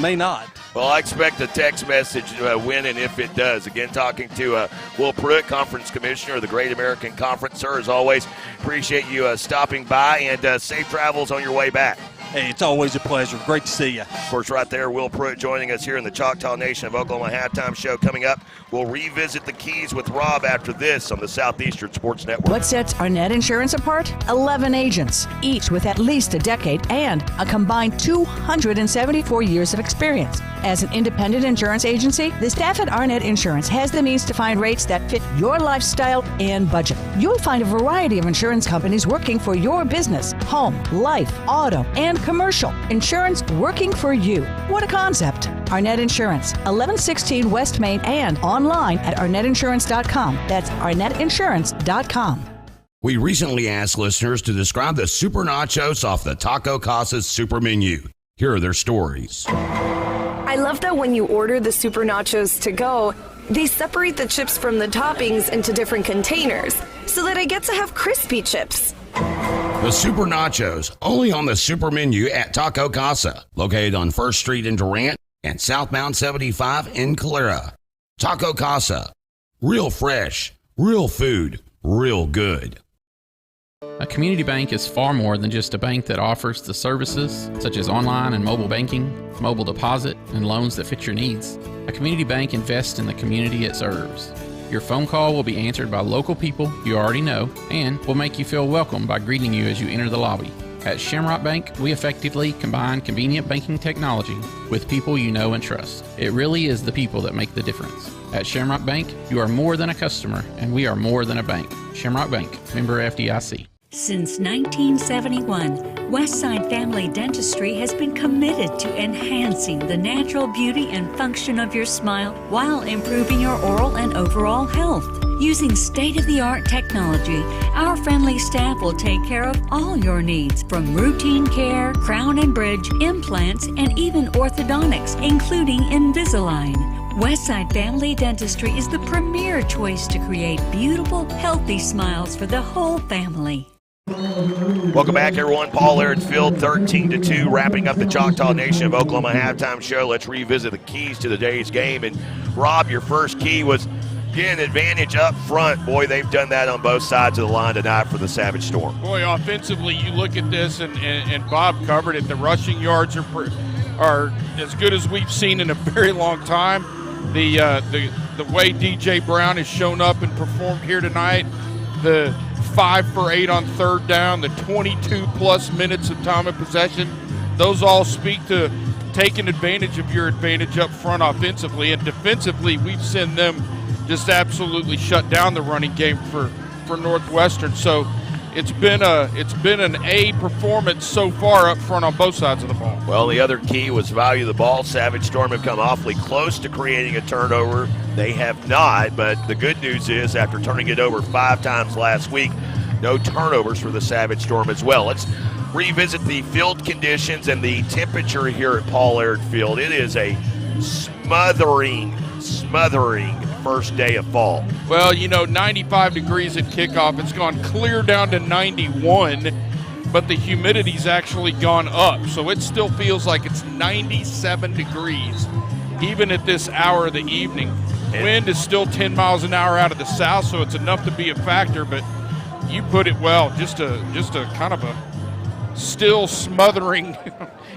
may not. Well, I expect a text message when and if it does. Again, talking to Will Pruitt, Conference Commissioner of the Great American Conference. Sir, as always, appreciate you stopping by, and safe travels on your way back. Hey, it's always a pleasure. Great to see you. Of course, right there, Will Pruitt joining us here in the Choctaw Nation of Oklahoma halftime show. Coming up, we'll revisit the Keys with Rob after this on the Southeastern Sports Network. What sets Arnett Insurance apart? 11 agents, each with at least a decade and a combined 274 years of experience. As an independent insurance agency, the staff at Arnett Insurance has the means to find rates that fit your lifestyle and budget. You'll find a variety of insurance companies working for your business, home, life, auto, and commercial. Insurance working for you. What a concept. Arnett Insurance, 1116 West Main, and online at arnettinsurance.com. That's arnettinsurance.com. We recently asked listeners to describe the Super Nachos off the Taco Casa's Super Menu. Here are their stories. I love that when you order the Super Nachos to go, they separate the chips from the toppings into different containers so that I get to have crispy chips. The Super Nachos, only on the Super Menu at Taco Casa, located on 1st Street in Durant and southbound 75 in Calera. Taco Casa, real fresh, real food, real good. A community bank is far more than just a bank that offers the services such as online and mobile banking, mobile deposit, and loans that fit your needs. A community bank invests in the community it serves. Your phone call will be answered by local people you already know and will make you feel welcome by greeting you as you enter the lobby. At Shamrock Bank, we effectively combine convenient banking technology with people you know and trust. It really is the people that make the difference. At Shamrock Bank, you are more than a customer, and we are more than a bank. Shamrock Bank, member FDIC. Since 1971, Westside Family Dentistry has been committed to enhancing the natural beauty and function of your smile while improving your oral and overall health. Using state-of-the-art technology, our friendly staff will take care of all your needs, from routine care, crown and bridge, implants, and even orthodontics, including Invisalign. Westside Family Dentistry is the premier choice to create beautiful, healthy smiles for the whole family. Welcome back, everyone. Paul Laird Field, 13-2, wrapping up the Choctaw Nation of Oklahoma halftime show. Let's revisit the keys to the day's game. And, Rob, your first key was, again, advantage up front. Boy, they've done that on both sides of the line tonight for the Savage Storm. Boy, offensively, you look at this, and Bob covered it. The rushing yards are as good as we've seen in a very long time. The way DJ Brown has shown up and performed here tonight, the 5 for 8 on third down, the 22-plus minutes of time of possession, those all speak to taking advantage of your advantage up front offensively. And defensively, we've seen them just absolutely shut down the running game for Northwestern. So it's been an A performance so far up front on both sides of the ball. Well, the other key was value of the ball. Savage Storm have come awfully close to creating a turnover. They have not, but the good news is after turning it over 5 times last week, no turnovers for the Savage Storm as well. Let's revisit the field conditions and the temperature here at Paul Laird Field. It is a smothering first day of fall. Well, 95 degrees at kickoff. It's gone clear down to 91, but the humidity's actually gone up. So it still feels like it's 97 degrees, even at this hour of the evening. Wind is still 10 miles an hour out of the south, so it's enough to be a factor, but you put it well, just a kind of a still smothering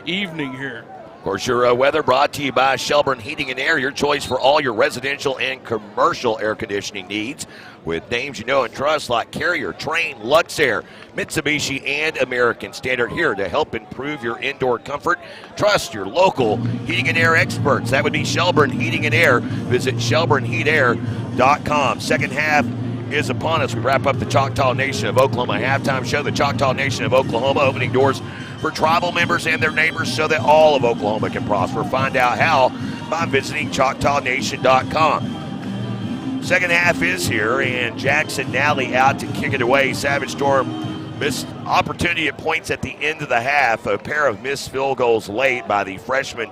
evening here. Of course, your weather brought to you by Shelburne Heating and Air, your choice for all your residential and commercial air conditioning needs, with names you know and trust like Carrier, Trane, Luxair, Mitsubishi, and American Standard, here to help improve your indoor comfort. Trust your local heating and air experts. That would be Shelburne Heating and Air. Visit ShelburneHeatAir.com. Second half is upon us. We wrap up the Choctaw Nation of Oklahoma halftime show. The Choctaw Nation of Oklahoma opening doors for tribal members and their neighbors so that all of Oklahoma can prosper. Find out how by visiting ChoctawNation.com. Second half is here, and Jackson Nally out to kick it away. Savage Storm missed opportunity at points at the end of the half. A pair of missed field goals late by the freshman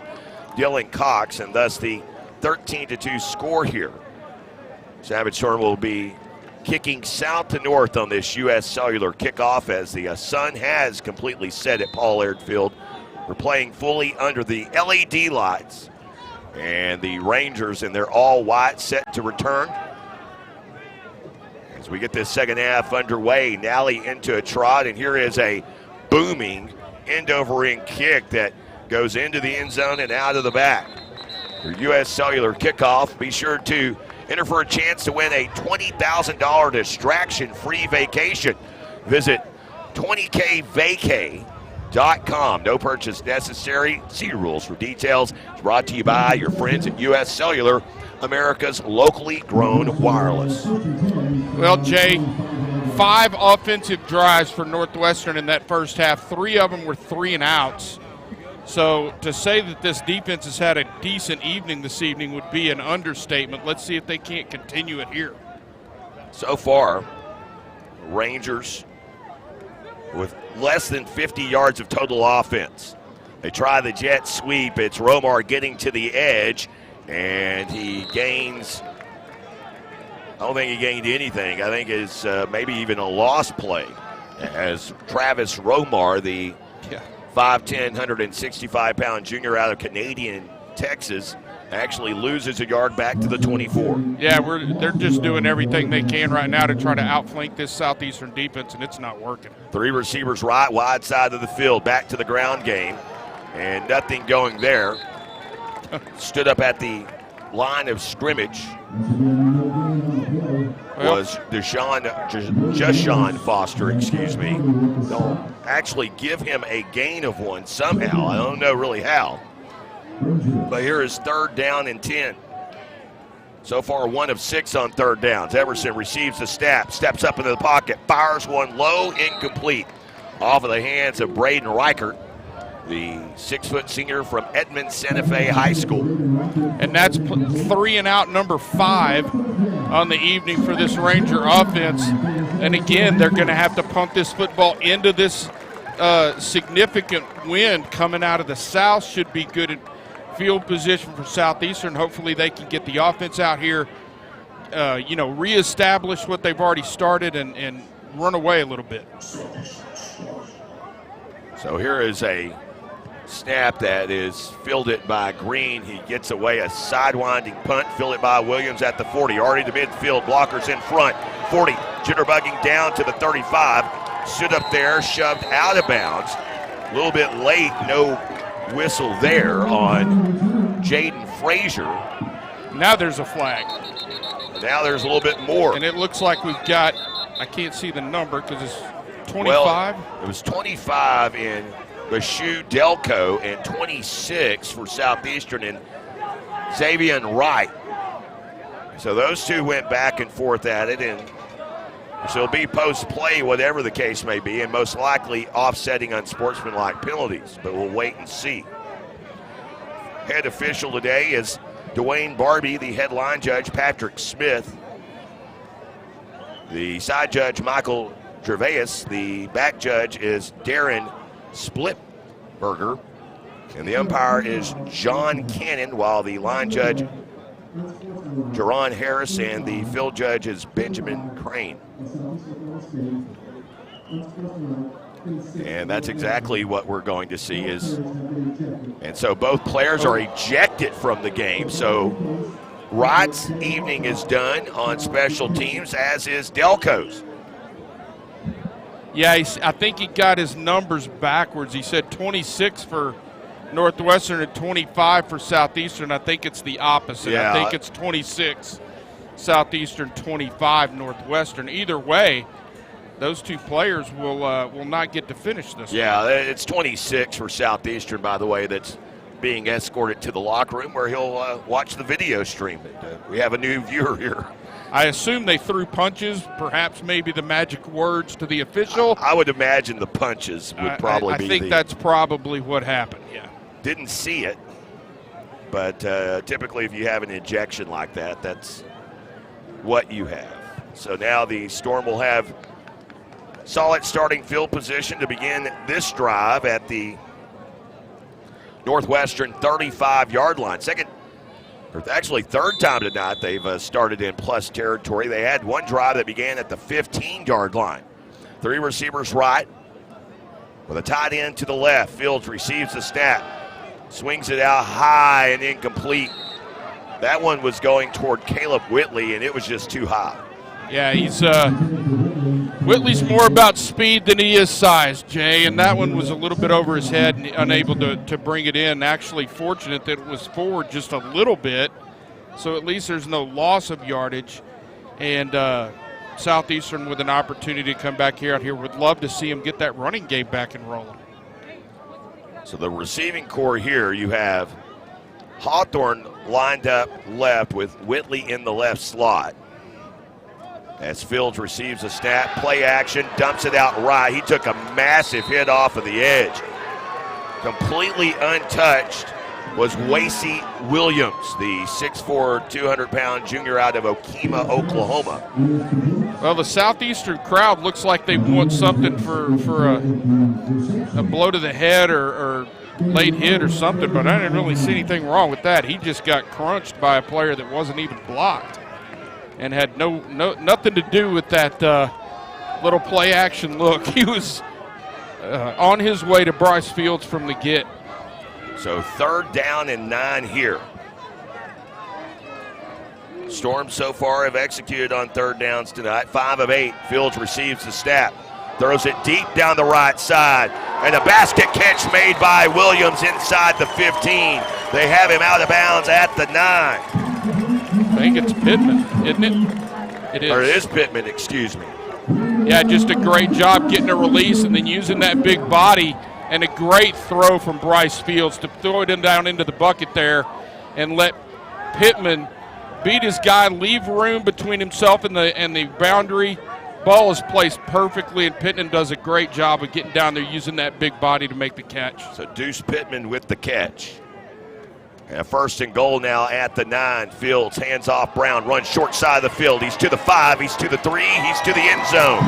Dylan Cox, and thus the 13-2 score here. Savage Storm will be kicking south to north on this U.S. Cellular kickoff as the sun has completely set at Paul Laird Field. We're playing fully under the LED lights, and the Rangers in their all-white set to return. As we get this second half underway, Nally into a trot, and here is a booming end-over-end kick that goes into the end zone and out of the back. Your U.S. Cellular kickoff. Be sure to enter for a chance to win a $20,000 distraction-free vacation. Visit 20kvacay.com. No purchase necessary. See rules for details. It's brought to you by your friends at U.S. Cellular, America's locally grown wireless. Well, Jay, 5 offensive drives for Northwestern in that first half. 3 of them were 3-and-outs. So to say that this defense has had a decent evening this evening would be an understatement. Let's see if they can't continue it here. So far, Rangers with less than 50 yards of total offense. They try the jet sweep. It's Romar getting to the edge, and he gains, I don't think he gained anything. I think it's maybe even a lost play as Travis Romar, the 5'10", 165-pound junior out of Canadian, Texas, actually loses a yard back to the 24. Yeah, they're just doing everything they can right now to try to outflank this Southeastern defense, and it's not working. 3 receivers right, wide side of the field, back to the ground game, and nothing going there. Stood up at the line of scrimmage was Jashawn Foster, They'll actually give him a gain of 1 somehow. I don't know really how. But here is 3rd down and 10. So far, 1 of 6 on 3rd downs. Everson receives the snap, steps up into the pocket, fires one low, incomplete. Off of the hands of Braden Reichert, the 6-foot senior from Edmond Santa Fe High School. And that's 3-and-out number 5 on the evening for this Ranger offense. And again, they're going to have to pump this football into this significant wind coming out of the south. Should be good in field position for Southeastern. Hopefully they can get the offense out here, reestablish what they've already started and run away a little bit. So here is a snap that is fielded by Green. He gets away a sidewinding punt, fielded by Williams at the 40. Already to midfield, blockers in front. 40, jitterbugging down to the 35. Stood up there, shoved out of bounds. A little bit late, no whistle there on Jaden Frazier. Now there's a flag. Now there's a little bit more. And it looks like we've got, I can't see the number because it's 25. Well, it was 25 in Bashu Delco and 26 for Southeastern and Xavier Wright. So those two went back and forth at it, and so it'll be post-play, whatever the case may be, and most likely offsetting unsportsmanlike penalties, but we'll wait and see. Head official today is Dwayne Barbie, the head line judge, Patrick Smith, the side judge, Michael Gervais, the back judge is Darren Splitberger, and the umpire is John Cannon, while the line judge, Jerron Harris, and the field judge is Benjamin Crane. And that's exactly what we're going to see and so both players are ejected from the game. So Wright's evening is done on special teams, as is Delco's. Yeah, I think he got his numbers backwards. He said 26 for Northwestern and 25 for Southeastern. I think it's the opposite. Yeah. I think it's 26 Southeastern, 25 Northwestern. Either way, those two players will not get to finish this. Yeah, it's 26 for Southeastern, by the way, that's being escorted to the locker room where he'll watch the video stream. We have a new viewer here. I assume they threw punches, perhaps maybe the magic words to the official. I would imagine the punches would probably be I think that's probably what happened, yeah. Didn't see it, but typically if you have an ejection like that, that's what you have. So now the Storm will have solid starting field position to begin this drive at the Northwestern 35-yard line. Third time tonight they've started in plus territory. They had one drive that began at the 15-yard line. Three receivers right, with a tight end to the left. Fields receives the snap, swings it out high and incomplete. That one was going toward Caleb Whitley, and it was just too high. Yeah, Whitley's more about speed than he is size, Jay, and that one was a little bit over his head and unable to bring it in. Actually fortunate that it was forward just a little bit, so at least there's no loss of yardage. And Southeastern with an opportunity to come back out here. Would love to see him get that running game back and rolling. So the receiving core here, you have Hawthorne lined up left with Whitley in the left slot. As Fields receives a snap, play action, dumps it out right. He took a massive hit off of the edge. Completely untouched was Wasey Williams, the 6'4", 200-pound junior out of Okemah, Oklahoma. Well, the Southeastern crowd looks like they want something for a blow to the head or late hit or something, but I didn't really see anything wrong with that. He just got crunched by a player that wasn't even blocked and had nothing to do with that little play action look. He was on his way to Bryce Fields from the get. So 3rd down and 9 here. Storm so far have executed on 3rd downs tonight. 5 of 8. Fields receives the snap, throws it deep down the right side, and a basket catch made by Williams inside the 15. They have him out of bounds at the 9. I think it's Pittman, isn't it? It is. Or it is Pittman, excuse me. Yeah, just a great job getting a release and then using that big body, and a great throw from Bryce Fields to throw it down into the bucket there and let Pittman beat his guy, leave room between himself and the boundary. Ball is placed perfectly, and Pittman does a great job of getting down there using that big body to make the catch. So Deuce Pittman with the catch. And 1st and goal now at the 9. Fields hands off Brown, runs short side of the field. He's to the 5, he's to the 3, he's to the end zone.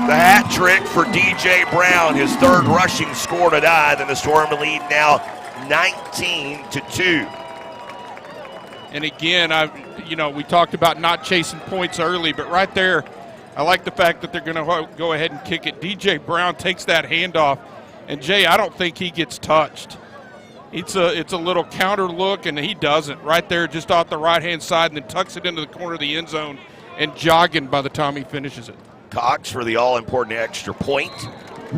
The hat trick for D.J. Brown, his 3rd rushing score tonight, and the Storm lead now 19-2. And again, we talked about not chasing points early, but right there, I like the fact that they're going to go ahead and kick it. DJ Brown takes that handoff, and Jay, I don't think he gets touched. It's a little counter look, and he doesn't. Right there, just off the right-hand side, and then tucks it into the corner of the end zone and jogging by the time he finishes it. Cox for the all-important extra point,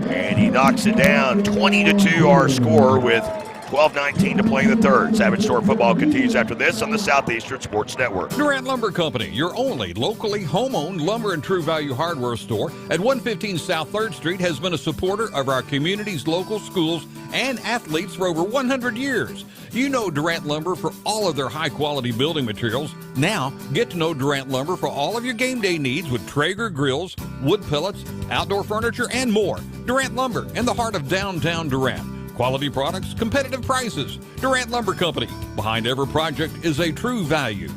and he knocks it down. 20-2 our score with 12:19 to play in the third. Savage Storm football continues after this on the Southeastern Sports Network. Durant Lumber Company, your only locally home-owned lumber and true value hardware store at 115 South 3rd Street, has been a supporter of our community's local schools and athletes for over 100 years. You know Durant Lumber for all of their high-quality building materials. Now, get to know Durant Lumber for all of your game day needs with Traeger grills, wood pellets, outdoor furniture, and more. Durant Lumber in the heart of downtown Durant. Quality products, competitive prices. Durant Lumber Company. Behind every project is a true value.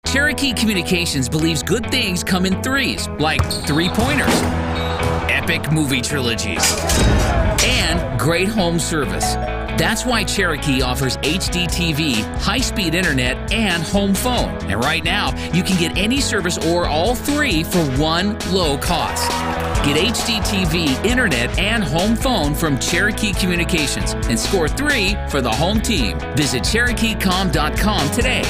Cherokee Communications believes good things come in threes, like three-pointers, epic movie trilogies, and great home service. That's why Cherokee offers HD TV, high-speed internet, and home phone. And right now, you can get any service or all three for one low cost. Get HD TV, internet, and home phone from Cherokee Communications and score 3 for the home team. Visit CherokeeCom.com today.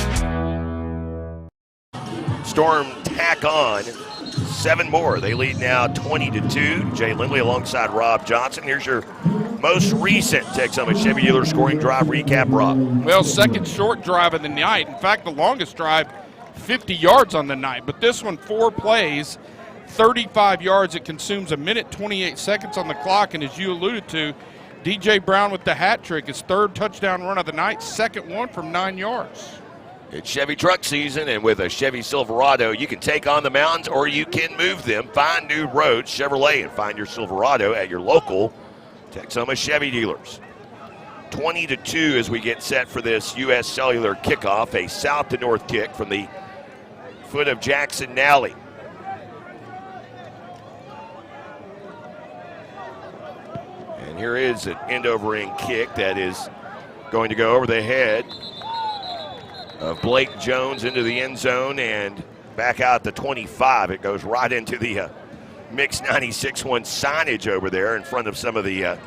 Storm tack on 7 more. They lead now 20-2. Jay Lindley alongside Rob Johnson. Here's your most recent Texoma Chevy Dealer scoring drive recap, Rob. Well, second short drive of the night. In fact, the longest drive, 50 yards on the night. But this one, 4 plays, 35 yards. It consumes 1:28 seconds on the clock. And as you alluded to, DJ Brown with the hat trick, his 3rd touchdown run of the night, 2nd one from 9 yards. It's Chevy truck season, and with a Chevy Silverado, you can take on the mountains or you can move them. Find new roads, Chevrolet, and find your Silverado at your local Texoma Chevy dealers. 20-2 as we get set for this U.S. Cellular kickoff, a south to north kick from the foot of Jackson Nally. And here is an end-over-end kick that is going to go over the head of Blake Jones into the end zone and back out the 25. It goes right into the Mix 96.1 signage over there in front of some of the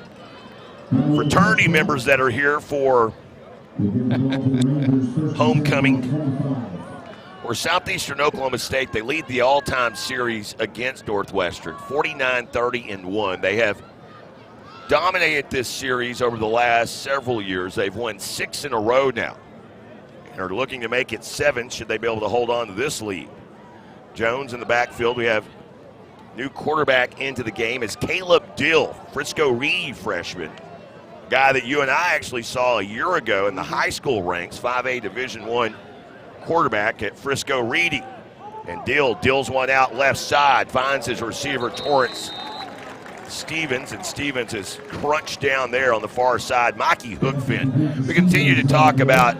fraternity members that are here for homecoming. For Southeastern Oklahoma State, they lead the all-time series against Northwestern, 49-30-1. They have dominated this series over the last several years. They've won 6 in a row now and are looking to make it 7 should they be able to hold on to this lead. Jones in the backfield. We have new quarterback into the game is Caleb Dill, Frisco Reed freshman. Guy that you and I actually saw a year ago in the high school ranks, 5A Division I quarterback at Frisco Reedy. And Dill's one out left side, finds his receiver Torrance Stevens, and Stevens is crunched down there on the far side. Mikey Hookfin. We continue to talk about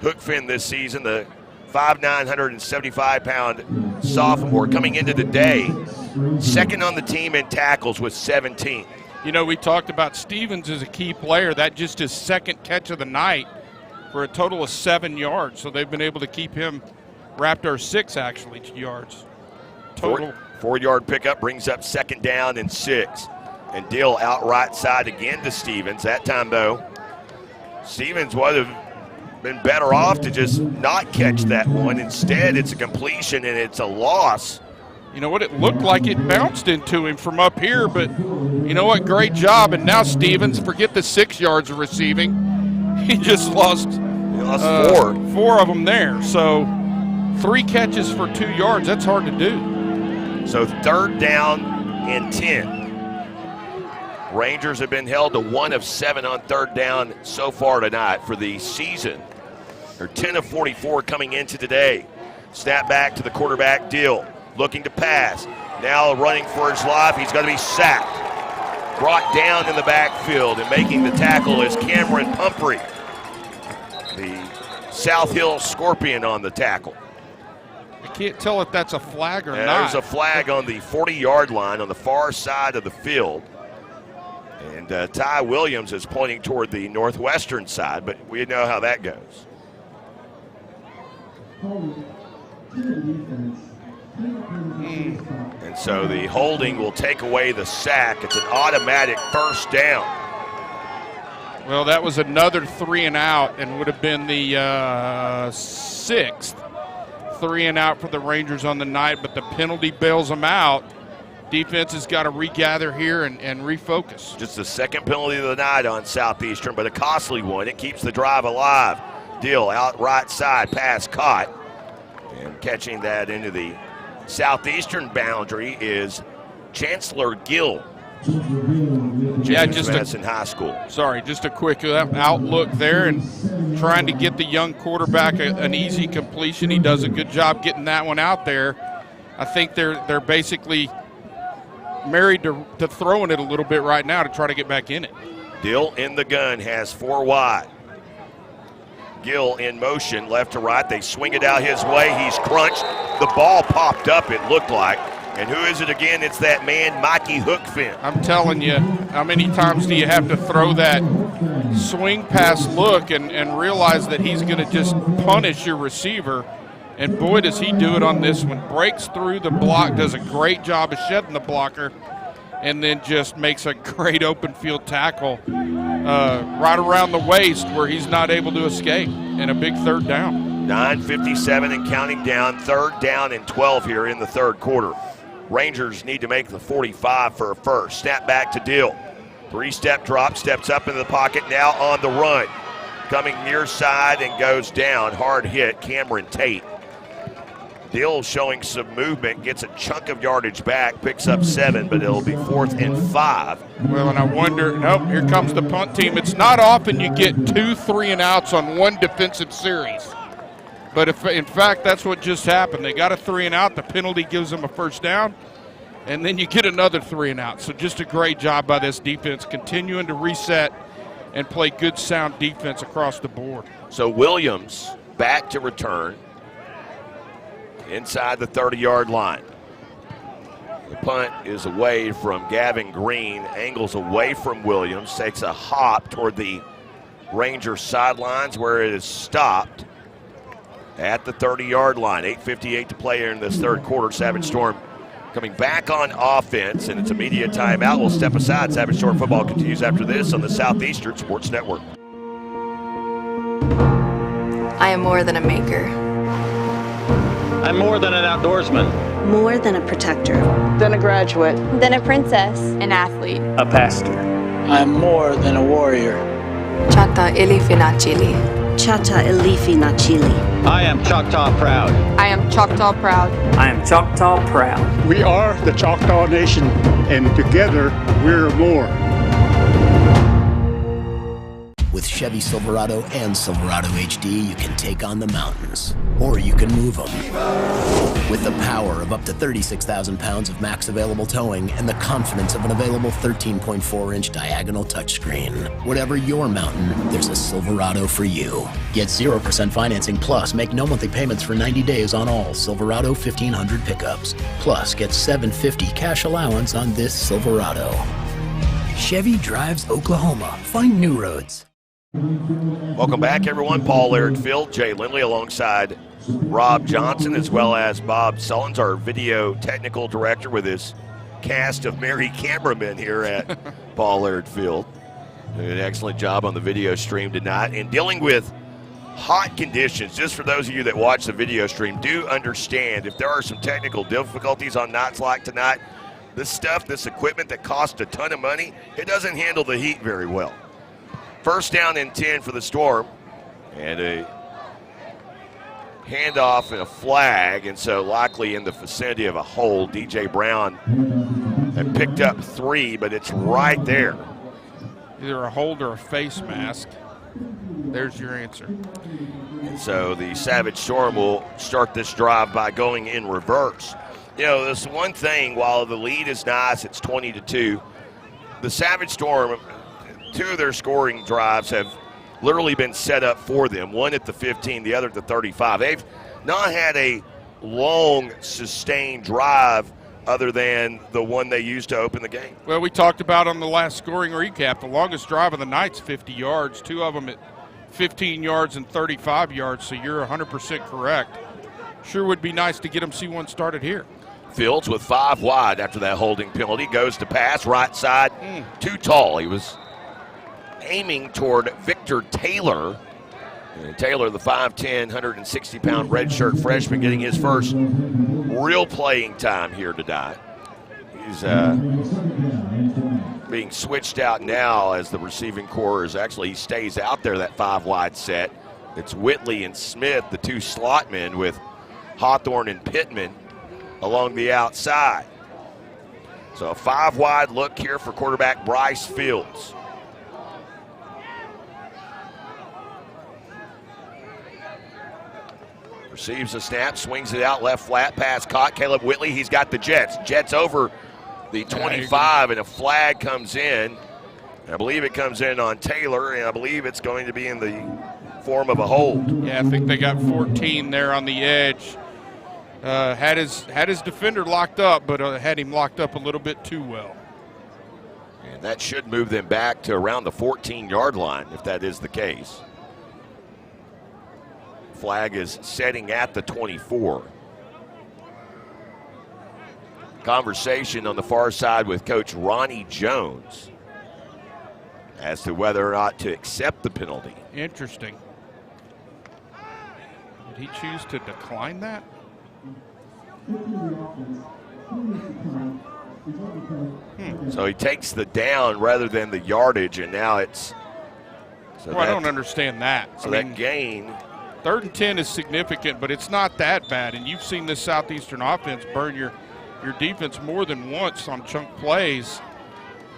Hookfin this season, the 5'9", 175-pound sophomore coming into the day, second on the team in tackles with 17. You know, we talked about Stevens as a key player. That just his 2nd catch of the night for a total of 7 yards. So they've been able to keep him Raptor 6 actually yards total. 4-yard pickup brings up 2nd down and 6. And Dill out right side again to Stevens. That time, though, Stevens would have been better off to just not catch that one. Instead, it's a completion and it's a loss. You know what? It looked like it bounced into him from up here, but you know what? Great job. And now Stevens, forget the 6 yards of receiving. He just lost 4. 4 of them there. So 3 catches for 2 yards. That's hard to do. So 3rd down and 10. Rangers have been held to 1 of 7 on 3rd down so far tonight for the season. They're 10 of 44 coming into today. Snap back to the quarterback, Dill, looking to pass. Now running for his life. He's going to be sacked. Brought down in the backfield, and making the tackle is Cameron Pumphrey, the South Hill Scorpion, on the tackle. I can't tell if that's a flag or not. There's a flag on the 40-yard line on the far side of the field. And Ty Williams is pointing toward the Northwestern side, but we know how that goes. And so the holding will take away the sack. It's an automatic first down. Well, that was another 3 and out and would have been the 6th 3 and out for the Rangers on the night, but the penalty bails them out. Defense has got to regather here and refocus. Just the second penalty of the night on Southeastern, but a costly one. It keeps the drive alive. Dill out right side, pass caught. And catching that into the Southeastern boundary is Chancellor Gill. Yeah, just Madison High School. Sorry, just a quick outlook there and trying to get the young quarterback an easy completion. He does a good job getting that one out there. I think they're basically married to throwing it a little bit right now to try to get back in it. Dill in the gun, has 4 wide. Gill in motion, left to right. They swing it out his way. He's crunched. The ball popped up, it looked like. And who is it again? It's that man, Mikey Hookfin. I'm telling you, how many times do you have to throw that swing pass look and realize that he's going to just punish your receiver? And boy, does he do it on this one. Breaks through the block, does a great job of shedding the blocker, and then just makes a great open field tackle right around the waist where he's not able to escape, and a big third down. 9:57 and counting down, 3rd down and 12 here in the third quarter. Rangers need to make the 45 for a first. Snap back to Dill. 3-step drop, steps up into the pocket, now on the run. Coming near side and goes down. Hard hit, Cameron Tate. Dill showing some movement, gets a chunk of yardage back, picks up 7, but it'll be 4th and 5. Well, and I wonder, nope, here comes the punt team. It's not often you get 2 3 and outs on one defensive series. But if, in fact, that's what just happened. They got a 3 and out. The penalty gives them a first down, and then you get another 3 and out. So just a great job by this defense, continuing to reset and play good, sound defense across the board. So Williams back to return inside the 30-yard line. The punt is away from Gavin Green, angles away from Williams, takes a hop toward the Rangers sidelines where it is stopped at the 30-yard line. 8:58 to play here in this third quarter. Savage Storm coming back on offense, and it's immediate timeout. We'll step aside. Savage Storm football continues after this on the Southeastern Sports Network. I am more than a maker. I'm more than an outdoorsman. More than a protector. Than a graduate. Than a princess. An athlete. A pastor. I'm more than a warrior. Chata Elifina Chili. Chata Elifina Chili. I am Choctaw proud. I am Choctaw proud. I am Choctaw proud. We are the Choctaw Nation, and together we're more. With Chevy Silverado and Silverado HD, you can take on the mountains, or you can move them. With the power of up to 36,000 pounds of max available towing and the confidence of an available 13.4-inch diagonal touchscreen. Whatever your mountain, there's a Silverado for you. Get 0% financing plus make no monthly payments for 90 days on all Silverado 1500 pickups. Plus, get $750 cash allowance on this Silverado. Chevy drives Oklahoma. Find new roads. Welcome back, everyone. Paul Laird Field, Jay Lindley alongside Rob Johnson, as well as Bob Sullins, our video technical director, with his cast of merry cameramen here at Paul Laird Field. Did an excellent job on the video stream tonight. And dealing with hot conditions, just for those of you that watch the video stream, do understand if there are some technical difficulties on nights like tonight, this stuff, this equipment that costs a ton of money, it doesn't handle the heat very well. First down and 10 for the Storm, and a handoff and a flag, and so likely in the vicinity of a hold. DJ Brown had picked up 3, but it's right there. Either a hold or a face mask. There's your answer. And so the Savage Storm will start this drive by going in reverse. You know, this one thing, while the lead is nice, it's 20-2, the Savage Storm, 2 of their scoring drives have literally been set up for them, one at the 15, the other at the 35. They've not had a long, sustained drive other than the one they used to open the game. Well, we talked about on the last scoring recap, the longest drive of the night's 50 yards, 2 of them at 15 yards and 35 yards, so you're 100% correct. Sure would be nice to get him C1 started here. Fields with 5 wide after that holding penalty. Goes to pass, right side, too tall. He was aiming toward Victor Taylor. And Taylor, the 5'10", 160-pound redshirt freshman, getting his first real playing time here tonight. He's being switched out now as the receiving core is actually, he stays out there, that 5 wide set. It's Whitley and Smith, the 2 slot men, with Hawthorne and Pittman along the outside. So a 5 wide look here for quarterback Bryce Fields. Receives a snap, swings it out left flat, pass caught. Caleb Whitley, he's got the Jets. Jets over the 25, and a flag comes in. I believe it comes in on Taylor, and I believe it's going to be in the form of a hold. Yeah, I think they got 14 there on the edge. Had his defender locked up, but had him locked up a little bit too well. And that should move them back to around the 14-yard line if that is the case. Flag is setting at the 24. Conversation on the far side with Coach Ronnie Jones as to whether or not to accept the penalty. Interesting. Did he choose to decline that? So he takes the down rather than the yardage, and now it's... So I don't understand that. So that gain... 3rd and 10 is significant, but it's not that bad. And you've seen this Southeastern offense burn your defense more than once on chunk plays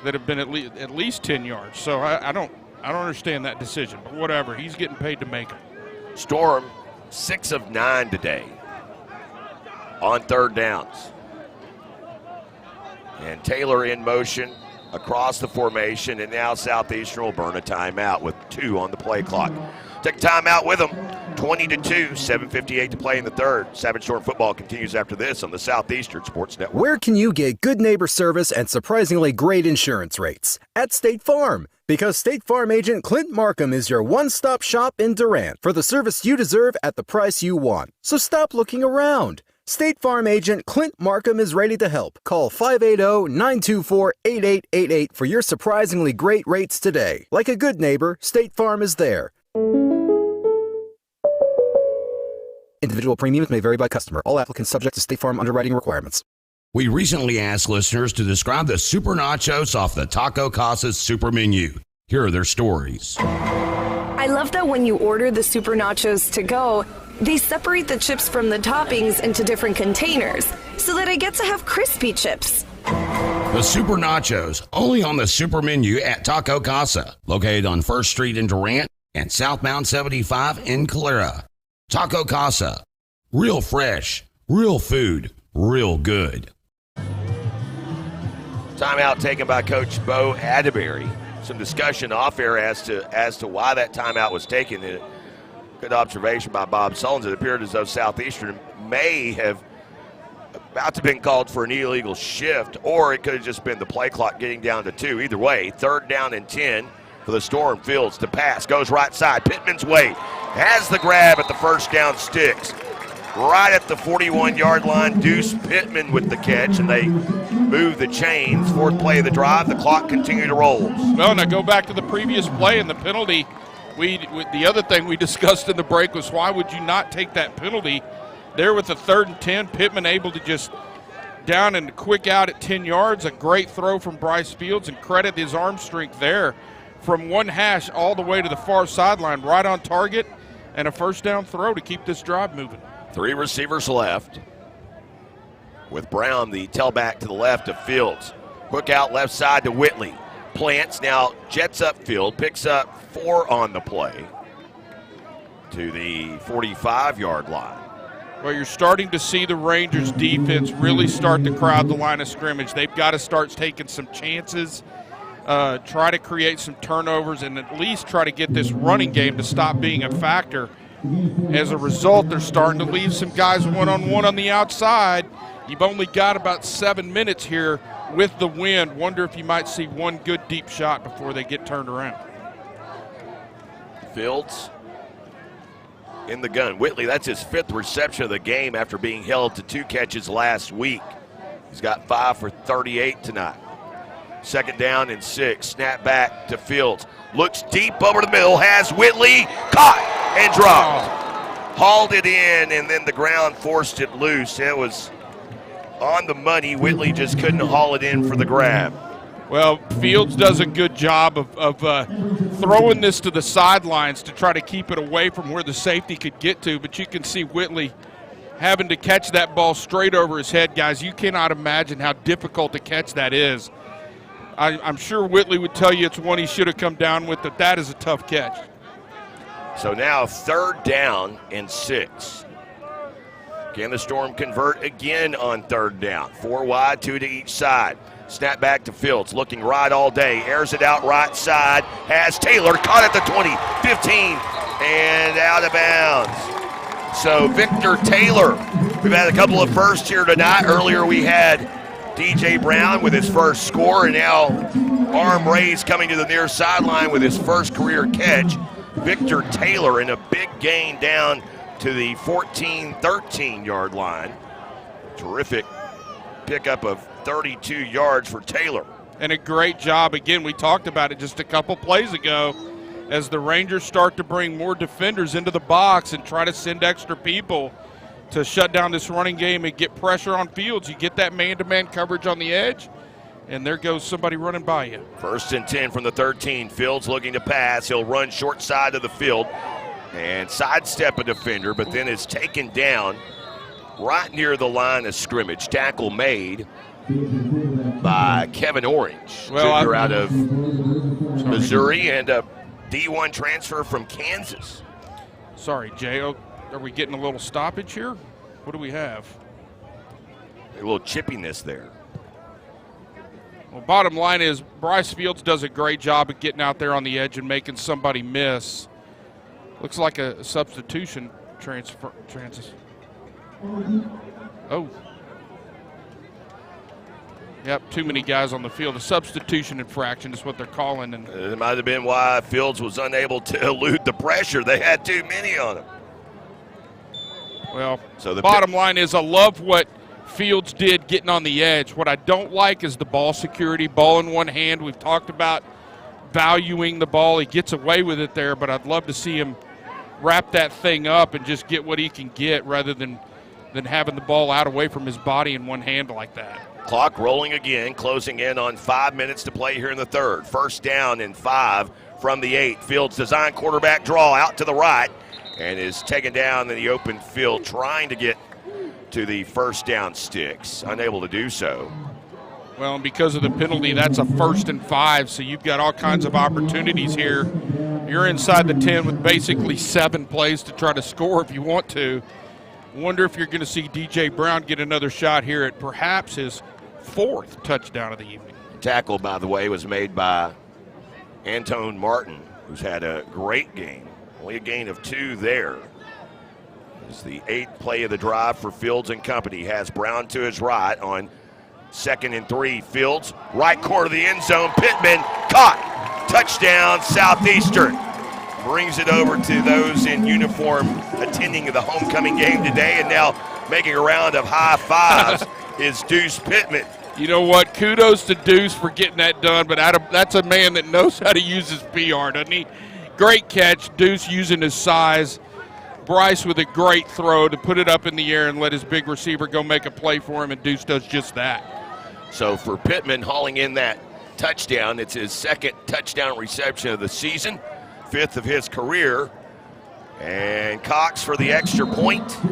that have been at least 10 yards. So I don't understand that decision. But whatever, he's getting paid to make it. Storm 6 of 9 today on 3rd downs. And Taylor in motion across the formation, and now Southeastern will burn a timeout with 2 on the play clock. Take a timeout with them. 20-2, 7:58 to play in the 3rd. Savage Storm football continues after this on the Southeastern Sports Network. Where can you get good neighbor service and surprisingly great insurance rates? At State Farm. Because State Farm agent Clint Markham is your one-stop shop in Durant for the service you deserve at the price you want. So stop looking around. State Farm agent Clint Markham is ready to help. Call 580-924-8888 for your surprisingly great rates today. Like a good neighbor, State Farm is there. Individual premiums may vary by customer. All applicants subject to State Farm underwriting requirements. We recently asked listeners to describe the Super Nachos off the Taco Casa's Super Menu. Here are their stories. I love that when you order the Super Nachos to go, they separate the chips from the toppings into different containers so that I get to have crispy chips. The Super Nachos, only on the Super Menu at Taco Casa, located on 1st Street in Durant and southbound 75 in Calera. Taco Casa, real fresh, real food, real good. Timeout taken by Coach Bo Atterbury. Some discussion off air as to why that timeout was taken. Good observation by Bob Sullins. It appeared as though Southeastern may have about to been called for an illegal shift, or it could have just been the play clock getting down to 2. Either way, 3rd down and 10 for the Storm. Fields to pass, goes right side. Pittman's way, has the grab at the 1st down, sticks. Right at the 41-yard line, Deuce Pittman with the catch, and they move the chains. 4th play of the drive, the clock continued to roll. Well, now go back to the previous play and the penalty. The other thing we discussed in the break was why would you not take that penalty there with the 3rd and 10? Pittman able to just down and quick out at 10 yards. A great throw from Bryce Fields, and credit his arm strength there from one hash all the way to the far sideline, right on target, and a 1st down throw to keep this drive moving. 3 receivers left, with Brown the tailback to the left of Fields. Quick out left side to Whitley. Plants, now jets upfield, picks up 4 on the play to the 45-yard line. Well, you're starting to see the Rangers defense really start to crowd the line of scrimmage. They've got to start taking some chances, try to create some turnovers, and at least try to get this running game to stop being a factor. As a result, they're starting to leave some guys one-on-one on the outside. You've only got about 7 minutes here with the wind. Wonder if you might see one good deep shot before they get turned around. Fields in the gun. Whitley, that's his 5th reception of the game after being held to 2 catches last week. He's got 5 for 38 tonight. 2nd down and 6. Snap back to Fields. Looks deep over the middle. Has Whitley. Caught and dropped. Hauled it in, and then the ground forced it loose. It was on the money. Whitley just couldn't haul it in for the grab. Well, Fields does a good job of throwing this to the sidelines to try to keep it away from where the safety could get to, but you can see Whitley having to catch that ball straight over his head. Guys, you cannot imagine how difficult to catch that is. I'm sure Whitley would tell you it's one he should have come down with, but that is a tough catch. So now 3rd down and 6. Can the Storm convert again on 3rd down? 4 wide, 2 to each side. Snap back to Fields, looking right all day. Airs it out right side. Has Taylor caught at the 20, 15, and out of bounds. So Victor Taylor, we've had a couple of firsts here tonight. Earlier we had DJ Brown with his first score, and now arm raised coming to the near sideline with his first career catch. Victor Taylor in a big gain down to the 14-13 yard line. Terrific pickup of 32 yards for Taylor. And a great job. Again, we talked about it just a couple plays ago. As the Rangers start to bring more defenders into the box and try to send extra people to shut down this running game and get pressure on Fields, you get that man-to-man coverage on the edge, and there goes somebody running by you. 1st and 10 from the 13. Fields looking to pass. He'll run short side of the field and sidestep a defender, but then is taken down right near the line of scrimmage. Tackle made by Kevin Orange, junior out of Missouri and a D1 transfer from Kansas. Sorry, Jay. Are we getting a little stoppage here? What do we have? A little chippiness there. Well, bottom line is Bryce Fields does a great job of getting out there on the edge and making somebody miss. Looks like a substitution transfer. Oh. Yep, too many guys on the field. A substitution infraction is what they're calling. And it might have been why Fields was unable to elude the pressure. They had too many on him. Well, so the bottom line is I love what Fields did getting on the edge. What I don't like is the ball security, ball in one hand. We've talked about valuing the ball. He gets away with it there, but I'd love to see him wrap that thing up and just get what he can get rather than having the ball out away from his body in one hand like that. Clock rolling again, closing in on 5 minutes to play here in the 3rd. 1st down and 5 from the 8. Fields design quarterback draw out to the right and is taken down in the open field trying to get to the 1st down sticks. Unable to do so. Well, and because of the penalty, that's a 1st and 5, so you've got all kinds of opportunities here. You're inside the 10 with basically 7 plays to try to score if you want to. Wonder if you're going to see DJ Brown get another shot here at perhaps his 4th touchdown of the evening. Tackle, by the way, was made by Antone Martin, who's had a great game. Only a gain of 2 there. It's the 8th play of the drive for Fields and company. Has Brown to his right on 2nd and 3. Fields, right corner of the end zone. Pittman caught. Touchdown, Southeastern. Brings it over to those in uniform attending the homecoming game today, and now making a round of high fives is Deuce Pittman. You know what? Kudos to Deuce for getting that done, but that's a man that knows how to use his PR, doesn't he? Great catch. Deuce using his size. Bryce with a great throw to put it up in the air and let his big receiver go make a play for him, and Deuce does just that. So for Pittman hauling in that touchdown, it's his 2nd touchdown reception of the season, 5th of his career. And Cox for the extra point,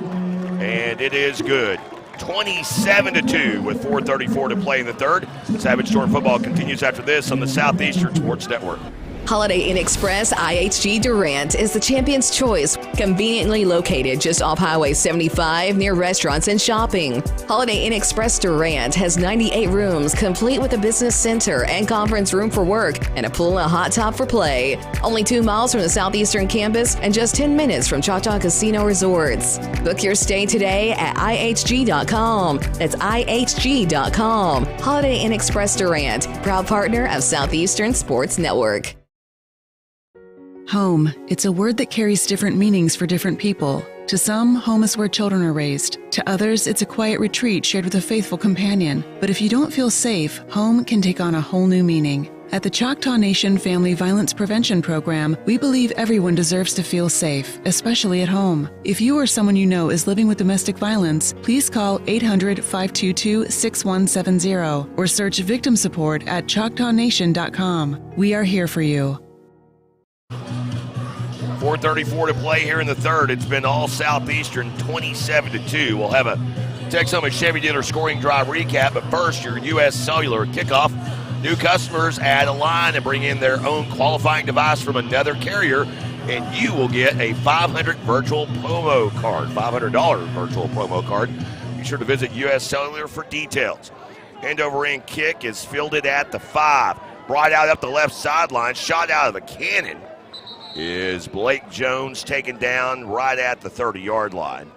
and it is good. 27-2 with 4:34 to play in the 3rd. Savage Storm football continues after this on the Southeastern Sports Network. Holiday Inn Express IHG Durant is the champion's choice, conveniently located just off Highway 75 near restaurants and shopping. Holiday Inn Express Durant has 98 rooms, complete with a business center and conference room for work and a pool and a hot tub for play. Only 2 miles from the Southeastern campus and just 10 minutes from Choctaw Casino Resorts. Book your stay today at ihg.com. That's ihg.com. Holiday Inn Express Durant, proud partner of Southeastern Sports Network. Home. It's a word that carries different meanings for different people. To some, home is where children are raised. To others, it's a quiet retreat shared with a faithful companion. But if you don't feel safe, home can take on a whole new meaning. At the Choctaw Nation Family Violence Prevention Program, we believe everyone deserves to feel safe, especially at home. If you or someone you know is living with domestic violence, please call 800-522-6170 or search victim support at ChoctawNation.com. We are here for you. 4:34 to play here in the third. It's been all Southeastern, 27-2. We'll have a Texoma Chevy Dealer scoring drive recap, but first, your U.S. Cellular kickoff. New customers add a line and bring in their own qualifying device from another carrier, and you will get a $500 virtual promo card, $500 virtual promo card. Be sure to visit U.S. Cellular for details. End over end kick is fielded at the 5. Brought out up the left sideline, shot out of a cannon is Blake Jones, taken down right at the 30-yard line.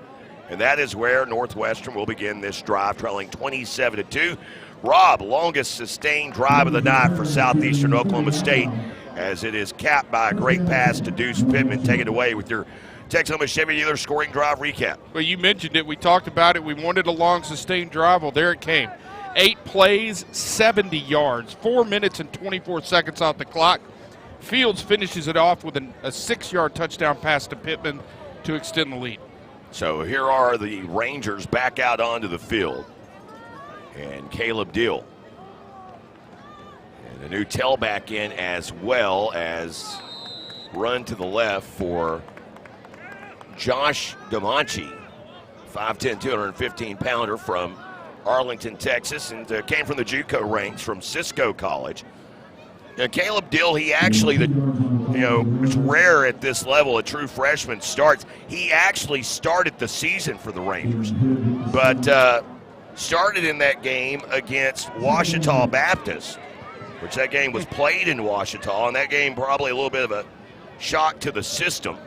And that is where Northwestern will begin this drive, trailing 27-2. Rob, longest sustained drive of the night for Southeastern Oklahoma State, as it is capped by a great pass to Deuce Pittman. Take it away with your Texoma Chevy Dealer scoring drive recap. Well, you mentioned it. We talked about it. We wanted a long sustained drive. Well, there it came. 8 plays, 70 yards, 4 minutes and 24 seconds off the clock. Fields finishes it off with a 6-yard touchdown pass to Pittman to extend the lead. So here are the Rangers back out onto the field. And Caleb Deal. And a new tailback in, as well as run to the left for Josh DeMonchi, 5'10", 215-pounder from Arlington, Texas, and came from the JUCO ranks from Cisco College. Now, Caleb Dill, he actually, it's rare at this level a true freshman starts. He actually started the season for the Rangers, but started in that game against Ouachita Baptist, which that game was played in Ouachita, and that game probably a little bit of a shock to the system.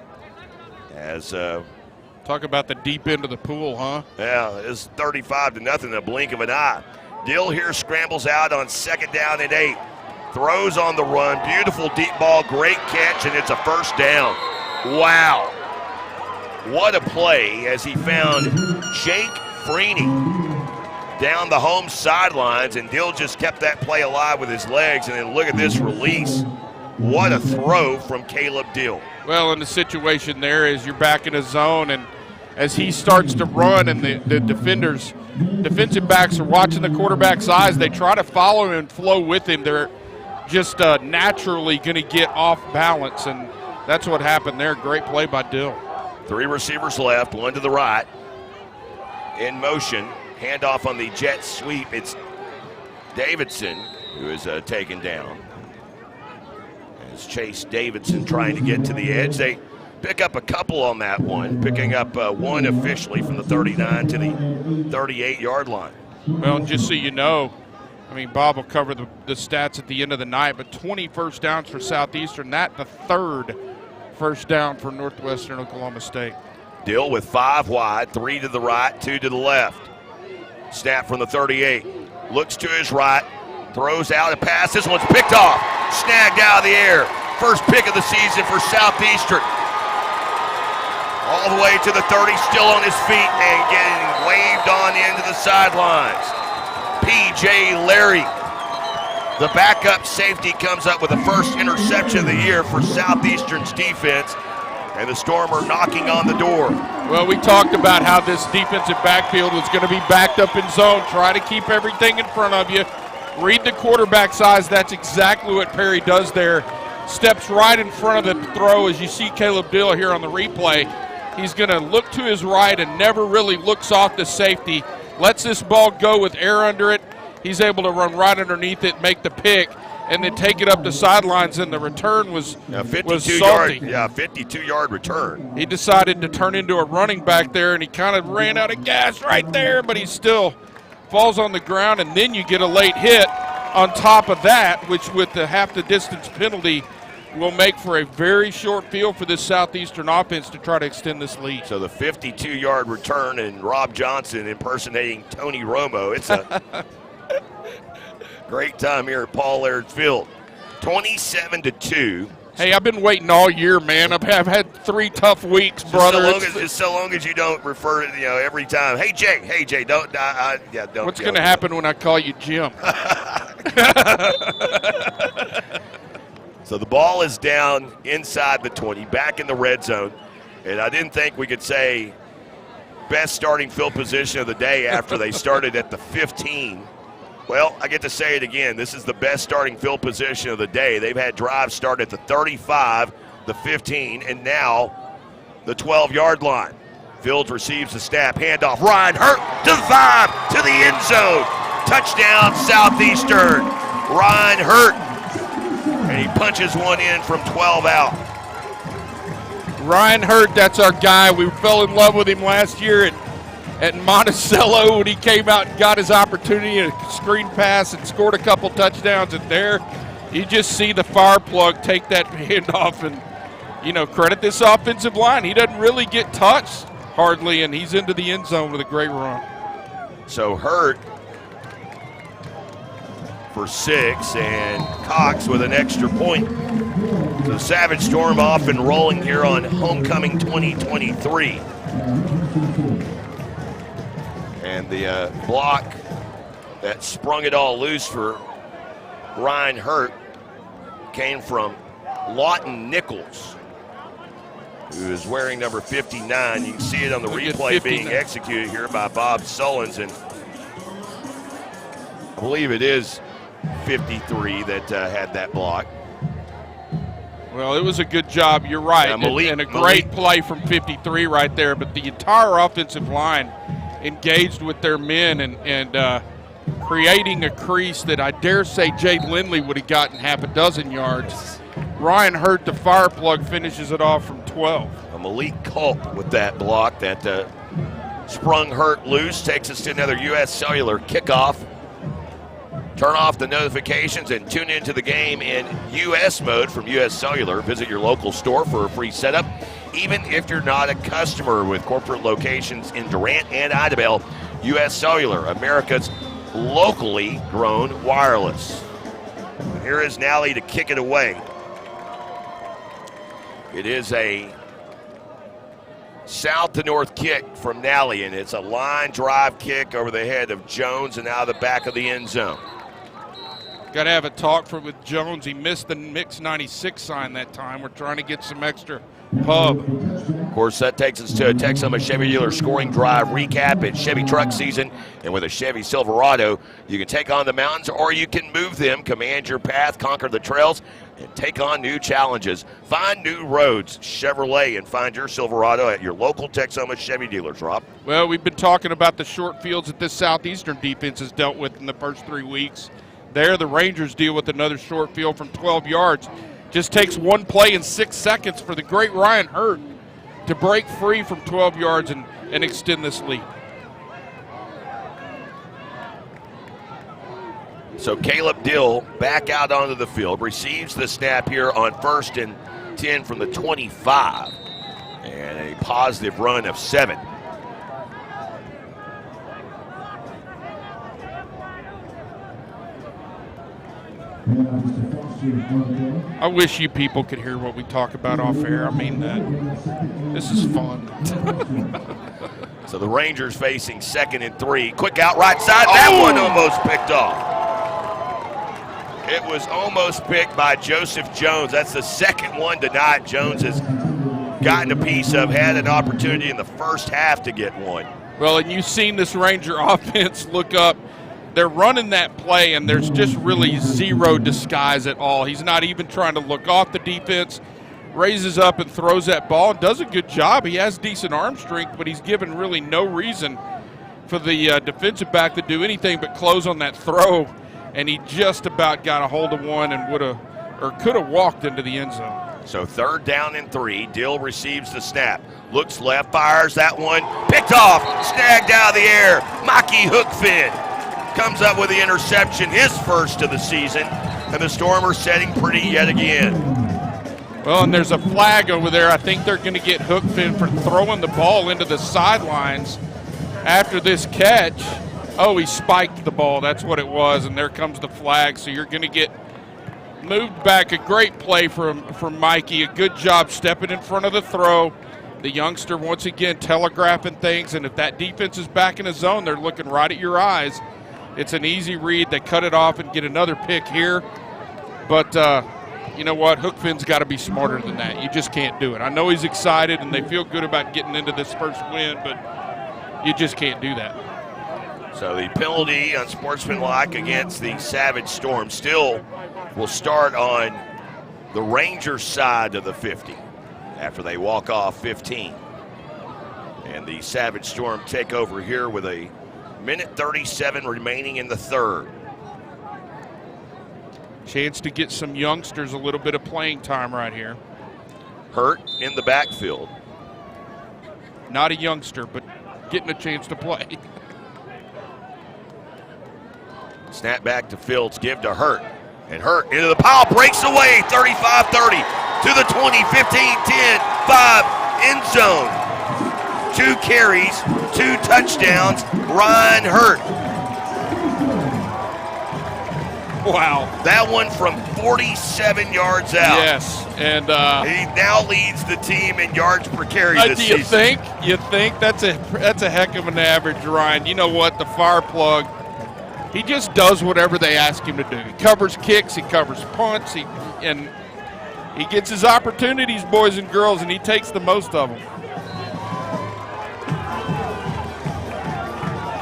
As talk about the deep end of the pool, huh? Yeah, it's 35-0 in a blink of an eye. Dill here scrambles out on 2nd down and 8. Throws on the run, beautiful deep ball, great catch, and it's a first down. Wow. What a play as he found Jake Freeney down the home sidelines, and Dill just kept that play alive with his legs, and then look at this release. What a throw from Caleb Dill. Well, and the situation there is you're back in a zone, and as he starts to run and the defensive backs are watching the quarterback's eyes, they try to follow him and flow with him. They're just naturally going to get off balance, and that's what happened there. Great play by Dill. 3 receivers left, 1 to the right. In motion, handoff on the jet sweep. It's Davidson who is taken down. As Chase Davidson trying to get to the edge. They pick up a couple on that one, picking up one officially from the 39 to the 38-yard line. Well, just so you know, Bob will cover the stats at the end of the night, but 20 first downs for Southeastern. That the 3rd first down for Northwestern Oklahoma State. Dill with 5 wide, 3 to the right, 2 to the left. Snap from the 38. Looks to his right, throws out a pass. This one's picked off, snagged out of the air. First pick of the season for Southeastern. All the way to the 30, still on his feet and getting waved on into the sidelines. P.J. Larry, the backup safety, comes up with the first interception of the year for Southeastern's defense, and the Stormer knocking on the door. Well, we talked about how this defensive backfield was going to be backed up in zone. Try to keep everything in front of you. Read the quarterback's eyes. That's exactly what Perry does there. Steps right in front of the throw, as you see Caleb Dill here on the replay. He's going to look to his right and never really looks off the safety. Lets this ball go with air under it. He's able to run right underneath it, make the pick, and then take it up the sidelines, and the return was salty. 52-yard return. He decided to turn into a running back there, and he kind of ran out of gas right there, but he still falls on the ground, and then you get a late hit on top of that, which with the half the distance penalty will make for a very short field for this Southeastern offense to try to extend this lead. So the 52-yard return and Rob Johnson impersonating Tony Romo. It's a great time here at Paul Laird Field. 27-2. Hey, I've been waiting all year, man. I've had 3 tough weeks, brother. Just so long as you don't refer to, every time. Hey, Jay, don't. Don't. What's going to happen when I call you Jim? So the ball is down inside the 20, back in the red zone. And I didn't think we could say best starting field position of the day after they started at the 15. Well, I get to say it again. This is the best starting field position of the day. They've had drives start at the 35, the 15, and now the 12-yard line. Fields receives the snap, handoff. Ryan Hurt to the 5, to the end zone. Touchdown, Southeastern. Ryan Hurt. And he punches one in from 12 out. Ryan Hurt, that's our guy. We fell in love with him last year at Monticello when he came out and got his opportunity, a screen pass and scored a couple touchdowns. And there you just see the fire plug take that handoff and, credit this offensive line. He doesn't really get touched hardly, and he's into the end zone with a great run. So Hurt for 6, and Cox with an extra point. So Savage Storm off and rolling here on Homecoming 2023. And the block that sprung it all loose for Ryan Hurt came from Lawton Nichols, who is wearing number 59. You can see it on the replay being executed here by Bob Sullins, and I believe it is 53 that had that block. Well, it was a good job. You're right, and a great play from 53 right there. But the entire offensive line engaged with their men and creating a crease that I dare say Jay Lindley would have gotten half a dozen yards. Ryan Hurt, the fire plug, finishes it off from 12. Malik Culp with that block that sprung Hurt loose, takes us to another U.S. Cellular kickoff. Turn off the notifications and tune into the game in U.S. mode from U.S. Cellular. Visit your local store for a free setup, even if you're not a customer. With corporate locations in Durant and Idabel, U.S. Cellular, America's locally grown wireless. And here is Nally to kick it away. It is a south to north kick from Nally, and it's a line drive kick over the head of Jones and out of the back of the end zone. Got to have a talk with Jones. He missed the Mix 96 sign that time. We're trying to get some extra pub. Of course, that takes us to a Texoma Chevy dealer scoring drive recap. It's Chevy truck season, and with a Chevy Silverado, you can take on the mountains or you can move them, command your path, conquer the trails, and take on new challenges. Find new roads, Chevrolet, and find your Silverado at your local Texoma Chevy dealers, Rob. Well, we've been talking about the short fields that this Southeastern defense has dealt with in the first 3 weeks. There, the Rangers deal with another short field from 12 yards. Just takes one play in 6 seconds for the great Ryan Hurt to break free from 12 yards and extend this lead. So Caleb Dill back out onto the field, receives the snap here on 1st and 10 from the 25, and a positive run of 7. I wish you people could hear what we talk about off air. I mean that. This is fun. So the Rangers facing 2nd and 3. Quick out right side. That one almost picked off. It was almost picked by Joseph Jones. That's the second one tonight. Jones has gotten a piece of, had an opportunity in the first half to get one. Well, and you've seen this Ranger offense look up. They're running that play, and there's just really zero disguise at all. He's not even trying to look off the defense, raises up and throws that ball and does a good job. He has decent arm strength, but he's given really no reason for the defensive back to do anything but close on that throw, and he just about got a hold of one and could have walked into the end zone. So 3rd down and 3. Dill receives the snap. Looks left, fires that one. Picked off, snagged out of the air. Maki Hookfin comes up with the interception, his first of the season, and the Stormers setting pretty yet again. Well, and there's a flag over there. I think they're going to get Hookfin for throwing the ball into the sidelines after this catch. Oh, he spiked the ball. That's what it was, and there comes the flag. So you're going to get moved back. A great play from Mikey. A good job stepping in front of the throw. The youngster, once again, telegraphing things, and if that defense is back in the zone, they're looking right at your eyes. It's an easy read. They cut it off and get another pick here. But you know what? Hookfin's got to be smarter than that. You just can't do it. I know he's excited, and they feel good about getting into this first win, but you just can't do that. So the penalty unsportsmanlike against the Savage Storm still will start on the Rangers side of the 50 after they walk off 15. And the Savage Storm take over here with a minute 37 remaining in the third. Chance to get some youngsters a little bit of playing time right here. Hurt in the backfield. Not a youngster, but getting a chance to play. Snap back to Fields, give to Hurt. And Hurt into the pile, breaks away, 35-30 to the 20, 15, 10, 5, end zone. 2 carries, 2 touchdowns, Ryan Hurt. Wow. That one from 47 yards out. Yes, and he now leads the team in yards per carry this season. season. You think that's a heck of an average, Ryan. You know what? The fire plug, he just does whatever they ask him to do. He covers kicks, he covers punts, and he gets his opportunities, boys and girls, and he takes the most of them.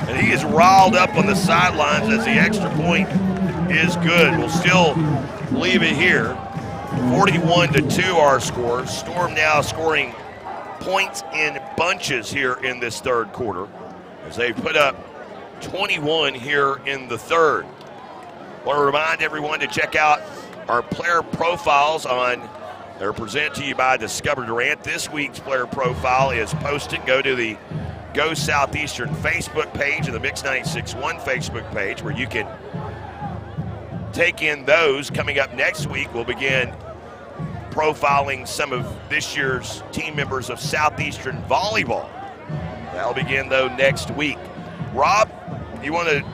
And he is riled up on the sidelines as the extra point is good. We'll still leave it here. 41-2 our score. Storm now scoring points in bunches here in this third quarter as they put up 21 here in the third. Want to remind everyone to check out our player profiles they're presented to you by Discover Durant. This week's player profile is posted. Go to the Go Southeastern Facebook page and the Mix 96.1 Facebook page where you can take in those. Coming up next week, we'll begin profiling some of this year's team members of Southeastern volleyball. That'll begin, though, next week. Rob, you want to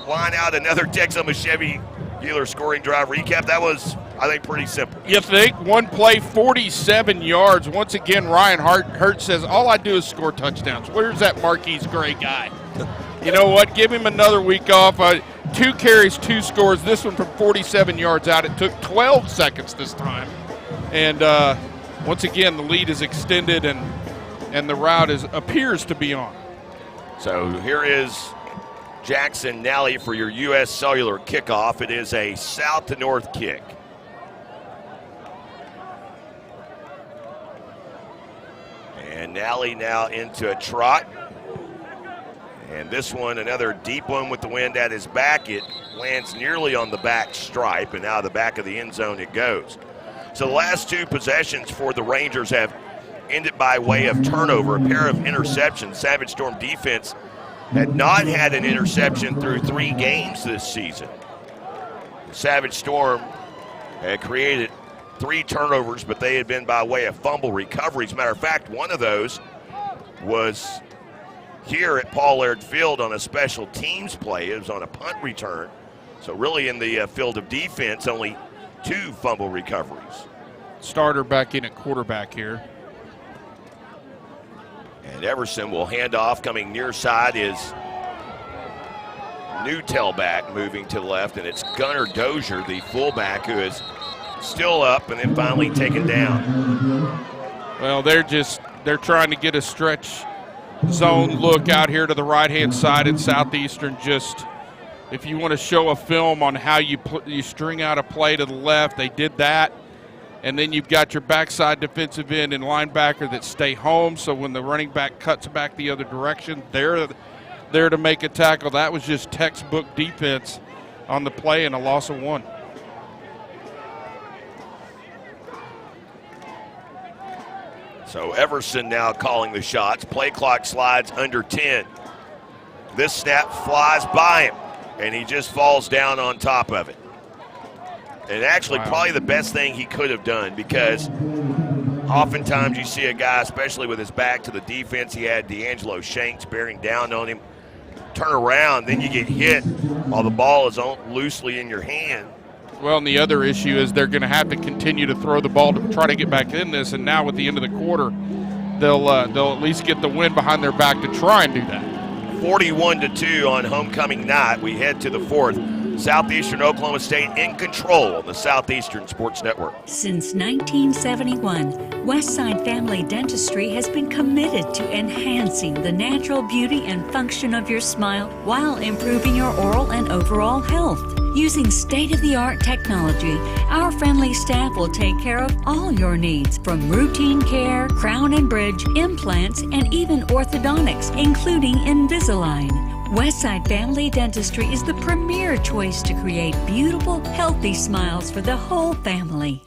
line out another Texoma Chevy dealer scoring drive recap? That was, I think, pretty simple. You think? One play, 47 yards. Once again, Ryan Hurt says, all I do is score touchdowns. Where's that Marquise Gray guy? You know what? Give him another week off. 2 carries, 2 scores. This one from 47 yards out. It took 12 seconds this time. And once again, the lead is extended, and the route appears to be on. So here is Jackson Nally for your U.S. Cellular kickoff. It is a south to north kick. And Nally now into a trot. And this one, another deep one with the wind at his back. It lands nearly on the back stripe, and now the back of the end zone it goes. So the last 2 possessions for the Rangers have ended by way of turnover, a pair of interceptions. Savage Storm defense had not had an interception through 3 games this season. The Savage Storm had created 3 turnovers, but they had been by way of fumble recoveries. Matter of fact, one of those was here at Paul Laird Field on a special teams play. It was on a punt return. So really in the field of defense, only 2 fumble recoveries. Starter back in at quarterback here. And Everson will hand off. Coming near side is new tailback moving to the left, and it's Gunnar Dozier, the fullback, who is still up and then finally taken down. Well, they're trying to get a stretch zone look out here to the right-hand side in Southeastern. Just if you want to show a film on how you string out a play to the left, they did that. And then you've got your backside defensive end and linebacker that stay home. So when the running back cuts back the other direction, they're there to make a tackle. That was just textbook defense on the play and a loss of 1. So Everson now calling the shots. Play clock slides under 10. This snap flies by him, and he just falls down on top of it. And actually probably the best thing he could have done, because oftentimes you see a guy, especially with his back to the defense, he had D'Angelo Shanks bearing down on him, turn around, then you get hit while the ball is loosely in your hand. Well, and the other issue is they're going to have to continue to throw the ball to try to get back in this, and now with the end of the quarter, they'll at least get the win behind their back to try and do that. 41-2 on homecoming night. We head to the fourth. Southeastern Oklahoma State in control on the Southeastern Sports Network. Since 1971, Westside Family Dentistry has been committed to enhancing the natural beauty and function of your smile while improving your oral and overall health. Using state-of-the-art technology, our friendly staff will take care of all your needs, from routine care, crown and bridge, implants, and even orthodontics, including Invisalign. Westside Family Dentistry is the premier choice to create beautiful, healthy smiles for the whole family.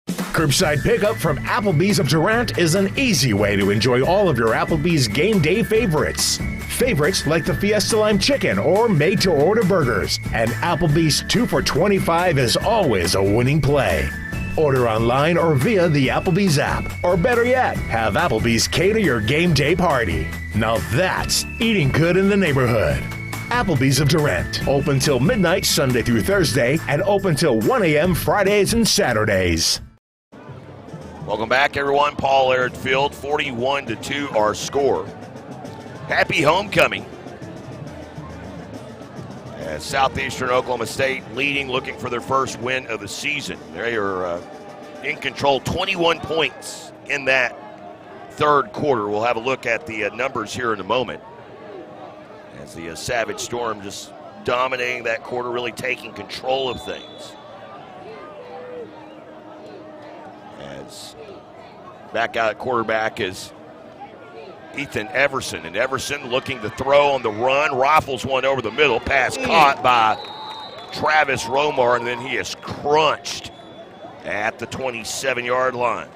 Curbside pickup from Applebee's of Durant is an easy way to enjoy all of your Applebee's game day favorites. Favorites like the Fiesta Lime Chicken or made-to-order burgers. And Applebee's 2 for $25 is always a winning play. Order online or via the Applebee's app. Or better yet, have Applebee's cater your game day party. Now that's eating good in the neighborhood. Applebee's of Durant. Open till midnight Sunday through Thursday and open till 1 a.m. Fridays and Saturdays. Welcome back, everyone. Paul Laird Field, 41-2 our score. Happy homecoming. As Southeastern Oklahoma State leading, looking for their first win of the season. They are in control, 21 points in that third quarter. We'll have a look at the numbers here in a moment. As the Savage Storm just dominating that quarter, really taking control of things. As back out at quarterback is Ethan Everson, and Everson looking to throw on the run, rifles one over the middle, pass caught by Travis Romar, and then he is crunched at the 27-yard line.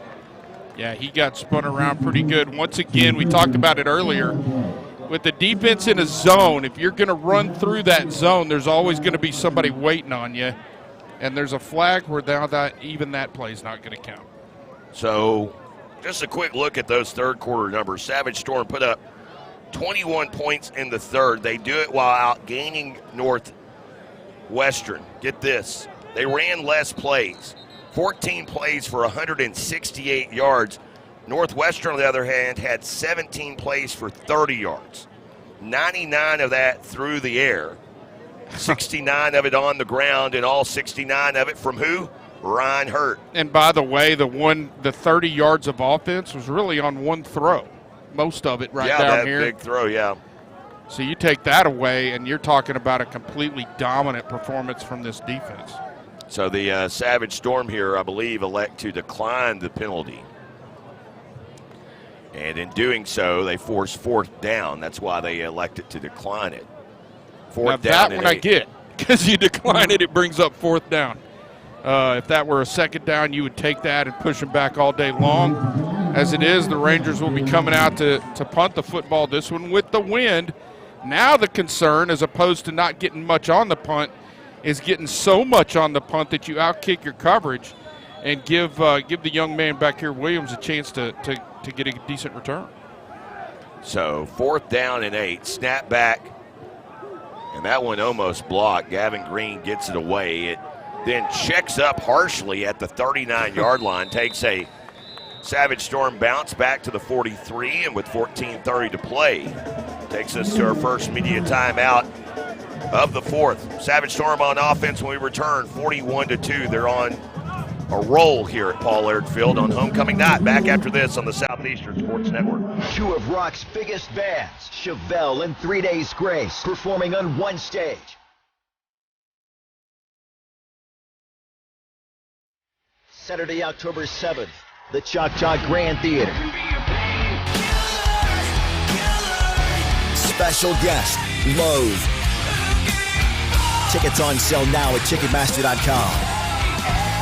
Yeah, he got spun around pretty good. Once again, we talked about it earlier. With the defense in a zone, if you're going to run through that zone, there's always going to be somebody waiting on you. And there's a flag where now that even that play is not going to count. So just a quick look at those third quarter numbers. Savage Storm put up 21 points in the third. They do it while outgaining Northwestern. Get this. They ran less plays. 14 plays for 168 yards. Northwestern, on the other hand, had 17 plays for 30 yards. 99 of that through the air. 69 of it on the ground, and all 69 of it from who? Ryan Hurt. And by the way, the 30 yards of offense was really on one throw. Most of it down here. Yeah, that big throw, yeah. So you take that away, and you're talking about a completely dominant performance from this defense. So the Savage Storm here, I believe, elect to decline the penalty. And in doing so, they force fourth down. That's why they elected to decline it. Fourth down. That one I get, because you decline it, it brings up fourth down. If that were a second down, you would take that and push them back all day long. As it is, the Rangers will be coming out to punt the football this one with the wind. Now the concern, as opposed to not getting much on the punt, is getting so much on the punt that you outkick your coverage and give the young man back here, Williams, a chance to get a decent return. So 4th down and 8, snap back, and that one almost blocked. Gavin Green gets it away. It then checks up harshly at the 39-yard line, takes a Savage Storm bounce back to the 43, and with 14:30 to play, takes us to our first media timeout of the fourth. Savage Storm on offense when we return, 41-2. They're on a roll here at Paul Laird Field on homecoming night. Back after this on the Southeastern Sports Network. Two of rock's biggest bands, Chevelle and 3 Days Grace, performing on one stage. Saturday, October 7th, the Choctaw Grand Theater. Special guest, Loathe. Tickets on sale now at Ticketmaster.com.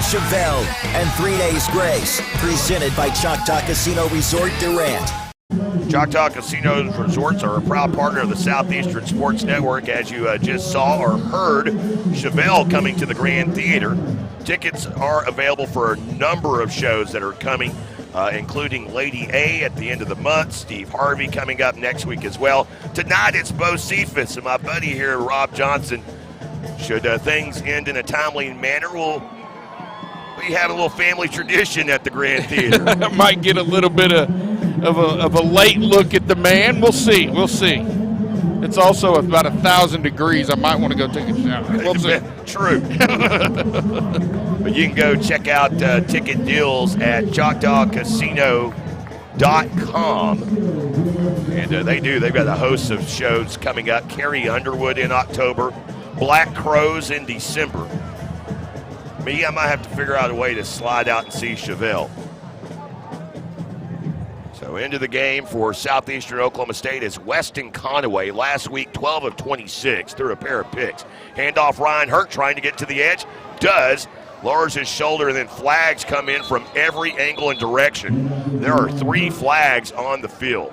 Chevelle and 3 Days Grace, presented by Choctaw Casino Resort Durant. Choctaw Casino Resorts are a proud partner of the Southeastern Sports Network. As you just saw or heard, Chevelle coming to the Grand Theater. Tickets are available for a number of shows that are coming, including Lady A at the end of the month, Steve Harvey coming up next week as well. Tonight it's Bo Cephas and my buddy here, Rob Johnson, Should things end in a timely manner, we have a little family tradition at the Grand Theater. Might get a little bit of a late look at the man. We'll see. It's also about 1,000 degrees. I might want to go take a shower. We'll see. True. But you can go check out ticket deals at ChoctawCasino.com. And they've got a host of shows coming up. Carrie Underwood in October, Black Crows in December. I might have to figure out a way to slide out and see Chevelle. So into the game for Southeastern Oklahoma State is Weston Conaway. Last week, 12 of 26, threw a pair of picks. Handoff Ryan Hurt trying to get to the edge. Does. Lowers his shoulder, and then flags come in from every angle and direction. There are 3 flags on the field.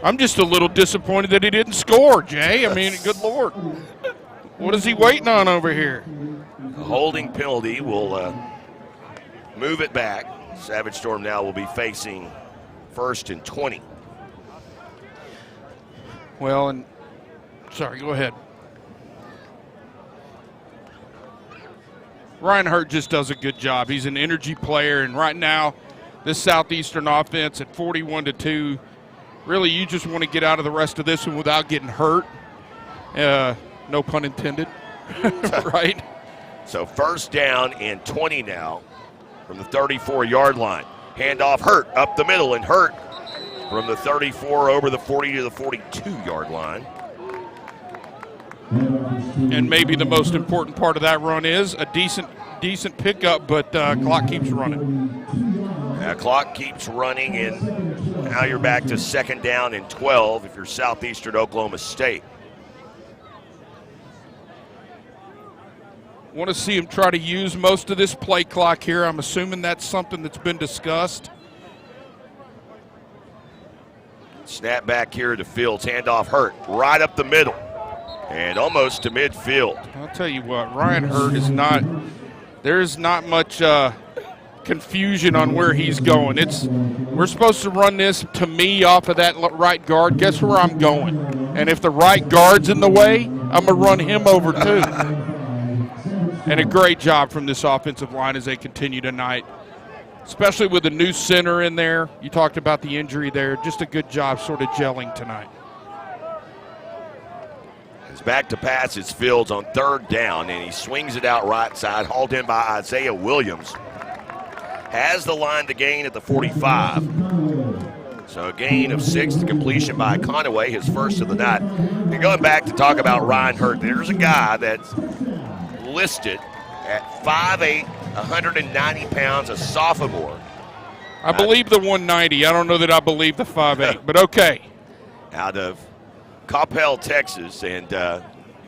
I'm just a little disappointed that he didn't score, Jay. I mean, good Lord. What is he waiting on over here? A holding penalty will move it back. Savage Storm now will be facing 1st and 20. Well, sorry, go ahead. Ryan Hurt just does a good job. He's an energy player, and right now, this Southeastern offense at 41-2, really you just want to get out of the rest of this one without getting hurt. No pun intended, right? So 1st down and 20 now from the 34-yard line. Handoff Hurt up the middle, and Hurt from the 34 over the 40 to the 42-yard line. And maybe the most important part of that run is a decent pickup, but clock keeps running. Clock keeps running, and now you're back to 2nd down and 12 if you're Southeastern Oklahoma State. Want to see him try to use most of this play clock here. I'm assuming that's something that's been discussed. Snap back here to Fields. Handoff Hurt right up the middle and almost to midfield. I'll tell you what, Ryan Hurt is not – there's not much confusion on where he's going. We're supposed to run this, to me, off of that right guard. Guess where I'm going? And if the right guard's in the way, I'm going to run him over too. And a great job from this offensive line as they continue tonight, especially with the new center in there. You talked about the injury there. Just a good job sort of gelling tonight. It's back to pass. It's Fields on 3rd down, and he swings it out right side, hauled in by Isaiah Williams. Has the line to gain at the 45. So a gain of 6, the completion by Conaway, his first of the night. And going back to talk about Ryan Hurt, there's a guy that's listed at 5'8", 190 pounds, a sophomore. I believe the 190. I don't know that I believe the 5'8", but okay. Out of Coppell, Texas, and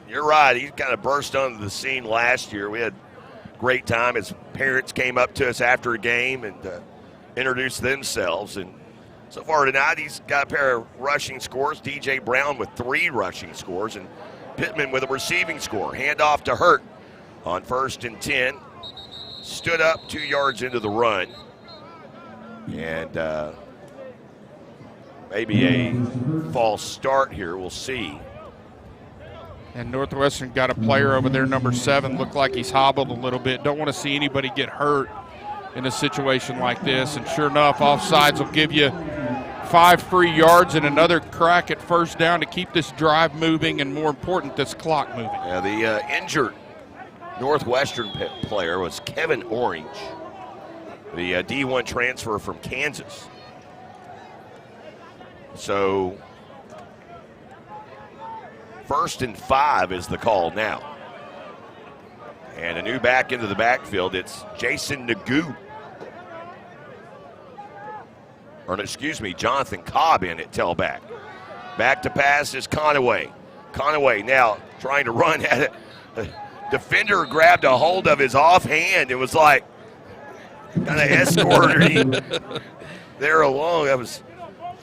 you're right. He kind of burst onto the scene last year. We had a great time. His parents came up to us after a game and introduced themselves. And so far tonight, he's got a pair of rushing scores. DJ Brown with 3 rushing scores, and Pittman with a receiving score. Handoff to Hurt on 1st and 10. Stood up 2 yards into the run. And maybe a false start here. We'll see. And Northwestern got a player over there, number 7. Looked like he's hobbled a little bit. Don't want to see anybody get hurt in a situation like this. And sure enough, offsides will give you 5 free yards and another crack at 1st down to keep this drive moving and, more important, this clock moving. Yeah, the injured Northwestern player was Kevin Orange, the D1 transfer from Kansas. So 1st and 5 is the call now. And a new back into the backfield. It's Jason Nagu. Or excuse me, Jonathan Cobb in at tailback. Back to pass is Conaway. Conaway now trying to run at it. Defender grabbed a hold of his offhand. It was like kind of escorted there along. That was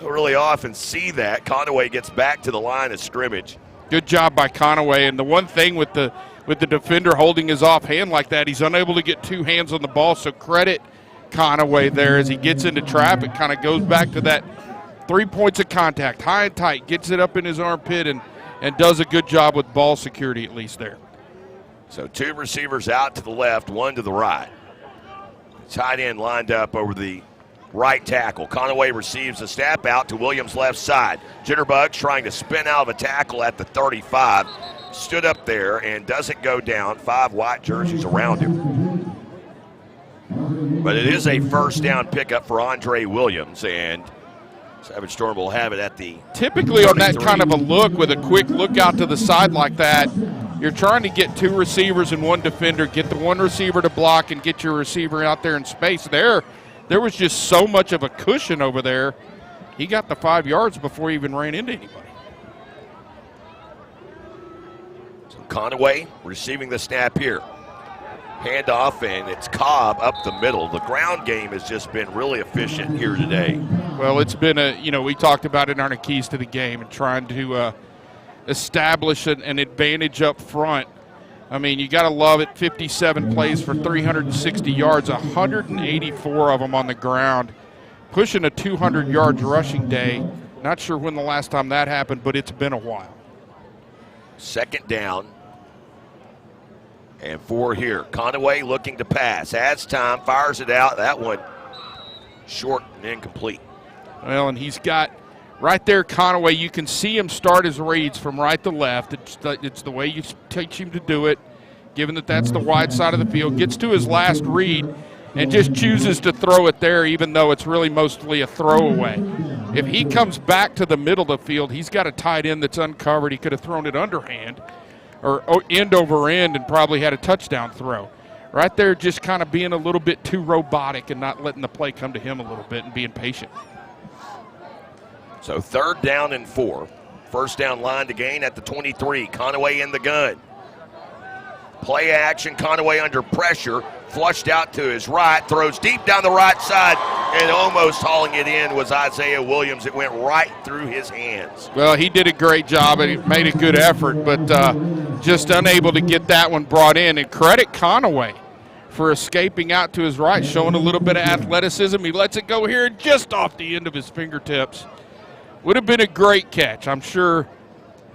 really off and see that. Conaway gets back to the line of scrimmage. Good job by Conaway. And the one thing with the defender holding his offhand like that, he's unable to get 2 hands on the ball. So credit Conaway there as he gets into traffic. Kind of goes back to that 3 points of contact, high and tight, gets it up in his armpit and and does a good job with ball security at least there. So 2 receivers out to the left, 1 to the right. Tight end lined up over the right tackle. Conaway receives the snap out to Williams' left side. Jitterbugs trying to spin out of a tackle at the 35. Stood up there and doesn't go down. 5 white jerseys around him. But it is a first down pickup for Andre Williams, and Savage Storm will have it at the typically 33. On that kind of a look, with a quick look out to the side like that, you're trying to get 2 receivers and 1 defender, get the 1 receiver to block and get your receiver out there in space. There was just so much of a cushion over there. He got the 5 yards before he even ran into anybody. So Conaway receiving the snap here. Handoff, and it's Cobb up the middle. The ground game has just been really efficient here today. Well, it's been we talked about it on our keys to the game and trying to establish an advantage up front. I mean, you got to love it. 57 plays for 360 yards, 184 of them on the ground, pushing a 200 yards rushing day. Not sure when the last time that happened, but it's been a while. Second down and 4 here. Conaway looking to pass. Has time, fires it out. That one short and incomplete. Well, and he's got right there, Conaway, you can see him start his reads from right to left. It's the way you teach him to do it, given that that's the wide side of the field. Gets to his last read and just chooses to throw it there, even though it's really mostly a throwaway. If he comes back to the middle of the field, he's got a tight end that's uncovered. He could have thrown it underhand or end over end and probably had a touchdown throw. Right there, just kind of being a little bit too robotic and not letting the play come to him a little bit and being patient. So 3rd down and 4. First down line to gain at the 23. Conaway in the gun. Play action, Conaway under pressure. Flushed out to his right, throws deep down the right side, and almost hauling it in was Isaiah Williams. It went right through his hands. Well, he did a great job, and he made a good effort, but just unable to get that one brought in. And credit Conaway for escaping out to his right, showing a little bit of athleticism. He lets it go here just off the end of his fingertips. Would have been a great catch. I'm sure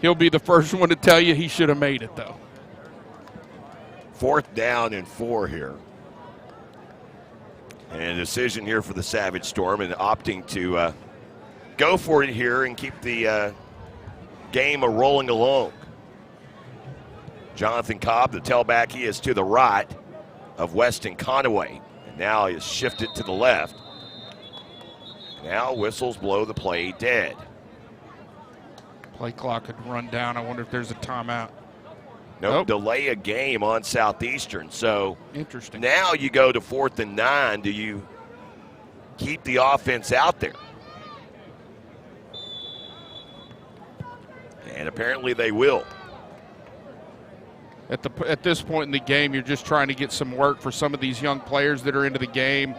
he'll be the first one to tell you he should have made it, though. 4th down and 4 here. And a decision here for the Savage Storm, and opting to go for it here and keep the game rolling along. Jonathan Cobb, the tailback, he is to the right of Weston Conaway. And now he is shifted to the left. Now whistles blow the play dead. Play clock could run down. I wonder if there's a timeout. Nope. Delay a game on Southeastern. So interesting. Now you go to 4th and 9. Do you keep the offense out there? And apparently they will. At this point in the game, you're just trying to get some work for some of these young players that are into the game.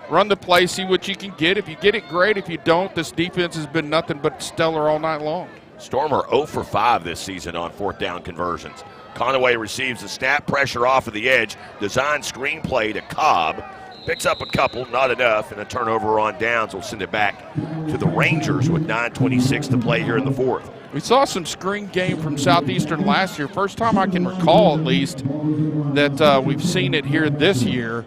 Run the play, see what you can get. If you get it, great. If you don't, this defense has been nothing but stellar all night long. Storm are 0 for 5 this season on 4th down conversions. Conaway receives the snap, pressure off of the edge, design screenplay to Cobb. Picks up a couple, not enough, and a turnover on downs will send it back to the Rangers with 9:26 to play here in the 4th. We saw some screen game from Southeastern last year. First time I can recall, at least, that we've seen it here this year.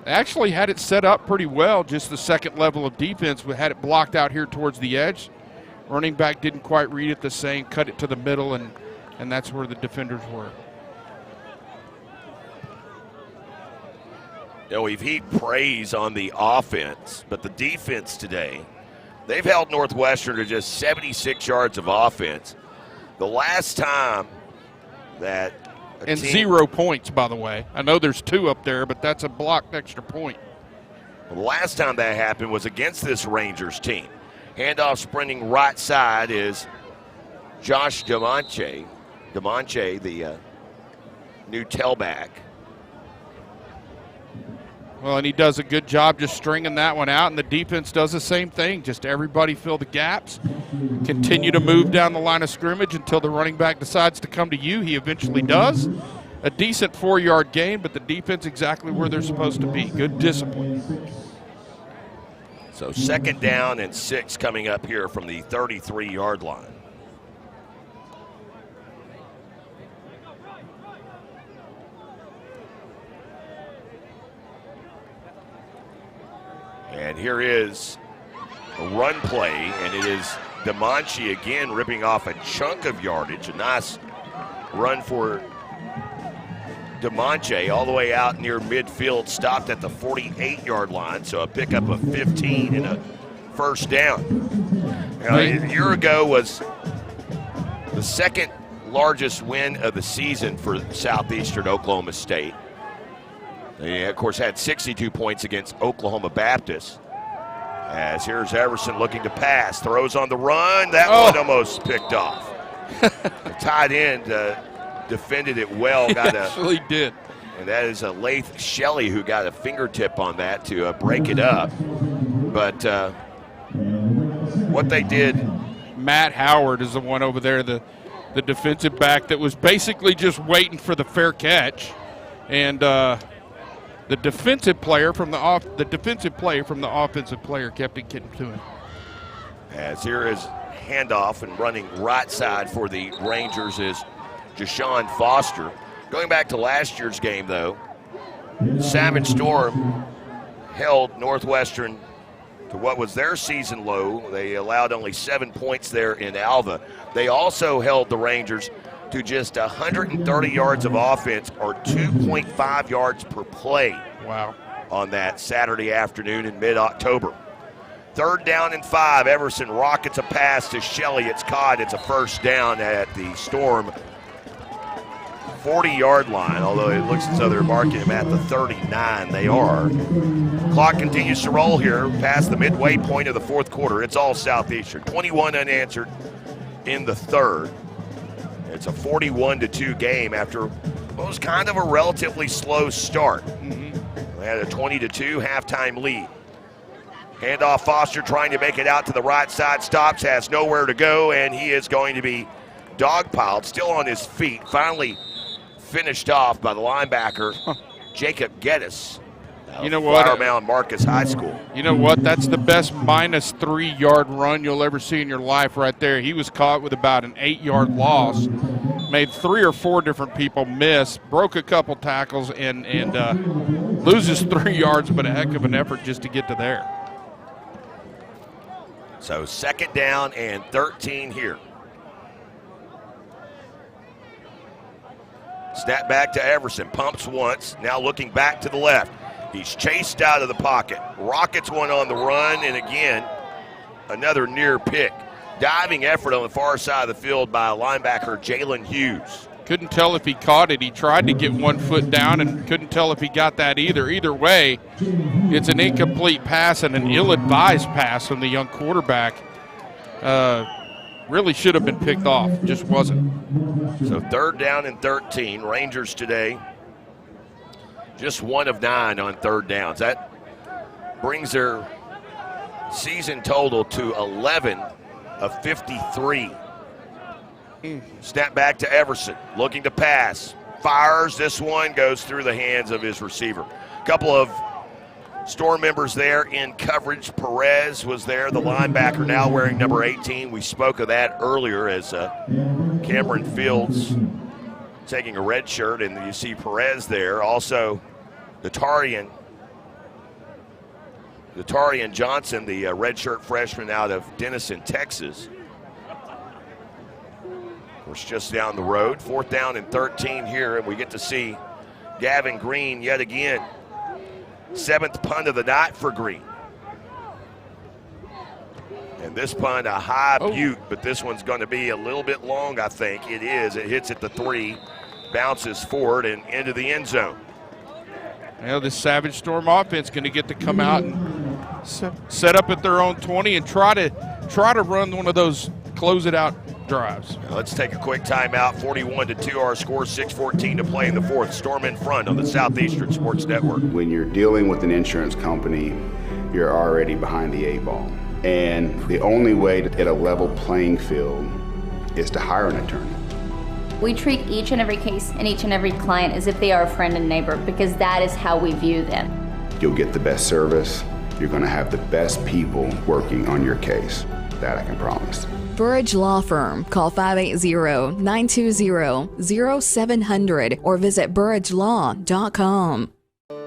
Actually had it set up pretty well, just the second level of defense. We had it blocked out here towards the edge. Running back didn't quite read it the same, cut it to the middle, and that's where the defenders were. You know, we've heaped praise on the offense, but the defense today, they've held Northwestern to just 76 yards of offense. The last time that and 0 points, by the way. I know there's 2 up there, but that's a blocked extra point. Well, the last time that happened was against this Rangers team. Handoff sprinting right side is Josh DeMonche. DeMonche, the new tailback. Well, and he does a good job just stringing that one out, and the defense does the same thing. Just everybody fill the gaps, continue to move down the line of scrimmage until the running back decides to come to you. He eventually does. A decent 4-yard gain, but the defense exactly where they're supposed to be. Good discipline. So 2nd down and 6 coming up here from the 33-yard line. And here is a run play, and it is DeMonchi again ripping off a chunk of yardage. A nice run for DeMonchi all the way out near midfield, stopped at the 48-yard line, so a pickup of 15 and a first down. A year ago was the second largest win of the season for Southeastern Oklahoma State. They, of course, had 62 points against Oklahoma Baptist. As here's Everson looking to pass, throws on the run. That one almost picked off. The tight end defended it well. He actually did. And that is a Lath Shelley who got a fingertip on that to break it up. But what they did. Matt Howard is the one over there, the defensive back that was basically just waiting for the fair catch. And the defensive player from the offensive player kept it getting to him. As here is handoff and running right side for the Rangers is Jashawn Foster. Going back to last year's game, though, Savage Storm held Northwestern to what was their season low. They allowed only 7 points there in Alva. They also held the Rangers to just 130 yards of offense, or 2.5 yards per play. Wow. On that Saturday afternoon in mid-October. 3rd down and 5. Everson rockets a pass to Shelley. It's caught. It's a first down at the Storm 40-yard line, although it looks as though they're marking him at the 39. They are. Clock continues to roll here past the midway point of the fourth quarter. It's all Southeastern. 21 unanswered in the third. It's a 41-2 game after what was kind of a relatively slow start. They had a 20-2 halftime lead. Handoff, Foster trying to make it out to the right side, stops, has nowhere to go, and he is going to be dogpiled, still on his feet, finally finished off by the linebacker, Jacob Geddes. You know what? Flower Mound Marcus High School. You know what? That's the best -3 yard run you'll ever see in your life right there. He was caught with about an 8-yard loss, made 3 or 4 different people miss, broke a couple tackles, and loses 3 yards, but a heck of an effort just to get to there. So 2nd down and 13 here. Snap back to Everson, pumps once, now looking back to the left. He's chased out of the pocket. Rockets one on the run, and again, another near pick. Diving effort on the far side of the field by linebacker Jalen Hughes. Couldn't tell if he caught it. He tried to get 1 foot down and couldn't tell if he got that either. Either way, it's an incomplete pass and an ill-advised pass from the young quarterback. Really should have been picked off, just wasn't. So 3rd down and 13. Rangers today just 1 of 9 on 3rd downs. That brings their season total to 11 of 53. Snap back to Everson, looking to pass. Fires, this one goes through the hands of his receiver. Couple of Storm members there in coverage. Perez was there, the linebacker, now wearing number 18. We spoke of that earlier as Cameron Fields taking a red shirt, and you see Perez there. Also, the Tarian Johnson, the redshirt freshman out of Denison, Texas. Of course, just down the road. 4th down and 13 here, and we get to see Gavin Green yet again. 7th punt of the night for Green. And this punt, a high butte, but this one's going to be a little bit long, I think. It is. It hits at the 3, bounces forward and into the end zone. Well, this Savage Storm offense going to get to come out and set up at their own 20 and try to run one of those close-it-out drives. Now let's take a quick timeout. 41-2 our score, 6:14 to play in the fourth. Storm in front on the Southeastern Sports Network. When you're dealing with an insurance company, you're already behind the 8 ball. And the only way to get a level playing field is to hire an attorney. We treat each and every case and each and every client as if they are a friend and neighbor, because that is how we view them. You'll get the best service. You're going to have the best people working on your case. That I can promise. Burridge Law Firm. Call 580-920-0700 or visit burridgelaw.com.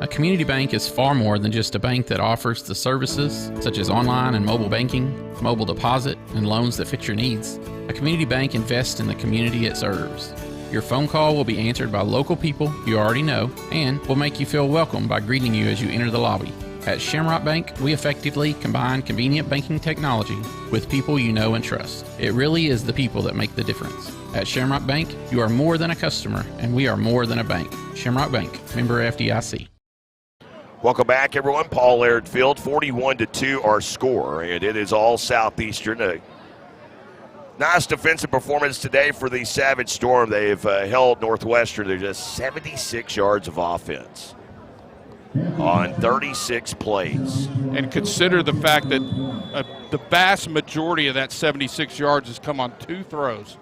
A community bank is far more than just a bank that offers the services such as online and mobile banking, mobile deposit, and loans that fit your needs. A community bank invests in the community it serves. Your phone call will be answered by local people you already know and will make you feel welcome by greeting you as you enter the lobby. At Shamrock Bank, we effectively combine convenient banking technology with people you know and trust. It really is the people that make the difference. At Shamrock Bank, you are more than a customer, and we are more than a bank. Shamrock Bank, member FDIC. Welcome back, everyone. Paul Laird Field, 41-2 our score, and it is all Southeastern. A nice defensive performance today for the Savage Storm. They've held Northwestern to just 76 yards of offense on 36 plays. And consider the fact that the vast majority of that 76 yards has come on 2 throws,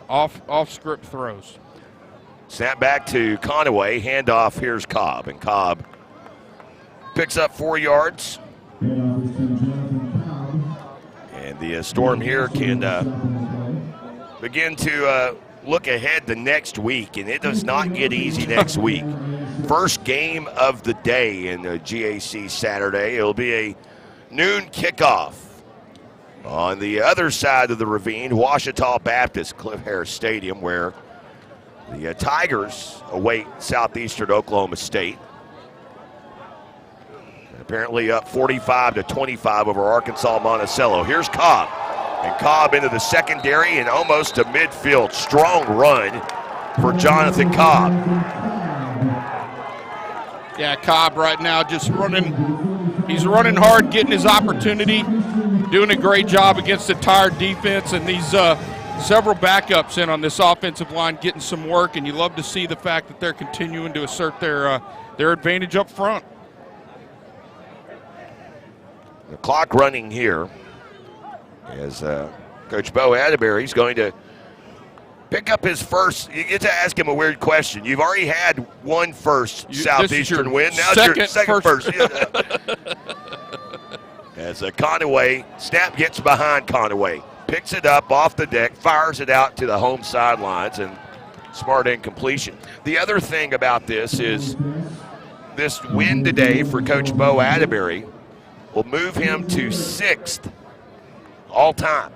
off-script throws. Snap back to Conaway, handoff, here's Cobb, and Cobb picks up 4 yards. And the Storm here can begin to look ahead to next week, and it does not get easy next week. First game of the day in the GAC Saturday. It'll be a noon kickoff on the other side of the ravine, Ouachita Baptist Cliff Harris Stadium, where the Tigers await Southeastern Oklahoma State. Apparently up 45-25 over Arkansas Monticello. Here's Cobb, and Cobb into the secondary and almost to midfield. Strong run for Jonathan Cobb. Yeah, Cobb right now just running. He's running hard, getting his opportunity, doing a great job against a tired defense, and these several backups in on this offensive line getting some work, and you love to see the fact that they're continuing to assert their advantage up front. The clock running here as Coach Bo Atterbury is going to pick up his first. You get to ask him a weird question. You've already had one first Southeastern win. Now it's your second first. As Conaway, snap gets behind Conaway, picks it up off the deck, fires it out to the home sidelines, and smart incompletion. The other thing about this is this win today for Coach Bo Atterbury will move him to 6th all-time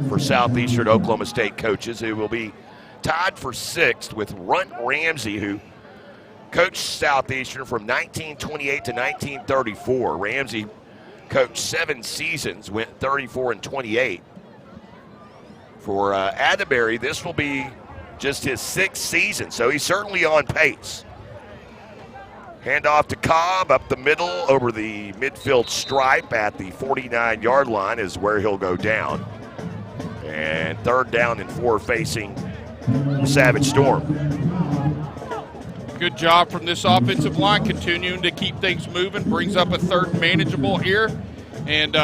for Southeastern Oklahoma State coaches, who will be tied for 6th with Runt Ramsey, who coached Southeastern from 1928 to 1934. Ramsey coached 7 seasons, went 34-28. For Atterbury, this will be just his 6th season, so he's certainly on pace. Handoff to Cobb up the middle over the midfield stripe at the 49-yard line is where he'll go down. And 3rd down and 4 facing the Savage Storm. Good job from this offensive line, continuing to keep things moving. Brings up a 3rd manageable here. And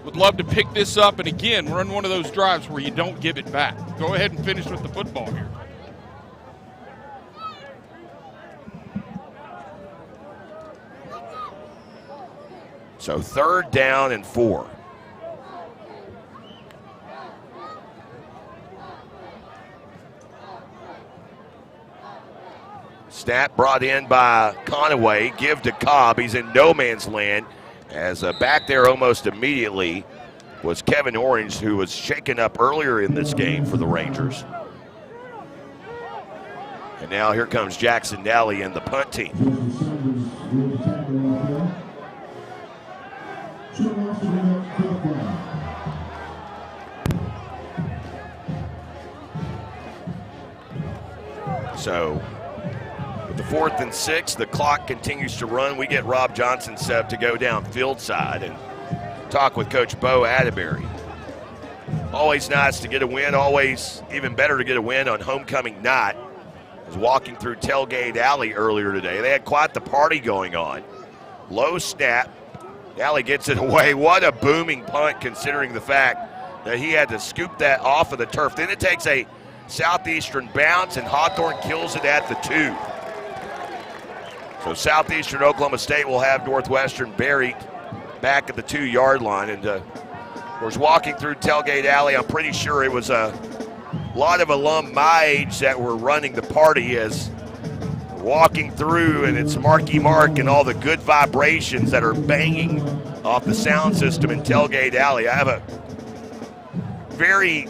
would love to pick this up and, again, run one of those drives where you don't give it back. Go ahead and finish with the football here. So 3rd down and 4. Snap brought in by Conaway. Give to Cobb. He's in no man's land. As back there almost immediately was Kevin Orange, who was shaken up earlier in this game for the Rangers. And now here comes Jackson Nally and the punt team. So with the 4th and 6, the clock continues to run. We get Rob Johnson set up to go down field side and talk with Coach Bo Atterbury. Always nice to get a win, always even better to get a win on homecoming night. I was walking through Tailgate Alley earlier today. They had quite the party going on. Low snap. Alley gets it away. What a booming punt, considering the fact that he had to scoop that off of the turf. Then it takes a Southeastern bounce, and Hawthorne kills it at the 2. So Southeastern Oklahoma State will have Northwestern buried back at the 2-yard line. And of course, walking through Tailgate Alley, I'm pretty sure it was a lot of alum my age that were running the party, as walking through, and it's Marky Mark and all the good vibrations that are banging off the sound system in Tailgate Alley. I have a very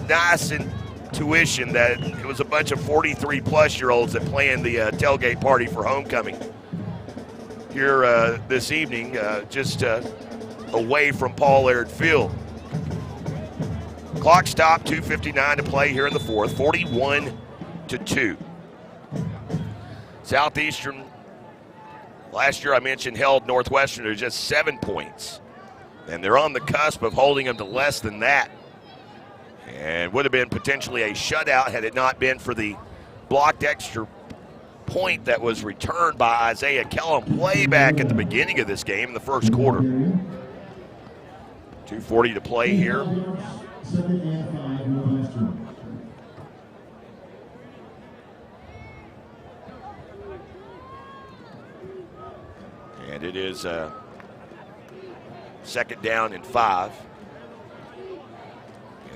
nice intuition that it was a bunch of 43-plus-year-olds that planned the tailgate party for homecoming here this evening, just away from Paul Laird Field. Clock stopped, 2:59 to play here in the fourth, 41-2. Southeastern, last year I mentioned, held Northwestern to just 7 points. And they're on the cusp of holding them to less than that. And would have been potentially a shutout had it not been for the blocked extra point that was returned by Isaiah Kellum way back at the beginning of this game in the first quarter. 2:40 to play here. And it is second down and 5.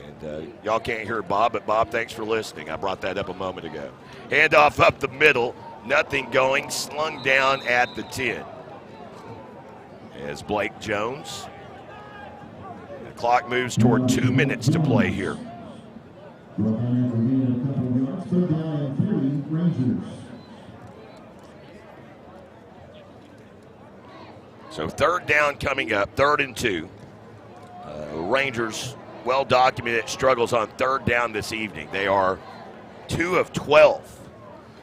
And y'all can't hear Bob, but Bob, thanks for listening. I brought that up a moment ago. Handoff up the middle, nothing going, slung down at the 10. As Blake Jones. The clock moves toward 2 minutes to play here. So third down coming up, 3rd and 2. Rangers, well-documented struggles on third down this evening. They are 2 of 12.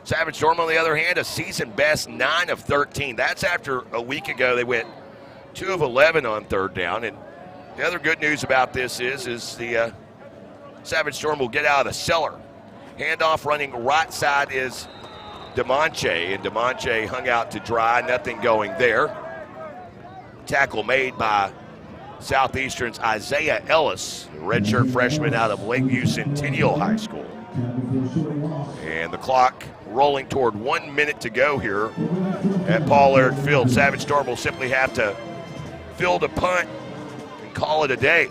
Savage Storm, on the other hand, a season-best 9 of 13. That's after a week ago they went 2 of 11 on third down. And the other good news about this is the Savage Storm will get out of the cellar. Handoff running right side is DeMonche, and DeMonche hung out to dry, nothing going there. Tackle made by Southeastern's Isaiah Ellis, a redshirt freshman out of Lakeview Centennial High School. And the clock rolling toward 1 minute to go here at Paul Laird Field. Savage Storm will simply have to field a punt and call it a day.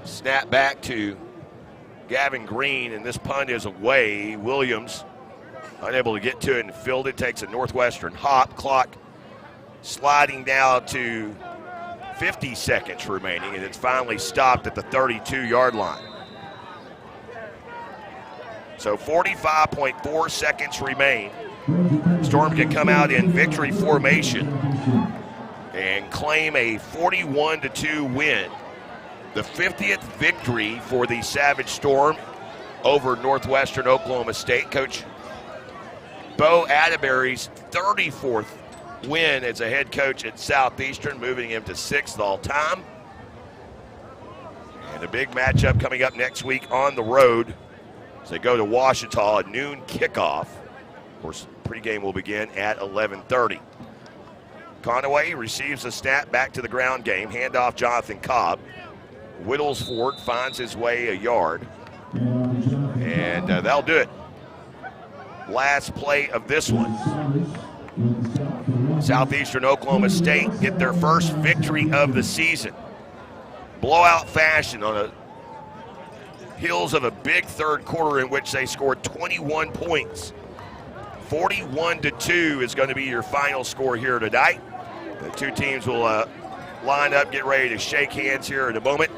Snap back to Gavin Green, and this punt is away. Williams unable to get to it and field it. Takes a Northwestern hop. Clock sliding down to 50 seconds remaining, and it's finally stopped at the 32-yard line. So 45.4 seconds remain. Storm can come out in victory formation and claim a 41-2 win. The 50th victory for the Savage Storm over Northwestern Oklahoma State. Coach Bo Atterbury's 34th win as a head coach at Southeastern, moving him to 6th all time. And a big matchup coming up next week on the road as they go to Ouachita, a noon kickoff. Of course, pregame will begin at 11:30. Conaway receives a snap back to the ground game. Handoff Jonathan Cobb. Whittlesford finds his way a yard. And that'll do it. Last play of this one. Southeastern Oklahoma State get their first victory of the season. Blowout fashion on the heels of a big third quarter in which they scored 21 points. 41-2 is going to be your final score here tonight. The two teams will line up, get ready to shake hands here in a moment,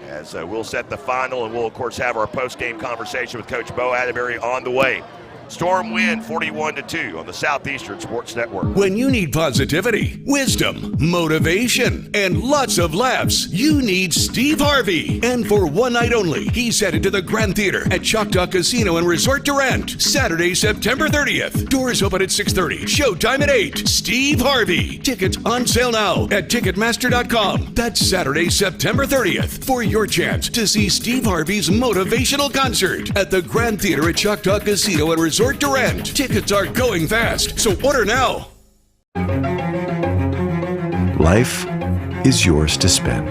as we'll set the final, and we'll, of course, have our post-game conversation with Coach Bo Atterbury on the way. Storm win 41-2 on the Southeastern Sports Network. When you need positivity, wisdom, motivation, and lots of laughs, you need Steve Harvey. And for one night only, he's headed to the Grand Theater at Choctaw Casino and Resort Durant, Saturday, September 30th. Doors open at 6:30, showtime at 8. Steve Harvey. Tickets on sale now at Ticketmaster.com. That's Saturday, September 30th, for your chance to see Steve Harvey's motivational concert at the Grand Theater at Choctaw Casino and Resort Durant. Tickets are going fast, so order now. Life is yours to spend.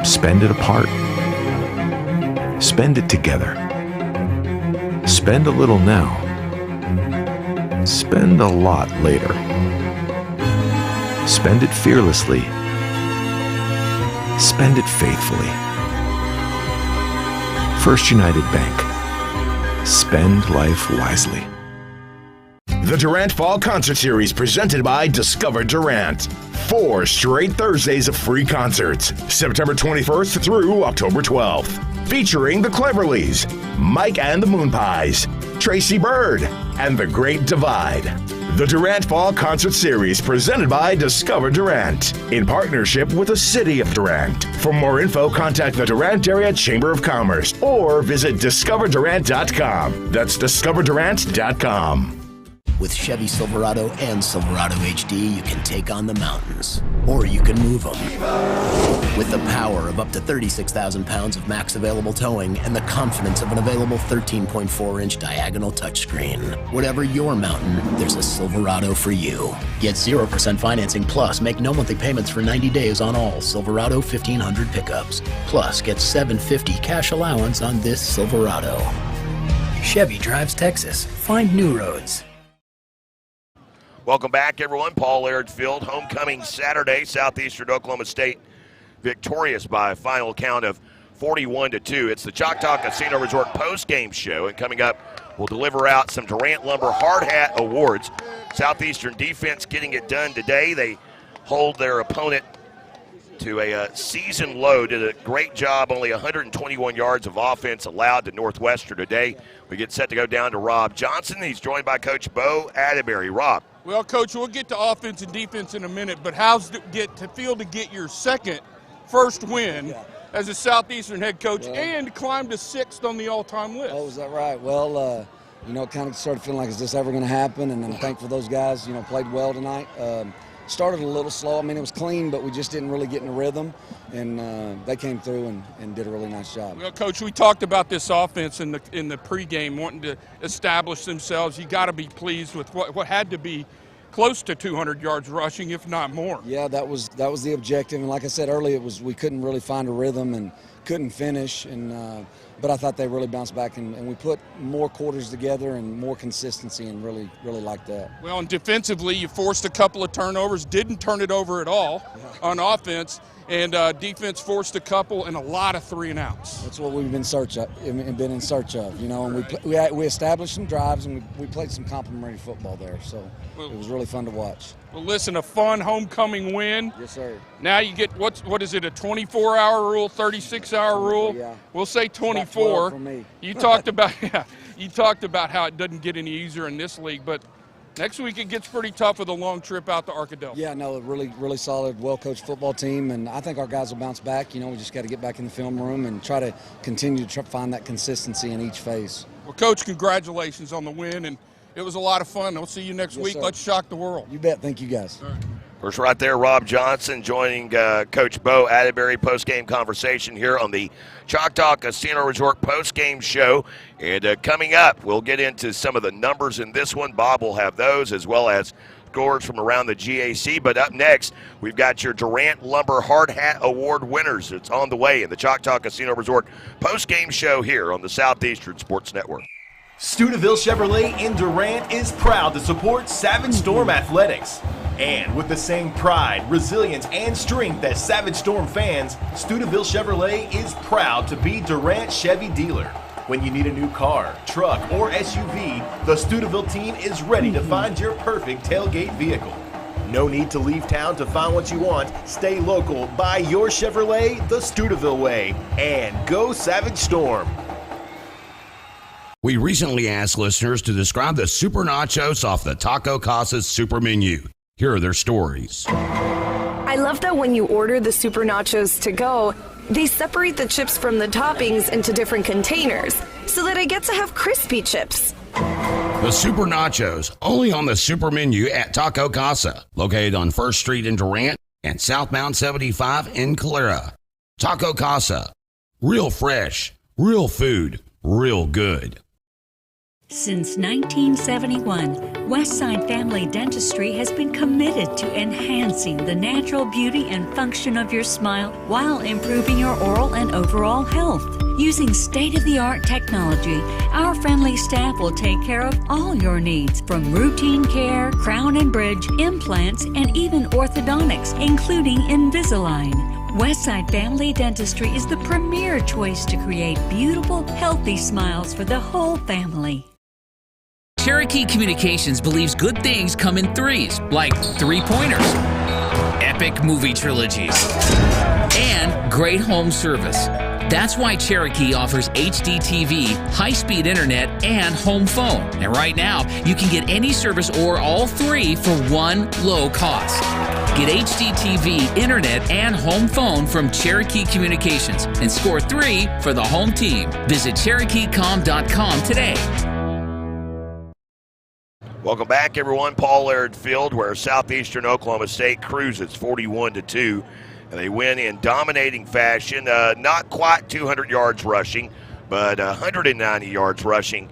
Spend it apart. Spend it together. Spend a little now. Spend a lot later. Spend it fearlessly spend it faithfully. First United Bank. Spend life wisely. The Durant Fall Concert Series presented by Discover Durant. 4 straight Thursdays of free concerts, September 21st through October 12th. Featuring the Cleverleys, Mike and the Moonpies, Tracy Bird, and The Great Divide. The Durant Fall Concert Series presented by Discover Durant in partnership with the City of Durant. For more info, contact the Durant Area Chamber of Commerce or visit discoverdurant.com. That's discoverdurant.com. With Chevy Silverado and Silverado HD, you can take on the mountains, or you can move them. With the power of up to 36,000 pounds of max available towing and the confidence of an available 13.4-inch diagonal touchscreen. Whatever your mountain, there's a Silverado for you. Get 0% financing plus make no monthly payments for 90 days on all Silverado 1500 pickups. Plus, get $750 cash allowance on this Silverado. Chevy drives Texas. Find new roads. Welcome back, everyone. Paul Laird Field, homecoming Saturday. Southeastern Oklahoma State victorious by a final count of 41-2. It's the Choctaw Casino Resort post-game show, and coming up, we'll deliver out some Durant Lumber Hard Hat Awards. Southeastern defense getting it done today. They hold their opponent to a season low. Did a great job, only 121 yards of offense allowed to Northwestern today. We get set to go down to Rob Johnson. He's joined by Coach Bo Atterbury. Rob. Well, Coach, we'll get to offense and defense in a minute, but how's it feel to get your first win as a Southeastern head coach and climb to 6th on the all-time list? Oh, is that right? Well, kind of started feeling like, is this ever going to happen? And I'm thankful those guys, played well tonight. Started a little slow. I mean, it was clean, but we just didn't really get in a rhythm. And they came through and did a really nice job. Well, Coach, we talked about this offense in the pregame, wanting to establish themselves. You got to be pleased with what had to be close to 200 yards rushing, if not more. Yeah, that was the objective. And like I said earlier, we couldn't really find a rhythm and couldn't finish. But I thought they really bounced back, and we put more quarters together and more consistency, and really liked that. Well, and defensively, you forced a couple of turnovers, didn't turn it over at all on offense, and defense forced a couple and a lot of 3-and-outs. That's what we've been in search of. And we established some drives, and we played some complimentary football there. So it was really fun to watch. Well, listen, a fun homecoming win. Yes, sir. Now you get, what is it, a 24-hour rule, 36-hour rule? Yeah. We'll say 24. For me. You talked about how it doesn't get any easier in this league, but next week it gets pretty tough with a long trip out to Arkadelphia. Yeah, no, a really solid, well-coached football team, and I think our guys will bounce back. We just got to get back in the film room and try to continue to find that consistency in each phase. Well, Coach, congratulations on the win, and it was a lot of fun. I'll see you next week. Sir. Let's shock the world. You bet. Thank you, guys. All right. Of course, right there, Rob Johnson joining Coach Bo Atterbury post-game conversation here on the Choctaw Casino Resort post-game show. And coming up, we'll get into some of the numbers in this one. Bob will have those, as well as scores from around the GAC. But up next, we've got your Durant Lumber Hard Hat Award winners. It's on the way in the Choctaw Casino Resort post-game show here on the Southeastern Sports Network. Steubenville Chevrolet in Durant is proud to support Savage Storm Athletics. And with the same pride, resilience, and strength as Savage Storm fans, Steubenville Chevrolet is proud to be Durant Chevy dealer. When you need a new car, truck, or SUV, the Steubenville team is ready to find your perfect tailgate vehicle. No need to leave town to find what you want. Stay local, buy your Chevrolet the Steubenville way, and go Savage Storm. We recently asked listeners to describe the Super Nachos off the Taco Casa's Super Menu. Here are their stories. I love that when you order the Super Nachos to go, they separate the chips from the toppings into different containers so that I get to have crispy chips. The Super Nachos, only on the Super Menu at Taco Casa, located on 1st Street in Durant and southbound 75 in Calera. Taco Casa, real fresh, real food, real good. Since 1971, Westside Family Dentistry has been committed to enhancing the natural beauty and function of your smile while improving your oral and overall health. Using state-of-the-art technology, our friendly staff will take care of all your needs, from routine care, crown and bridge, implants, and even orthodontics, including Invisalign. Westside Family Dentistry is the premier choice to create beautiful, healthy smiles for the whole family. Cherokee Communications believes good things come in threes, like 3-pointers, epic movie trilogies, and great home service. That's why Cherokee offers HD TV, high-speed internet, and home phone. And right now, you can get any service or all three for one low cost. Get HD TV, internet, and home phone from Cherokee Communications and score 3 for the home team. Visit CherokeeCom.com today. Welcome back, everyone. Paul Laird Field, where Southeastern Oklahoma State cruises 41-2. And they win in dominating fashion. Not quite 200 yards rushing, but 190 yards rushing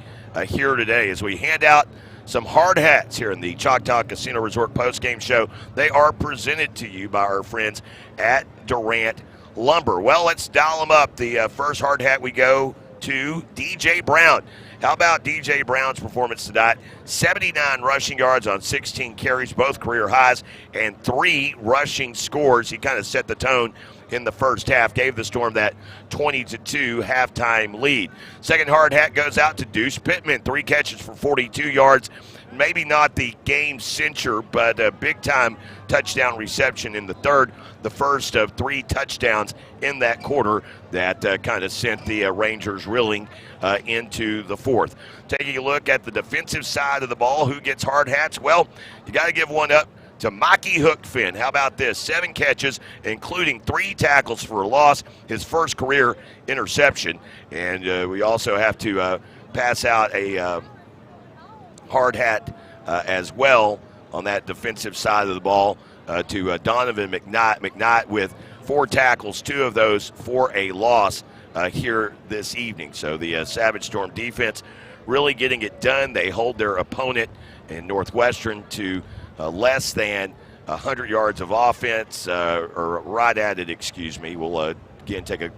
here today as we hand out some hard hats here in the Choctaw Casino Resort postgame show. They are presented to you by our friends at Durant Lumber. Well, let's dial them up. The first hard hat we go to DJ Brown. How about DJ Brown's performance tonight? 79 rushing yards on 16 carries, both career highs, and 3 rushing scores. He kind of set the tone in the first half, gave the Storm that 20-2 halftime lead. Second hard hat goes out to Deuce Pittman. 3 catches for 42 yards. Maybe not the game cincher, but a big-time touchdown reception in the third. The first of 3 touchdowns in that quarter that kind of sent the Rangers reeling into the fourth. Taking a look at the defensive side of the ball, who gets hard hats? Well, you got to give one up to Mikey Hookfin. How about this? 7 catches, including 3 tackles for a loss, his first career interception. And we also have to pass out a hard hat as well on that defensive side of the ball to Donovan McKnight with 4 tackles, 2 of those for a loss here this evening. So the Savage Storm defense really getting it done. They hold their opponent in Northwestern to less than 100 yards of offense, or right at it, excuse me. We'll again take a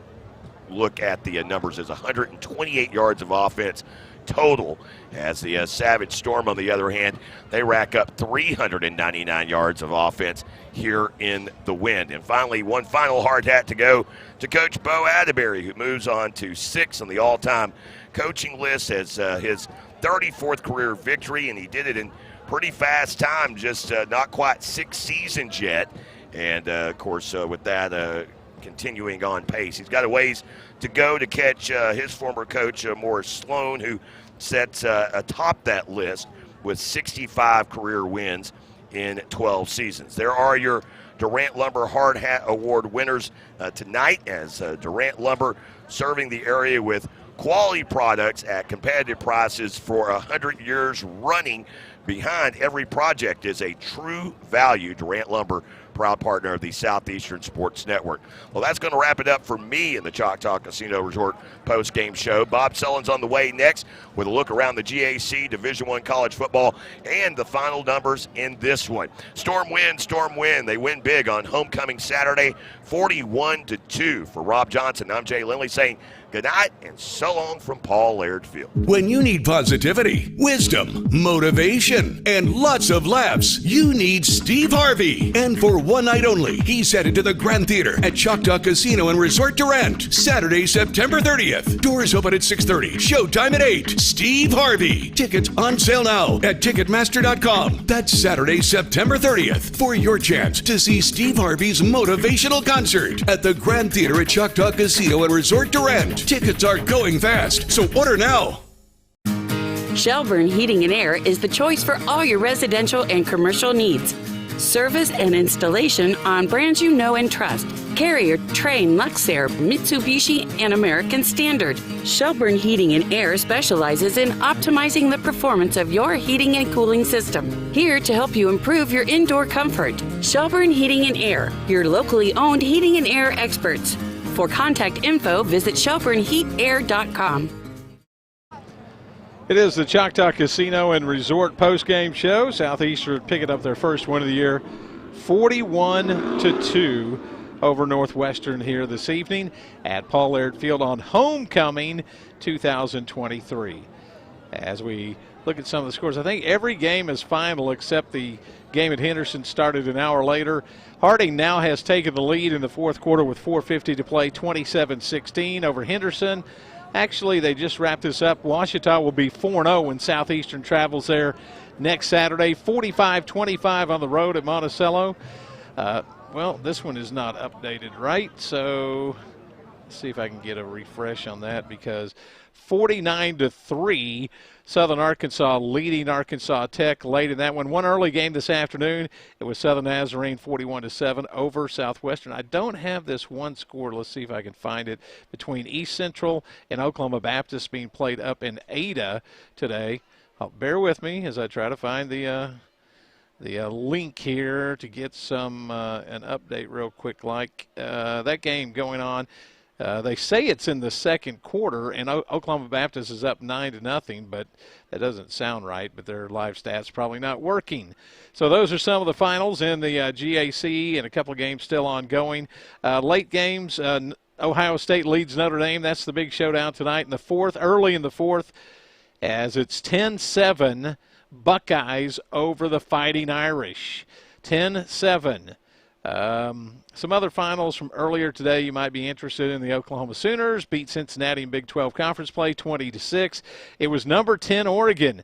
look at the numbers as 128 yards of offense total, as the Savage Storm, on the other hand, they rack up 399 yards of offense here in the win. And finally, one final hard hat to go to Coach Bo Atterbury, who moves on to 6th on the all-time coaching list as his 34th career victory, and he did it in pretty fast time, just not quite 6 seasons yet. And, of course, with that continuing on pace, he's got a ways to go to catch his former coach, Morris Sloan, who sets atop that list with 65 career wins in 12 seasons. There are your Durant Lumber Hard Hat Award winners tonight, as Durant Lumber serving the area with quality products at competitive prices for 100 years running. Behind every project is a true value. Durant Lumber, proud partner of the Southeastern Sports Network. Well, that's going to wrap it up for me in the Choctaw Casino Resort post-game show. Bob Sullen's on the way next with a look around the GAC Division I college football and the final numbers in this one. Storm win. They win big on homecoming Saturday, 41-2. For Rob Johnson, I'm Jay Lindley saying good night and so long from Paul Laird Field. When you need positivity, wisdom, motivation, and lots of laughs, you need Steve Harvey. And for one night only, he's headed to the Grand Theater at Choctaw Casino and Resort Durant, Saturday, September 30th. Doors open at 6:30, showtime at 8. Steve Harvey. Tickets on sale now at Ticketmaster.com. That's Saturday, September 30th, for your chance to see Steve Harvey's motivational concert at the Grand Theater at Choctaw Casino and Resort Durant. Tickets are going fast, so order now. Shelburne Heating and Air is the choice for all your residential and commercial needs. Service and installation on brands you know and trust. Carrier, Trane, Luxair, Mitsubishi, and American Standard. Shelburne Heating and Air specializes in optimizing the performance of your heating and cooling system. Here to help you improve your indoor comfort. Shelburne Heating and Air, your locally owned heating and air experts. For contact info, visit shelburneheatair.com. It is the Choctaw Casino and Resort postgame show. Southeastern picking up their first win of the year, 41-2 over Northwestern here this evening at Paul Laird Field on homecoming 2023. As we look at some of the scores. I think every game is final except the game at Henderson started an hour later. Harding now has taken the lead in the fourth quarter with 4:50 to play, 27-16 over Henderson. Actually, they just wrapped this up. Ouachita will be 4-0 when Southeastern travels there next Saturday. 45-25 on the road at Monticello. Well, this one is not updated right, so let's see if I can get a refresh on that, because 49-3, Southern Arkansas leading Arkansas Tech late in that one. One early game this afternoon, it was Southern Nazarene 41-7 over Southwestern. I don't have this one score. Let's see if I can find it, between East Central and Oklahoma Baptist being played up in Ada today. Bear with me as I try to find the link here to get some an update real quick. Like that game going on. They say it's in the second quarter, and Oklahoma Baptist is up 9-0, but that doesn't sound right. But their live stats probably not working. So those are some of the finals in the GAC, and a couple of games still ongoing. Late games, Ohio State leads Notre Dame. That's the big showdown tonight in the fourth, early in the fourth, as it's 10-7 Buckeyes over the Fighting Irish. 10-7. Some other finals from earlier today you might be interested in. The Oklahoma Sooners beat Cincinnati in Big 12 Conference play 20-6. It was number 10 Oregon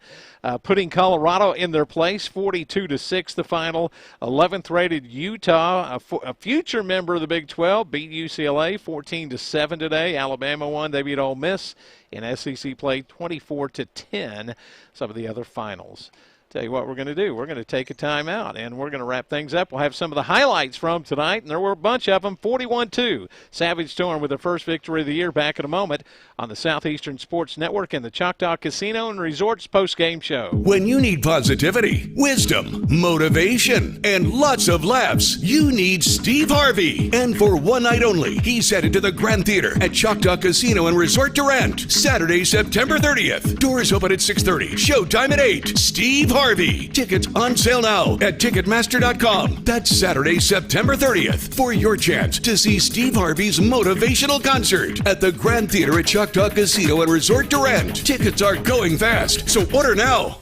putting Colorado in their place, 42-6 the final. 11th rated Utah, a future member of the Big 12, beat UCLA 14-7 today. Alabama won. They beat Ole Miss in SEC play 24-10. Some of the other finals. Tell you what we're going to do. We're going to take a timeout, and we're going to wrap things up. We'll have some of the highlights from tonight, and there were a bunch of them. 41-2. Savage Storm with their first victory of the year. Back in a moment on the Southeastern Sports Network and the Choctaw Casino and Resorts postgame show. When you need positivity, wisdom, motivation, and lots of laughs, you need Steve Harvey. And for one night only, he's headed to the Grand Theater at Choctaw Casino and Resort Durant, Saturday, September 30th. Doors open at 6:30. Showtime at 8. Steve Harvey. Tickets on sale now at Ticketmaster.com. That's Saturday, September 30th, for your chance to see Steve Harvey's motivational concert at the Grand Theater at Choctaw Casino and Resort Durant. Tickets are going fast, so order now.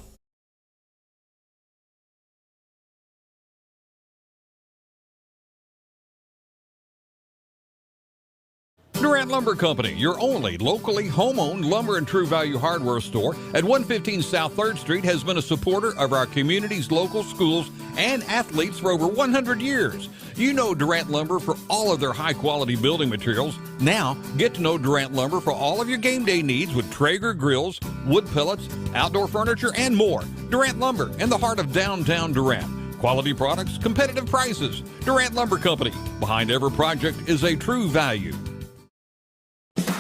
Durant Lumber Company, your only locally home-owned lumber and true value hardware store at 115 South 3rd Street, has been a supporter of our community's local schools and athletes for over 100 years. You know Durant Lumber for all of their high-quality building materials. Now, get to know Durant Lumber for all of your game day needs with Traeger grills, wood pellets, outdoor furniture, and more. Durant Lumber in the heart of downtown Durant. Quality products, competitive prices. Durant Lumber Company. Behind every project is a true value.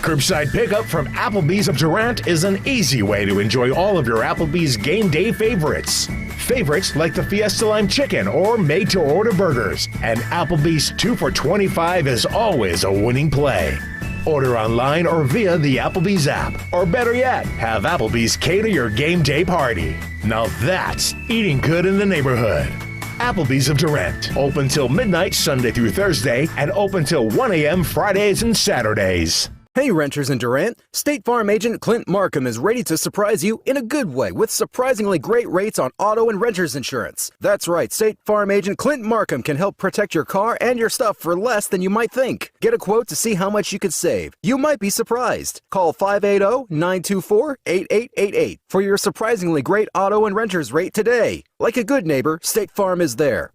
Curbside pickup from Applebee's of Durant is an easy way to enjoy all of your Applebee's game day favorites. Favorites like the Fiesta Lime Chicken or made-to-order burgers. And Applebee's 2 for $25 is always a winning play. Order online or via the Applebee's app. Or better yet, have Applebee's cater your game day party. Now that's eating good in the neighborhood. Applebee's of Durant. Open till midnight Sunday through Thursday and open till 1 a.m. Fridays and Saturdays. Hey renters in Durant, State Farm agent Clint Markham is ready to surprise you in a good way with surprisingly great rates on auto and renter's insurance. That's right, State Farm agent Clint Markham can help protect your car and your stuff for less than you might think. Get a quote to see how much you could save. You might be surprised. Call 580-924-8888 for your surprisingly great auto and renter's rate today. Like a good neighbor, State Farm is there.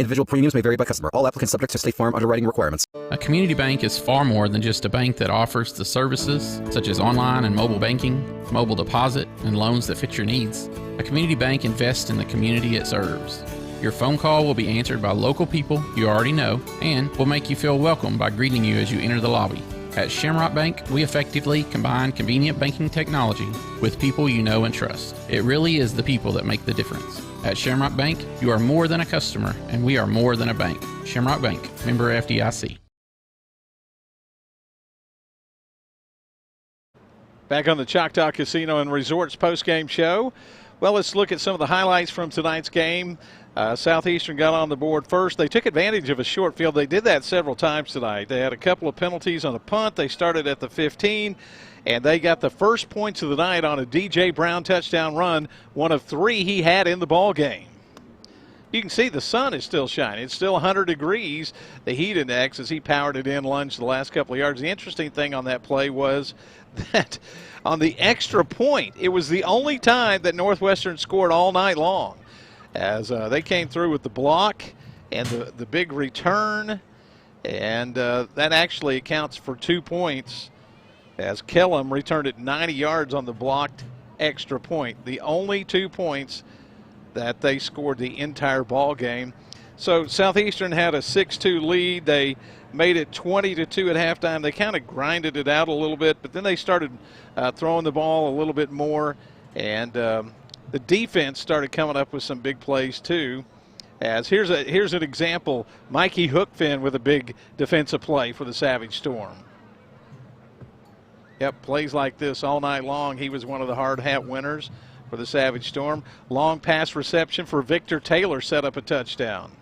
Individual premiums may vary by customer. All applicants subject to State Farm underwriting requirements. A community bank is far more than just a bank that offers the services such as online and mobile banking, mobile deposit, and loans that fit your needs. A community bank invests in the community it serves. Your phone call will be answered by local people you already know and will make you feel welcome by greeting you as you enter the lobby. At Shamrock Bank, we effectively combine convenient banking technology with people you know and trust. It really is the people that make the difference. At Shamrock Bank, you are more than a customer, and we are more than a bank. Shamrock Bank, member FDIC. Back on the Choctaw Casino and Resorts postgame show. Well, let's look at some of the highlights from tonight's game. Southeastern got on the board first. They took advantage of a short field. They did that several times tonight. They had a couple of penalties on a punt. They started at the 15, and they got the first points of the night on a DJ Brown touchdown run, one of 3 he had in the ball game. You can see the sun is still shining. It's still 100 degrees, the heat index, as he powered it in, lunged the last couple of yards. The interesting thing on that play was that on the extra point, it was the only time that Northwestern scored all night long, as they came through with the block and the big return, and that actually accounts for 2 points, as Kellum returned it 90 yards on the blocked extra point. The only 2 points that they scored the entire ball game. So Southeastern had a 6-2 lead. They made it 20-2 at halftime. They kind of grinded it out a little bit, but then they started throwing the ball a little bit more, and the defense started coming up with some big plays too. As here's an example, Mikey Hookfin with a big defensive play for the Savage Storm. Yep, plays like this all night long. He was one of the hard hat winners for the Savage Storm. Long pass reception for Victor Taylor set up a touchdown.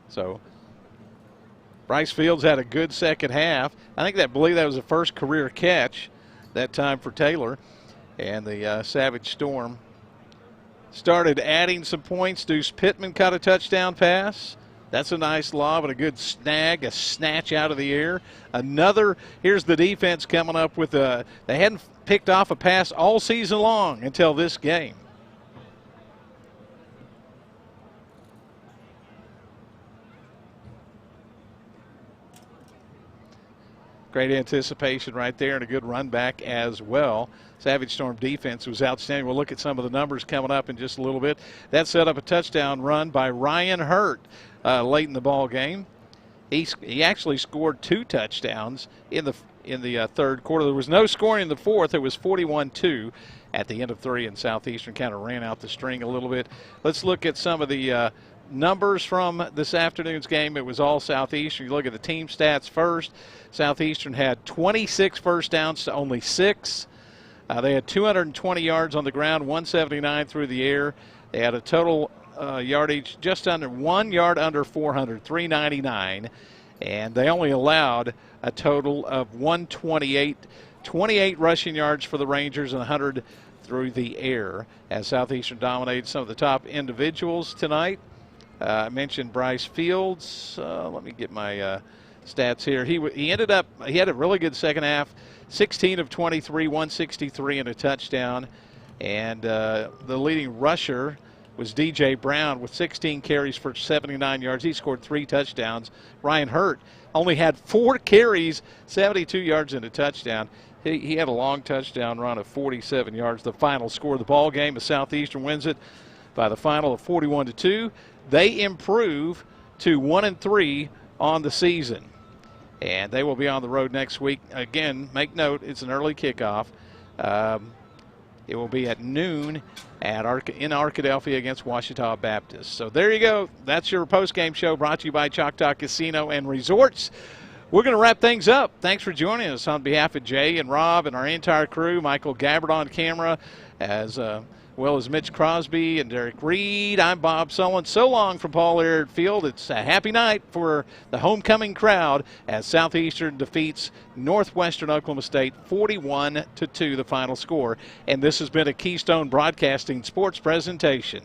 So Bryce Fields had a good second half. I believe that was the first career catch that time for Taylor. And the Savage Storm started adding some points. Deuce Pittman caught a touchdown pass. That's a nice lob and a good snag, a snatch out of the air. Here's the defense coming up with they hadn't picked off a pass all season long until this game. Great anticipation right there and a good run back as well. Savage Storm defense was outstanding. We'll look at some of the numbers coming up in just a little bit. That set up a touchdown run by Ryan Hurt late in the ball game. He actually scored 2 touchdowns in the third quarter. There was no scoring in the fourth. It was 41-2 at the end of 3, and Southeastern kind of ran out the string a little bit. Let's look at some of the numbers from this afternoon's game. It was all Southeastern. You look at the team stats first. Southeastern had 26 first downs to only 6. They had 220 yards on the ground, 179 through the air. They had a total yardage just under 1 yard under 400, 399. And they only allowed a total of 128, 28 rushing yards for the Rangers and 100 through the air, as Southeastern dominated some of the top individuals tonight. I mentioned Bryce Fields. Let me get my stats here. He had a really good second half, 16 of 23, 163 and a touchdown. And the leading rusher was DJ Brown with 16 carries for 79 yards. He scored 3 touchdowns. Ryan Hurt only had 4 carries, 72 yards and a touchdown. He had a long touchdown run of 47 yards. The final score of the ball game is Southeastern wins it by the final of 41-2. They improve to 1-3 on the season, and they will be on the road next week. Again, make note, it's an early kickoff. It will be at noon in Arkadelphia against Ouachita Baptist. So there you go. That's your postgame show brought to you by Choctaw Casino and Resorts. We're going to wrap things up. Thanks for joining us on behalf of Jay and Rob and our entire crew, Michael Gabbard on camera, as well as Mitch Crosby and Derek Reed. I'm Bob Sullivan. So long from Paul Laird Field. It's a happy night for the homecoming crowd as Southeastern defeats Northwestern Oklahoma State 41-2, the final score. And this has been a Keystone Broadcasting sports presentation.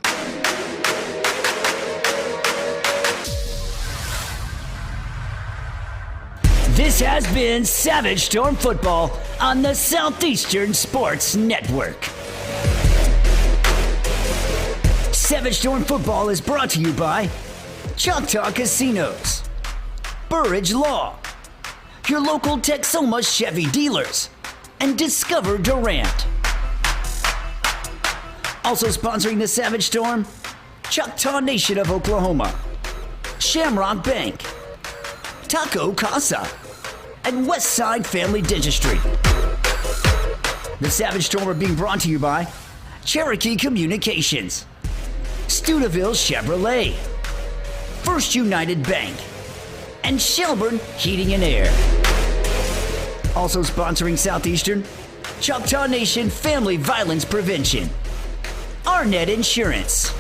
This has been Savage Storm Football on the Southeastern Sports Network. Savage Storm Football is brought to you by Choctaw Casinos, Burridge Law, your local Texoma Chevy dealers, and Discover Durant. Also sponsoring the Savage Storm, Choctaw Nation of Oklahoma, Shamrock Bank, Taco Casa, and Westside Family Dentistry. The Savage Storm are being brought to you by Cherokee Communications, Studeville Chevrolet, First United Bank, and Shelburne Heating and Air. Also sponsoring Southeastern, Choctaw Nation Family Violence Prevention, Arnett Insurance,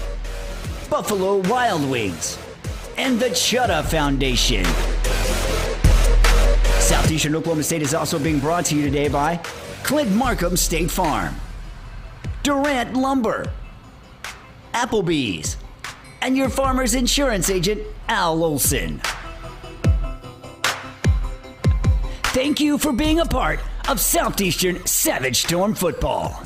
Buffalo Wild Wings, and the Chutta Foundation. Southeastern Oklahoma State is also being brought to you today by Clint Markham State Farm, Durant Lumber, Applebee's, and your farmer's insurance agent, Al Olson. Thank you for being a part of Southeastern Savage Storm football.